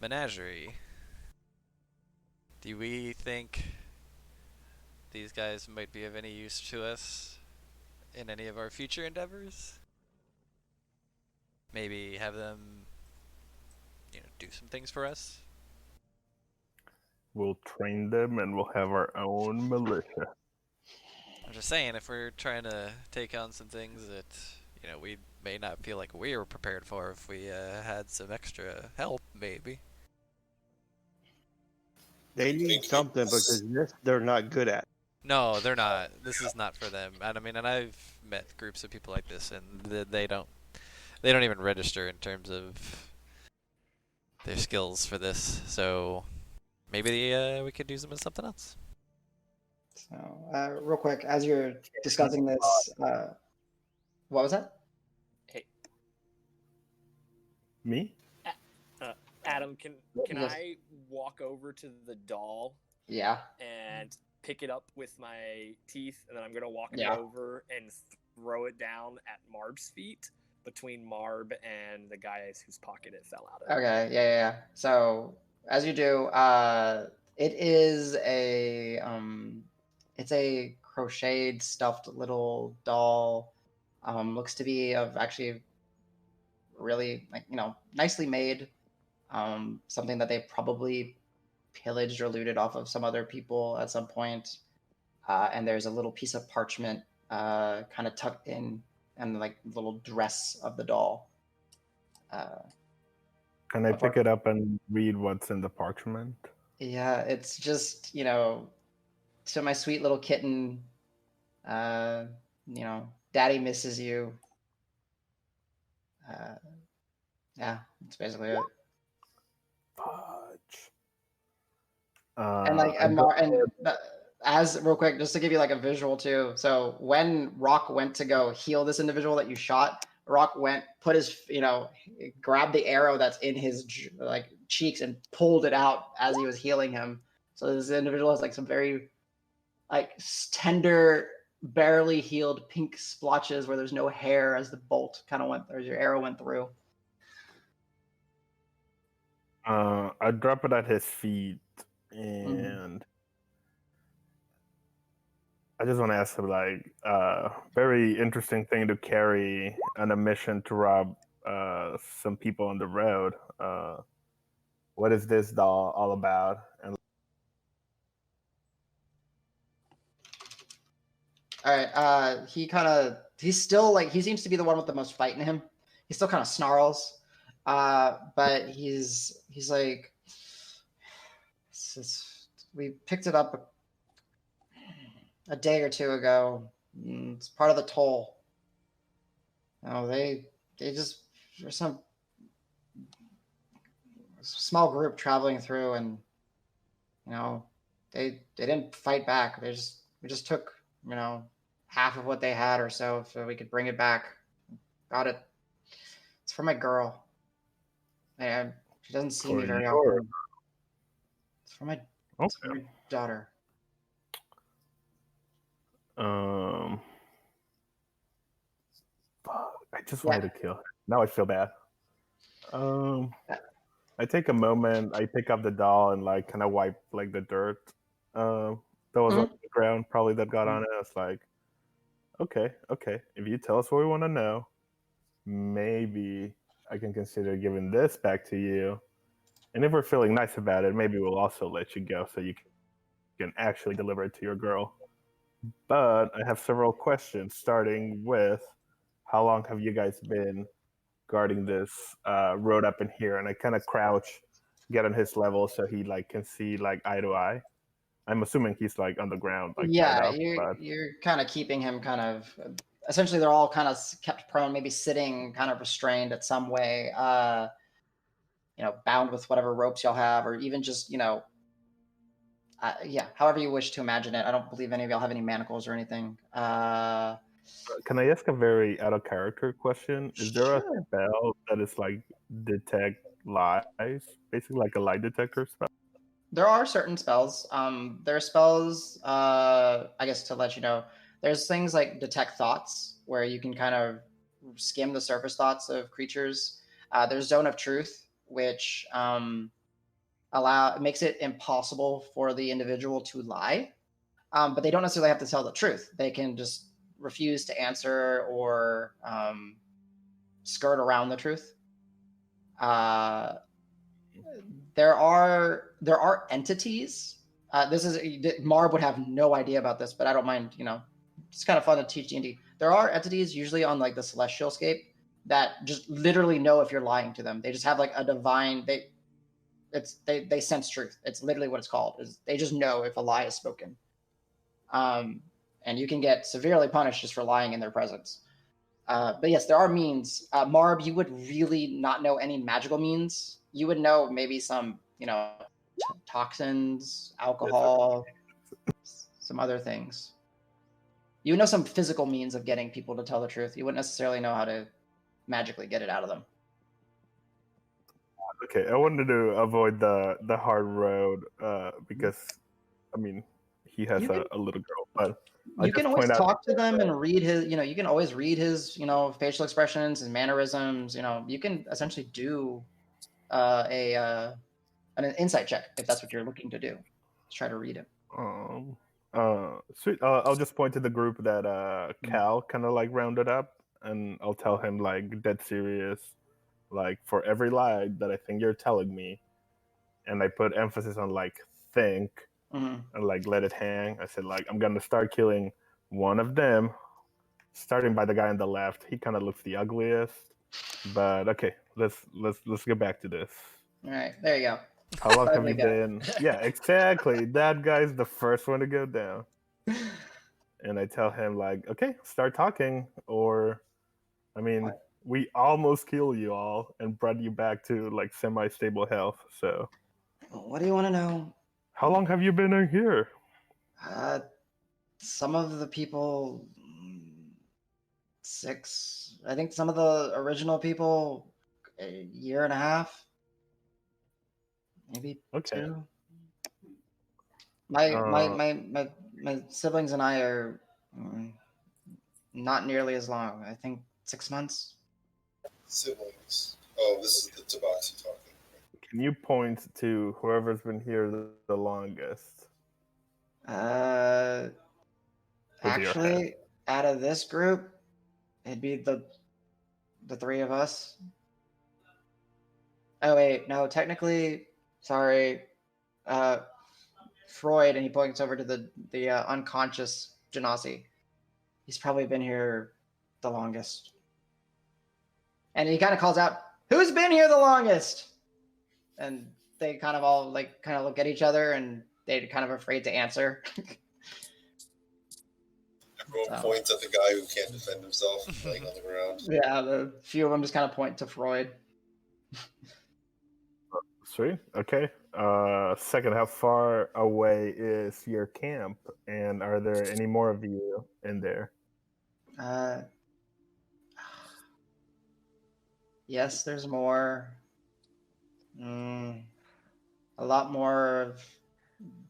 Menagerie. Do we think these guys might be of any use to us in any of our future endeavors? Maybe have them, you know, do some things for us? We'll train them and we'll have our own militia. I'm just saying, if we're trying to take on some things that, you know, we may not feel like we were prepared for if we had some extra help, maybe. They need something because this they're not good at. No, they're not. This is not for them. And I mean, and I've met groups of people like this, and they don't even register in terms of their skills for this. So maybe we could use them as something else. So, real quick, as you're discussing this, what was that? Hey, Me? Adam, can Yes. I walk over to the doll? Yeah. And pick it up with my teeth, and then I'm gonna walk it Yeah. over and throw it down at Marb's feet, between Marb and the guy whose pocket it fell out of. Okay. Yeah. So as you do, it is it's a crocheted stuffed little doll. Looks to be of actually really, like, you know, nicely made. Something that they probably pillaged or looted off of some other people at some point. And there's a little piece of parchment kind of tucked in, and like little dress of the doll. Can I pick it up and read what's in the parchment? Yeah, it's just, you know, to my sweet little kitten, you know, daddy misses you. Yeah, that's basically it. Fudge. And like, as real quick, just to give you like a visual too. So when Roque went to go heal this individual that you shot, Roque went, put his, grabbed the arrow that's in his like cheeks and pulled it out as he was healing him. So this individual has like some very like tender, barely healed pink splotches where there's no hair as the bolt kind of went, or your arrow went through. I drop it at his feet, and I just want to ask him, like, very interesting thing to carry on a mission to rob some people on the road. What is this doll all about? And all right, he's still like, he seems to be the one with the most fight in him. He still kind of snarls, but he's like, we picked it up a day or two ago. It's part of the toll. They just, there's some small group traveling through, and they didn't fight back. We just took half of what they had or so we could bring it back. Got it. It's for my girl. She doesn't see me very often. It's for my daughter. I just wanted to kill her. Now I feel bad. I take a moment. I pick up the doll and like kind of wipe like the dirt that was on the ground, probably that got on it. It's like, okay. If you tell us what we want to know, maybe I can consider giving this back to you. And if we're feeling nice about it, maybe we'll also let you go so you can actually deliver it to your girl. But I have several questions, starting with, how long have you guys been guarding this road up in here? And I kind of crouch, get on his level so he like can see like eye to eye. I'm assuming he's like on the ground. Like, you're kind of keeping him kind of. Essentially, they're all kind of kept prone, maybe sitting, kind of restrained at some way. Bound with whatever ropes y'all have, or even just however you wish to imagine it. I don't believe any of y'all have any manacles or anything. Can I ask a very out of character question? Is there a spell that is like detect lies, basically like a lie detector spell? There are certain spells. There are spells, I guess to let you know, there's things like detect thoughts, where you can kind of skim the surface thoughts of creatures. There's Zone of Truth, which makes it impossible for the individual to lie, but they don't necessarily have to tell the truth. They can just refuse to answer or skirt around the truth. There are entities. Marb would have no idea about this, but I don't mind. It's kind of fun to teach D&D. There are entities usually on like the celestial scape that just literally know if you're lying to them. They just have like a divine. They sense truth. It's literally what it's called. They just know if a lie is spoken. And you can get severely punished just for lying in their presence. But yes, there are means. Marb, you would really not know any magical means. You would know maybe some, toxins, alcohol, some other things. You would know some physical means of getting people to tell the truth. You wouldn't necessarily know how to magically get it out of them. Okay, I wanted to avoid the hard road because, I mean, he has a little girl, but you can always talk to them and read his, you can always read his, facial expressions, his mannerisms. You can essentially do an insight check if that's what you're looking to do. Let's try to read him. Sweet. I'll just point to the group that Cal kind of like rounded up, and I'll tell him like dead serious, like for every lie that I think you're telling me, and I put emphasis on like think. And like let it hang. I said like I'm gonna start killing one of them, starting by the guy on the left. He kind of looks the ugliest, but okay, let's get back to this. All right, there you go. How long have you been? Yeah, exactly. That guy's the first one to go down. And I tell him like, okay, start talking, or I mean, we almost killed you all and brought you back to like semi-stable health. So, what do you want to know? How long have you been in here? Some of the people, 6. I think some of the original people, a year and a half, maybe Okay. 2. My Uh, my siblings and I are not nearly as long. I think 6 months. Siblings. Oh, this is the Tabaxi talking. Can you point to whoever's been here the longest? With your hand. Actually, out of this group, it'd be the 3 of us. Oh wait, no, technically, sorry, Freud, and he points over to the unconscious Genasi. He's probably been here the longest, and he kind of calls out, "Who's been here the longest?" And they kind of all look at each other, and they're kind of afraid to answer. Everyone points at the guy who can't defend himself, laying on the ground. Yeah, the few of them just kind of point to Freud. Sweet. Okay. Second, how far away is your camp, and are there any more of you in there? Yes, there's more. A lot more of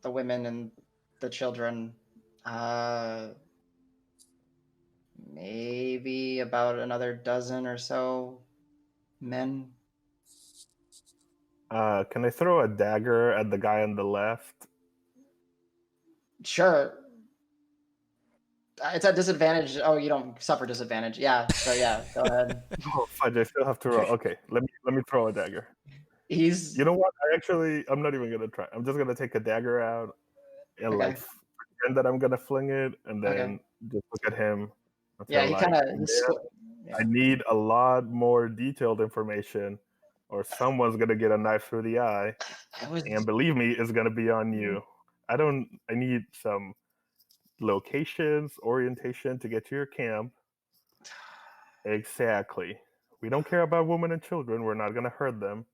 the women and the children. Maybe about another dozen or so men. Can I throw a dagger at the guy on the left? Sure. It's at disadvantage. Oh, you don't suffer disadvantage. Yeah. So yeah, go ahead. Oh, fudge! I still have to roll. Okay, let me throw a dagger. He's. You know what? I'm not even gonna try. I'm just gonna take a dagger out and Okay. pretend that I'm gonna fling it, and then just look at him. And Yeah, say, he like, kind of. "Man, I need a lot more detailed information, or someone's gonna get a knife through the eye, and believe me, it's gonna be on you. I need some locations, orientation to get to your camp. Exactly. We don't care about women and children. We're not gonna hurt them.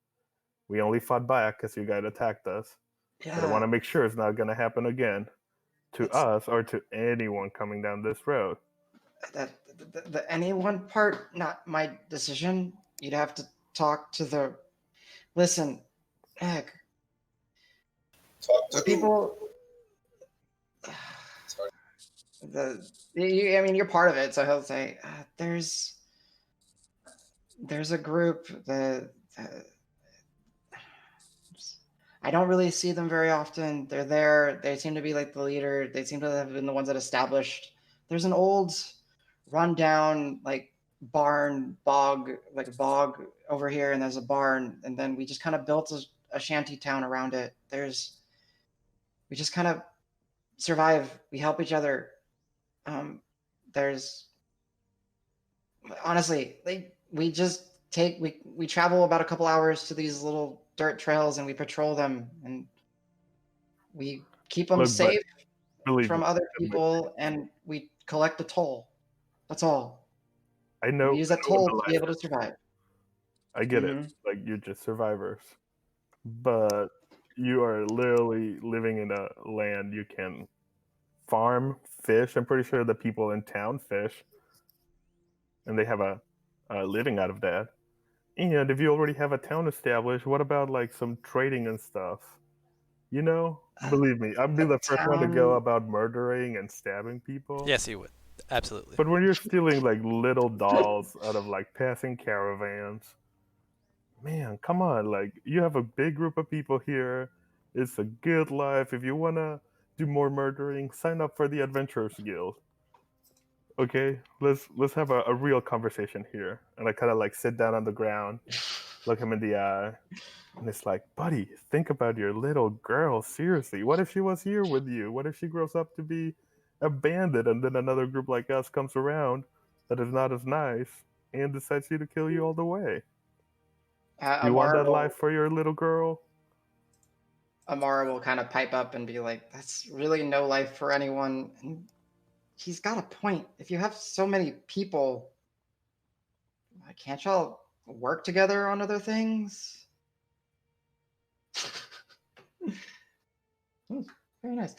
We only fought back because you guys attacked us. Yeah. But I want to make sure it's not gonna happen again to us or to anyone coming down this road." The anyone part, not my decision. You'd have to talk to the. Listen, heck. Talk to The people. Sorry. I mean, you're part of it, so he'll say, "There's a group that I don't really see them very often. They're there. They seem to be like the leader. They seem to have been the ones that established. There's an old, rundown bog over here, and there's a barn, and then we just kind of built a shanty town around it. We just kind of survive. We help each other. Honestly, we travel about a couple hours to these little dirt trails, and we patrol them, and we keep them safe from other people, and we collect a toll. That's all. I know. We use that toll to be able to survive. I get it. Like, you're just survivors, but you are literally living in a land you can farm, fish. I'm pretty sure the people in town fish, and they have a living out of that. And if you already have a town established, what about some trading and stuff? Believe me, I'd be the first one to go about murdering and stabbing people. Yes, you would. Absolutely. But when you're stealing little dolls out of passing caravans, man, come on! You have a big group of people here. It's a good life. If you wanna do more murdering, sign up for the Adventurers Guild. Okay, let's have a real conversation here. And I kind of sit down on the ground, look him in the eye, and it's like, buddy, think about your little girl. Seriously, what if she was here with you? What if she grows up to be a bandit, and then another group like us comes around that is not as nice and decides to kill you all the way? You want that life for your little girl? Amara will kind of pipe up and be like, "That's really no life for anyone." And he's got a point. If you have so many people, can't y'all work together on other things? Very nice.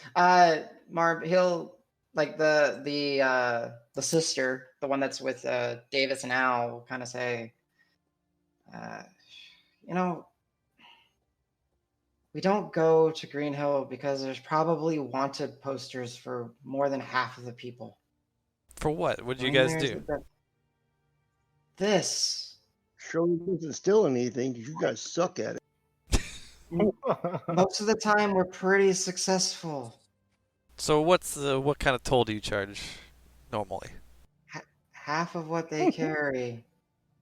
Marb, he'll like the sister, the one that's with Davis and Al, will kind of say, you know, we don't go to Green Hill because there's probably wanted posters for more than half of the people. For what? What did you When guys there's do? Sure doesn't steal anything because you guys suck at it. Most of the time, we're pretty successful. So what kind of toll do you charge normally? Half of what they carry.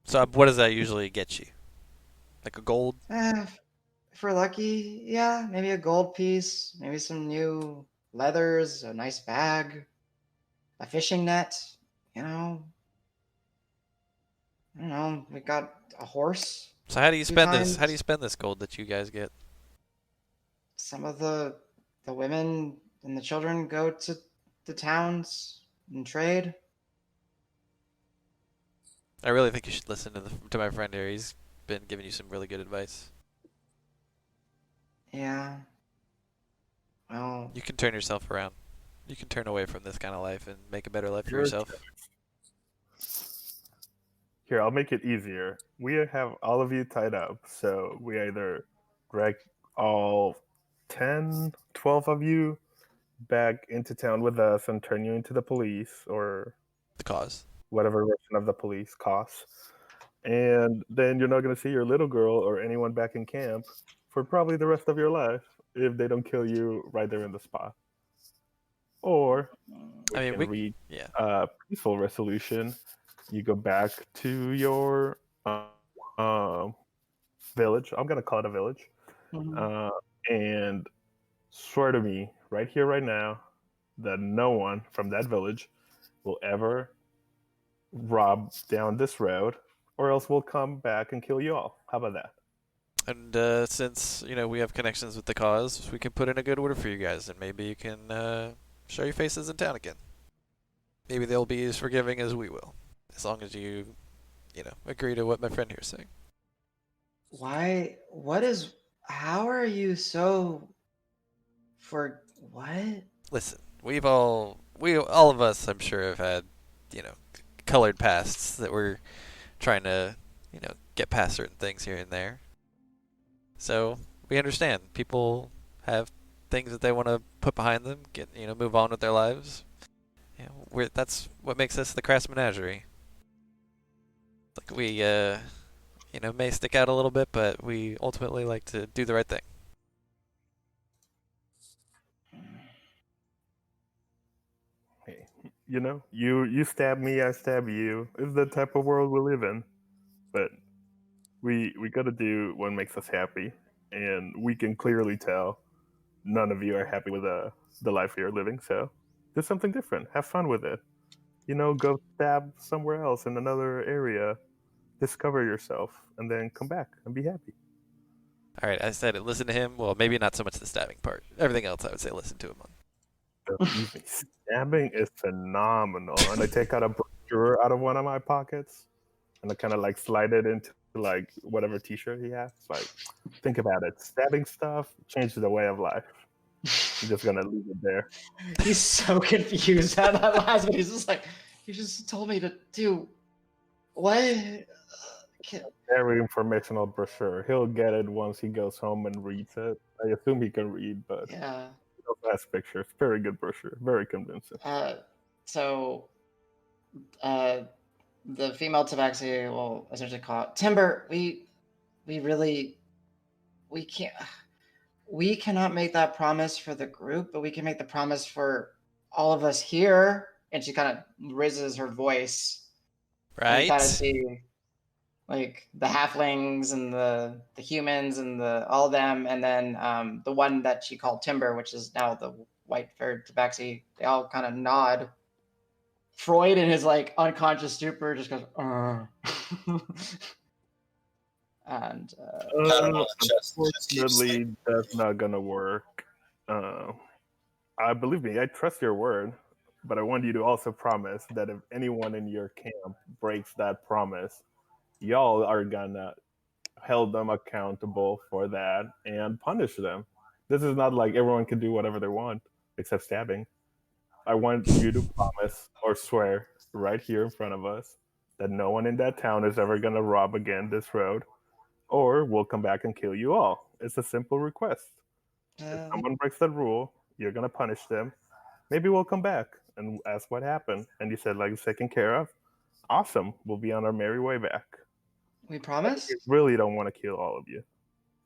So what does that usually get you? Like a gold? If we're lucky, yeah, maybe a gold piece, maybe some new leathers, a nice bag, a fishing net, you know. I don't know, we got a horse. So how do you spend this? times. How do you spend this gold that you guys get? Some of the women and the children go to the towns and trade. I really think you should listen to my friend here. He's been giving you some really good advice. Yeah. Well, You can turn yourself around. You can turn away from this kind of life and make a better life for Your yourself. Here, I'll make it easier. We have all of you tied up, so we either drag all 10, 12 of you back into town with us and turn you into the police, or The cause. whatever version of the police costs. And then you're not going to see your little girl or anyone back in camp for probably the rest of your life if they don't kill you right there in the spot. Or we read peaceful resolution. You go back to your village. I'm going to call it a village. And swear to me, right here, right now, that no one from that village will ever rob down this road, or else we'll come back and kill you all. How about that? And since we have connections with the cause, we can put in a good order for you guys, and maybe you can show your faces in town again. Maybe they'll be as forgiving as we will, as long as you agree to what my friend here is saying. why? How are you so? For what? Listen, all of us, I'm sure, have had colored pasts that we're trying to get past certain things here and there. So we understand people have things that they want to put behind them, move on with their lives. That's what makes us the Crass Menagerie. Like we may stick out a little bit, but we ultimately like to do the right thing. Hey, you stab me, I stab you. It's the type of world we live in. But we got to do what makes us happy, and we can clearly tell none of you are happy with the life you're living. So do something different. Have fun with it. Go stab somewhere else in another area. Discover yourself, and then come back and be happy. All right, I said it. Listen to him. Well, maybe not so much the stabbing part. Everything else, I would say listen to him on. Stabbing is phenomenal. And I take out a brochure out of one of my pockets, and I kind of slide it into whatever T-shirt he has. Think about it. Stabbing stuff changes the way of life. I'm just gonna leave it there. He's so confused at that last bit. He's just like, you just told me to do what? Very informational brochure. He'll get it once he goes home and reads it. I assume he can read, but yeah. He also has pictures. Very good brochure. Very convincing. So, the female tabaxi will essentially call it Timber. We can't. We cannot make that promise for the group, but we can make the promise for all of us here. And she kind of raises her voice. Right. You kind of see the halflings and the humans and all of them, and then the one that she called Timber, which is now the white-faired tabaxi. They all kind of nod. Freud, in his unconscious stupor, just goes, and unfortunately, that's not gonna work. I believe me, I trust your word, but I want you to also promise that if anyone in your camp breaks that promise, y'all are gonna hold them accountable for that and punish them. This is not like everyone can do whatever they want except stabbing. I want you to promise or swear right here in front of us that no one in that town is ever gonna rob again this road, or we'll come back and kill you all. It's a simple request. If someone breaks that rule, you're gonna punish them. Maybe we'll come back and ask what happened. And you said like it's taken care of. Awesome. We'll be on our merry way back. We promise? We really don't want to kill all of you.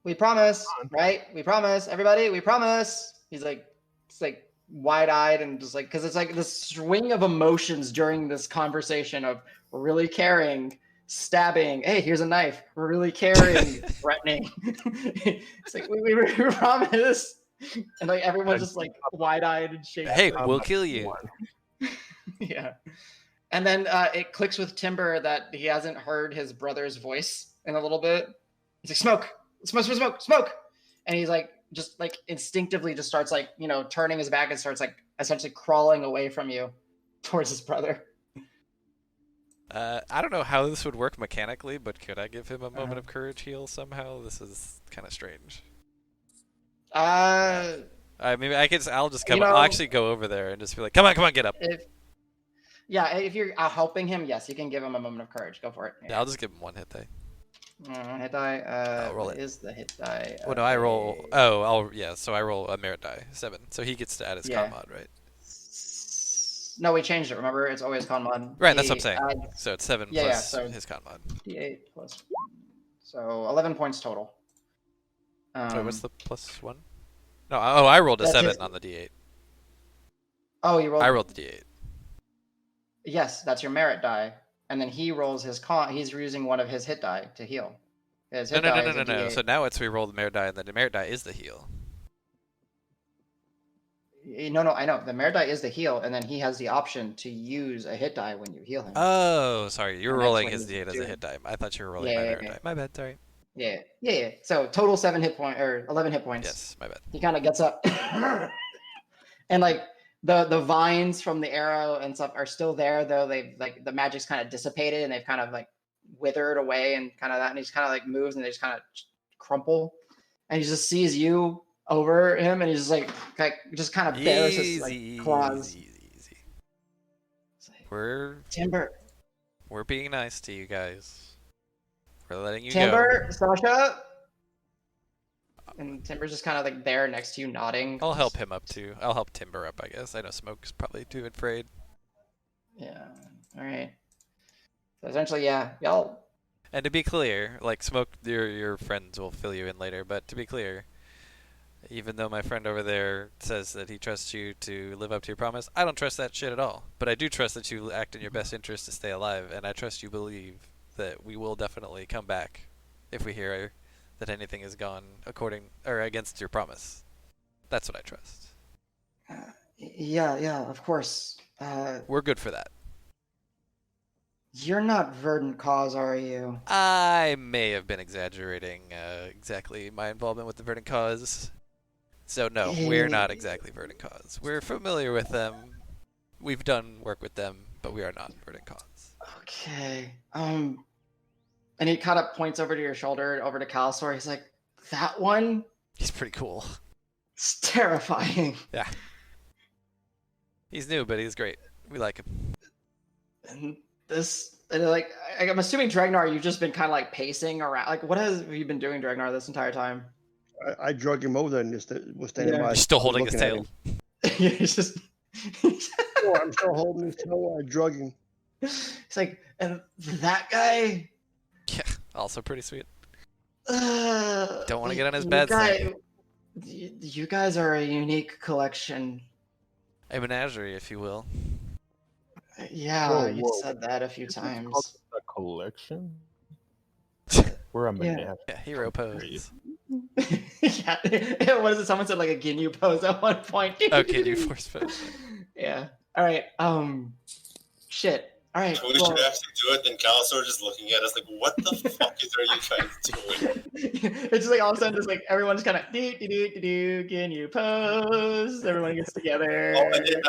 We promise, right? We promise. Everybody, we promise. He's like, it's like wide-eyed and just like, because it's like this swing of emotions during this conversation of really caring, stabbing, hey, here's a knife, really caring, threatening. It's like, we promise. And like everyone's just like wide-eyed and shaking. Hey, we'll kill you. Yeah. And then it clicks with Timber that he hasn't heard his brother's voice in a little bit. He's like, smoke. And he's like, just like instinctively just starts like, you know, turning his back and starts like essentially crawling away from you towards his brother. I don't know how this would work mechanically, but could I give him a moment of courage heal somehow? This is kind of strange. I mean, I'll just come. You know, I'll actually go over there and just be like, "Come on, get up." If you're helping him, yes, you can give him a moment of courage. Go for it. Yeah, I'll just give him one hit die. Hit die. I'll roll what it. is the hit die? Well, no, I roll. Oh, so I roll a merit die, 7. So he gets to add his con mod, right? No, we changed it. Remember, it's always con mod. Right, that's what I'm saying. So it's 7 plus so his con mod. D8 plus. So 11 points total. Wait, what's the plus 1? No, I rolled a 7 on the D8. Oh, you rolled. I rolled the D8. Yes, that's your merit die, and then he rolls his con. He's using one of his hit die to heal. His hit die is a No. D8. So now it's we roll the merit die, and then the merit die is the heal. No, I know. The merit die is the heal, and then he has the option to use a hit die when you heal him. Oh, sorry. You were And rolling that's his what he's D8 as a doing. hit die. I thought you were rolling my merit die. My bad, sorry. Yeah. So total 7 hit point or 11 hit points. Yes, my bad. He kind of gets up, and like the vines from the arrow and stuff are still there, though they've like the magic's kind of dissipated and they've kind of like withered away and kind of that, and he's kind of like moves and they just kind of crumple, and he just sees you over him, and he's just like just kind of bears his like claws. Easy. We're Timber. We're being nice to you guys. We're letting you Timber, go. Sasha. And Timber's just kind of like there next to you, nodding. I'll help him up too. I'll help Timber up, I guess. I know Smoke's probably too afraid. Yeah. All right. So essentially, yeah, y'all. And to be clear, like Smoke, your friends will fill you in later. But to be clear, even though my friend over there says that he trusts you to live up to your promise, I don't trust that shit at all. But I do trust that you act in your best interest to stay alive, and I trust you believe that we will definitely come back if we hear that anything has gone according or against your promise. That's what I trust. Yeah, of course. We're good for that. You're not Verdant Cause, are you? I may have been exaggerating exactly my involvement with the Verdant Cause. So no, we're not exactly Verdant Cause. We're familiar with them. We've done work with them, but we are not Verdant Cause. Okay. And he kind of points over to your shoulder, over to Calisor. He's like, that one? He's pretty cool. It's terrifying. Yeah. He's new, but he's great. We like him. And like, I'm assuming Dregnar, you've just been kind of like pacing around. Like, what have you been doing, Dregnar, this entire time? I drug him over there and just was standing by. He's still holding his tail. Yeah, he's just. I'm still holding his tail. I drug him. It's like, and that guy. Yeah, also pretty sweet. Don't want to get on his bad side. You guys are a unique collection. A menagerie, if you will. Yeah, you said that a few times. A collection? We're a menagerie. Yeah, hero pose. Yeah, what is it? Someone said like a Ginyu pose at one point. Oh, Ginyu force pose. Yeah. All right. Shit. All right. We should actually do it. Then Calisor just looking at us like, "What the fuck are you guys doing?" It's just like all of a sudden, just like everyone just kind of do Ginyu pose. Everyone gets together. Oh, and then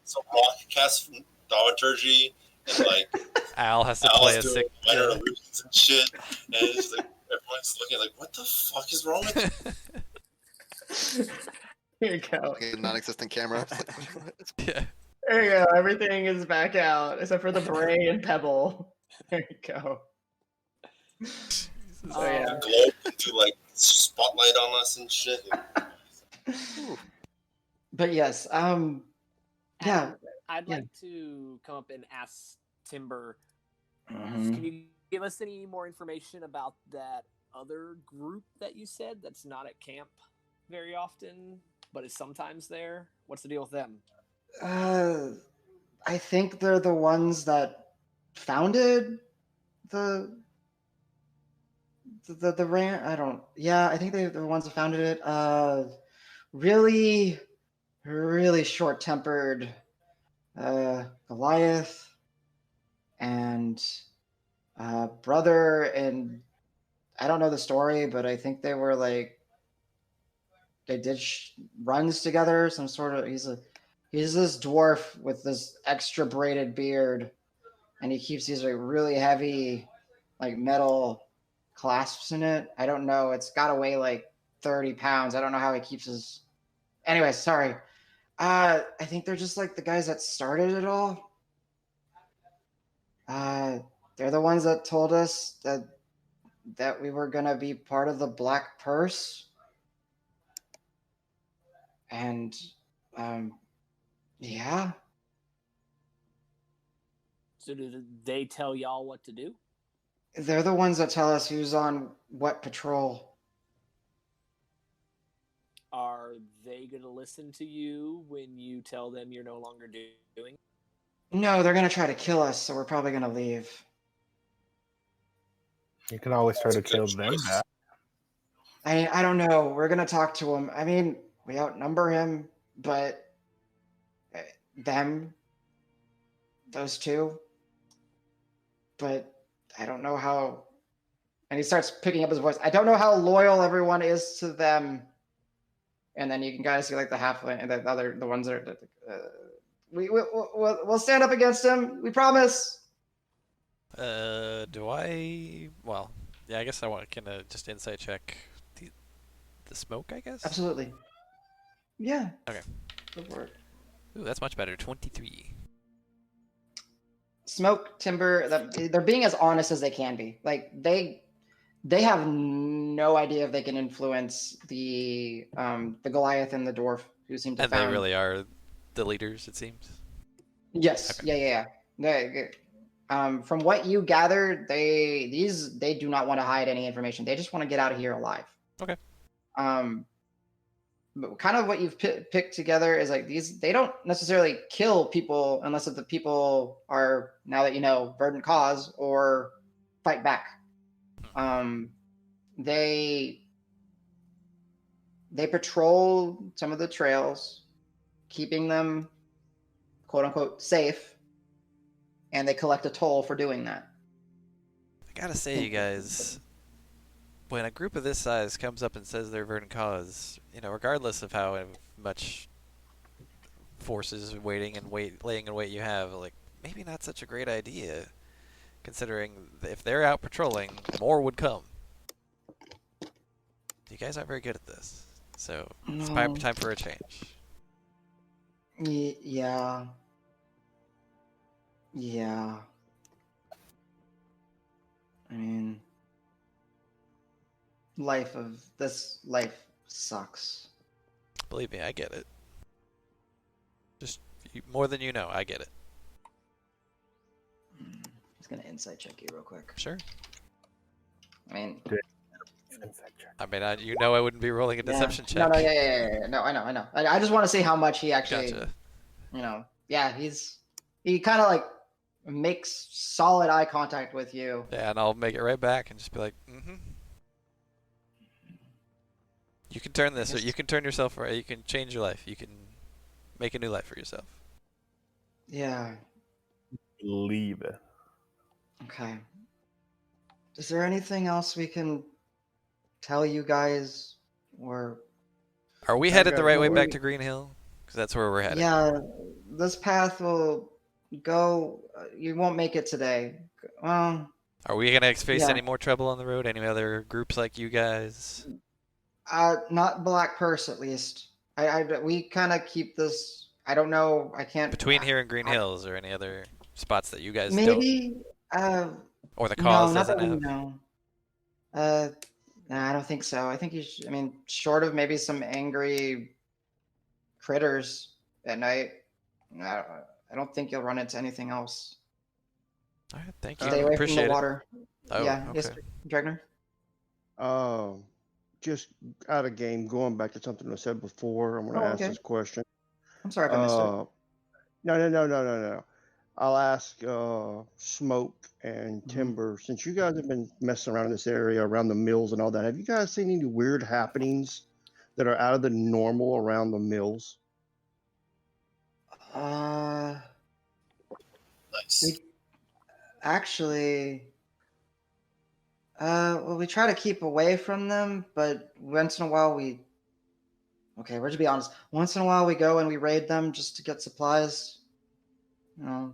so Roque casts Thaumaturgy, and like Al has to play a sick minor illusions and shit, and it's just like everyone's just looking like, "What the fuck is wrong with you?" Here you go. Okay, non-existent camera. Yeah. There you go. Everything is back out except for the beret and pebble. There you go. So yeah. Globe to like spotlight on us and shit. But yes, yeah. I'd Yeah. like to come up and ask Timber, Mhm. can you give us any more information about that other group that you said that's not at camp very often, but is sometimes there? What's the deal with them? I think they're the ones that founded the rant. I don't. Yeah, I think they're the ones that founded it. Really, really short-tempered. Goliath and brother, and I don't know the story, but I think they were like they did runs together. Some sort of he's this dwarf with this extra braided beard, and he keeps these like really heavy like metal clasps in it. I don't know. It's got to weigh like 30 pounds. I don't know how he keeps his. Anyway, sorry. I think they're just like the guys that started it all. They're the ones that told us that we were gonna be part of the Black Purse, and yeah. So do they tell y'all what to do? They're the ones that tell us who's on what patrol. Are they going to listen to you when you tell them you're no longer doing? No, they're gonna try to kill us, so we're probably gonna leave. You can always try to kill them back. I don't know. We're gonna talk to him. I mean, we outnumber him, but those two. But I don't know how. And he starts picking up his voice. I don't know how loyal everyone is to them. And then you can kind of see like the halfling and the ones that are. We'll stand up against him. We promise. Do I? Well, yeah. I guess I want to kind of just insight check the smoke. I guess. Absolutely. Yeah. Okay. Go for it. Ooh, that's much better. 23. Smoke, Timber. They're being as honest as they can be. Like they have no idea if they can influence the Goliath and the Dwarf who seem to. And they really are the leaders, it seems. Yes. Okay. Yeah. From what you gathered, they do not want to hide any information. They just want to get out of here alive. Okay. But kind of what you've picked together is like they don't necessarily kill people unless if the people are, now that you know, verdant cause or fight back. They patrol some of the trails, keeping them quote unquote safe, and they collect a toll for doing that. I gotta say, you guys, when a group of this size comes up and says they're verdant cause, you know, regardless of how much forces laying in wait you have, like, maybe not such a great idea, considering if they're out patrolling, more would come. You guys aren't very good at this, so it's time for a change. Yeah. I mean, life sucks. Believe me, I get it. Just more than you know, I get it. Just gonna insight check you real quick. Sure. I mean, you know I wouldn't be rolling a deception check. No, yeah. No, I know. I just want to see how much he actually, Gotcha. You know, yeah, he kind of like makes solid eye contact with you. Yeah, and I'll make it right back and just be like, mm-hmm. You can turn this, or you can turn yourself around. You can change your life. You can make a new life for yourself. Yeah. Leave it. Okay. Is there anything else we can tell you guys? Or are we headed the right way back to Green Hill? Because that's where we're headed. Yeah, this path will go. You won't make it today. Are we gonna face any more trouble on the road? Any other groups like you guys? Not Black Purse, at least. We kind of keep this I don't know. I can't. Between here and Green Hills, or any other spots that you guys don't, Maybe. or the No, cause not that doesn't we have? know. No, I don't think so. I think you should, I mean, short of maybe some angry critters at night, I, I don't think you'll run into anything else. All right, thank you. Stay away Appreciate from the it. water. Oh, Yeah, okay. yes, Dregnar? Just out of game, going back to something I said before, I'm going to ask okay. this question. I'm sorry if I missed it. No. I'll ask Smoke and Mhm. Timber, since you guys have been messing around in this area, around the mills and all that, have you guys seen any weird happenings that are out of the normal around the mills? Nice. Actually, well, we try to keep away from them, but once in a while okay, we're to be honest. Once in a while we go and we raid them just to get supplies. You know.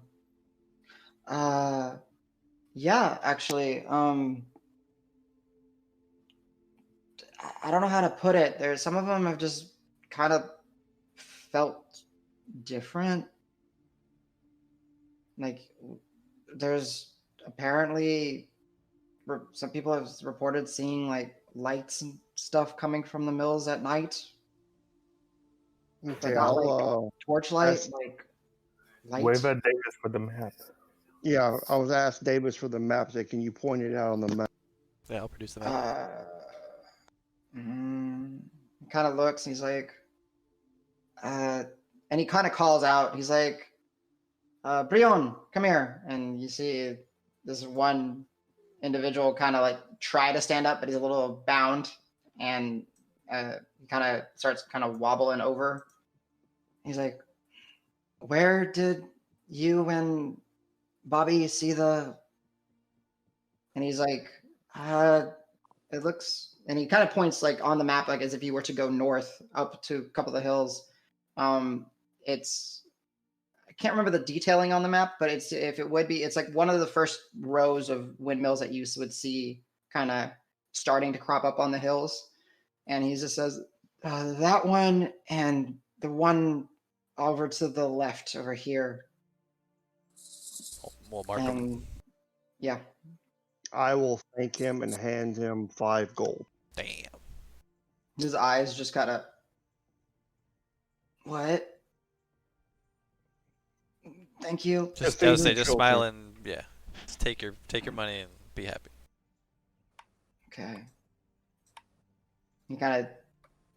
Yeah, actually, I don't know how to put it. There's some of them have just kind of felt different. Like, there's apparently some people have reported seeing like lights and stuff coming from the mills at night. Okay, But not like torchlight, ask- like light. Wave at Davis for the map. yeah, I was asked Davis for the map. Say, can you point it out on the map? Yeah, I'll produce the map. Kind of looks, and he's like, and he kind of calls out. He's like, Brion, come here. And you see this one individual kind of like try to stand up, but he's a little bound, and he kind of starts kind of wobbling over. He's like, where did you and Bobby see the? And he's like, it looks, and he kind of points like on the map, like as if you were to go north up to a couple of the hills. It's, I can't remember the detailing on the map, but it's, if it would be, it's like one of the first rows of windmills that you would see kind of starting to crop up on the hills. And he just says, that one and the one over to the left over here. We'll mark them. And yeah, I will thank him and hand him 5 gold. Damn. his eyes just kind of, what? Thank you. Just feed gotta say, the just children. smile and yeah, just take your money and be happy. Okay. He kind of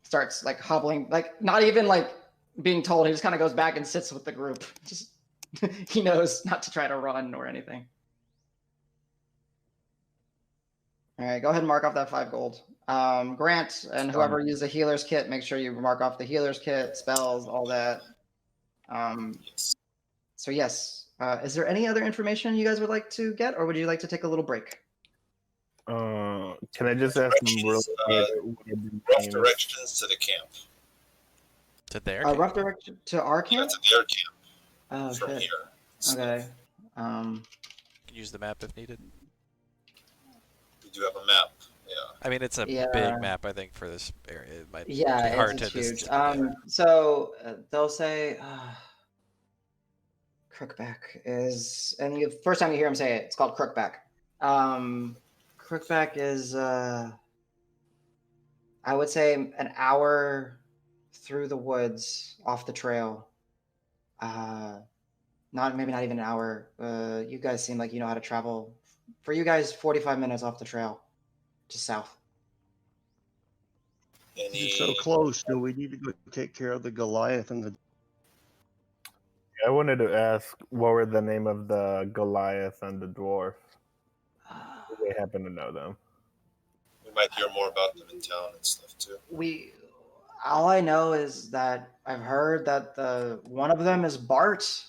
starts like hobbling, like not even like being told. He just kind of goes back and sits with the group. Just he knows not to try to run or anything. All right, go ahead and mark off that 5 gold. Grant and whoever used the healer's kit, make sure you mark off the healer's kit, spells, all that. So yes, is there any other information you guys would like to get, or would you like to take a little break? Can I just ask them real Rough directions to the camp. To their Rough direction to our Yeah, camp? to their camp Oh, from shit. here. Okay. Can use the map if needed. We do have a map. Yeah. I mean, it's a Yeah. big map, I think, for this area. It might Yeah, be hard it's to huge. just. Yeah. So they'll say, Crookback is, and the first time you hear him say it, it's called Crookback. Crookback is, I would say, an hour through the woods off the trail. Maybe not even an hour. You guys seem like you know how to travel. For you guys, 45 minutes off the trail, just south. It's so close. Do we need to go take care of the Goliath and the? I wanted to ask what were the name of the Goliath and the Dwarf. Do they happen to know them? We might hear more about them in town and stuff too. All I know is that I've heard that one of them is Bart,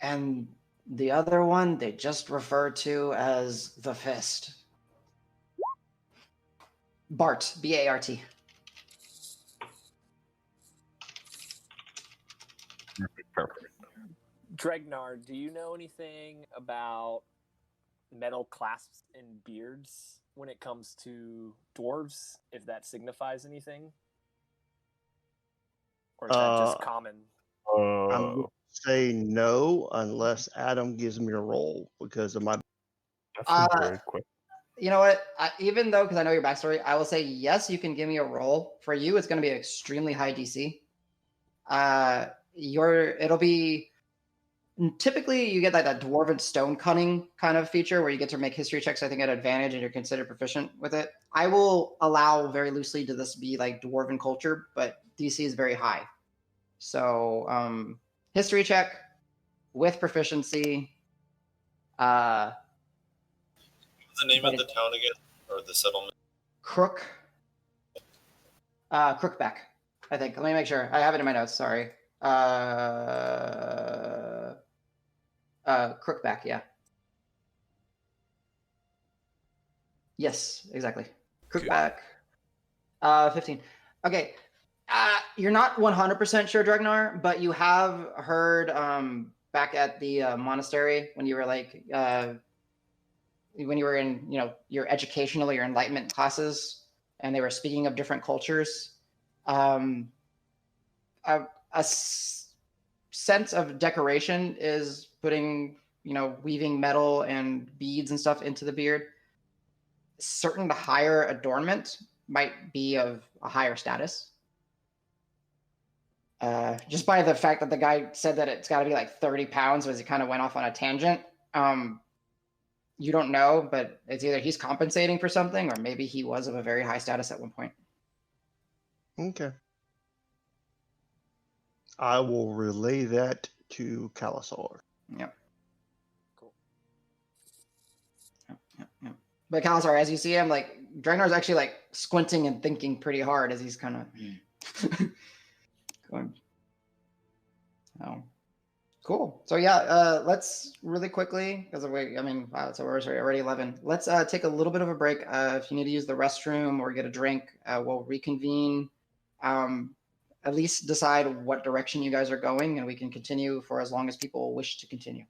and the other one they just refer to as the Fist. Bart, B-A-R-T. Perfect. Dregnar, do you know anything about metal clasps and beards when it comes to dwarves, if that signifies anything? Or is that just common? I'm going to say no unless Adam gives me a roll because of my. That's a very quick. You know what? Even though, because I know your backstory, I will say yes. You can give me a roll. For you, it's going to be an extremely high DC. It'll be typically you get like that dwarven stone cunning kind of feature where you get to make history checks. I think at advantage, and you're considered proficient with it. I will allow very loosely to this be like dwarven culture, but DC is very high. So history check with proficiency. What's the name of the town again, or the settlement? Crookback, I think. Let me make sure. I have it in my notes. Sorry. Crookback, yeah. Yes, exactly. Crookback. 15. Okay. You're not 100% sure, Dregnar, but you have heard back at the monastery when you were like when you were in your educational or your enlightenment classes, and they were speaking of different cultures. A sense of decoration is putting weaving metal and beads and stuff into the beard. Certain higher adornment might be of a higher status. Just by the fact that the guy said that it's got to be like 30 pounds as he kind of went off on a tangent. You don't know, but it's either he's compensating for something or maybe he was of a very high status at one point. Okay. I will relay that to Calisor. Yep. Cool. Yep. But Calisor, as you see him, like Dragnar's actually like squinting and thinking pretty hard as he's kind of going. Oh. Cool. So yeah, let's really quickly, because wow, it's already 11. Let's take a little bit of a break. If you need to use the restroom or get a drink, we'll reconvene. At least decide what direction you guys are going, and we can continue for as long as people wish to continue.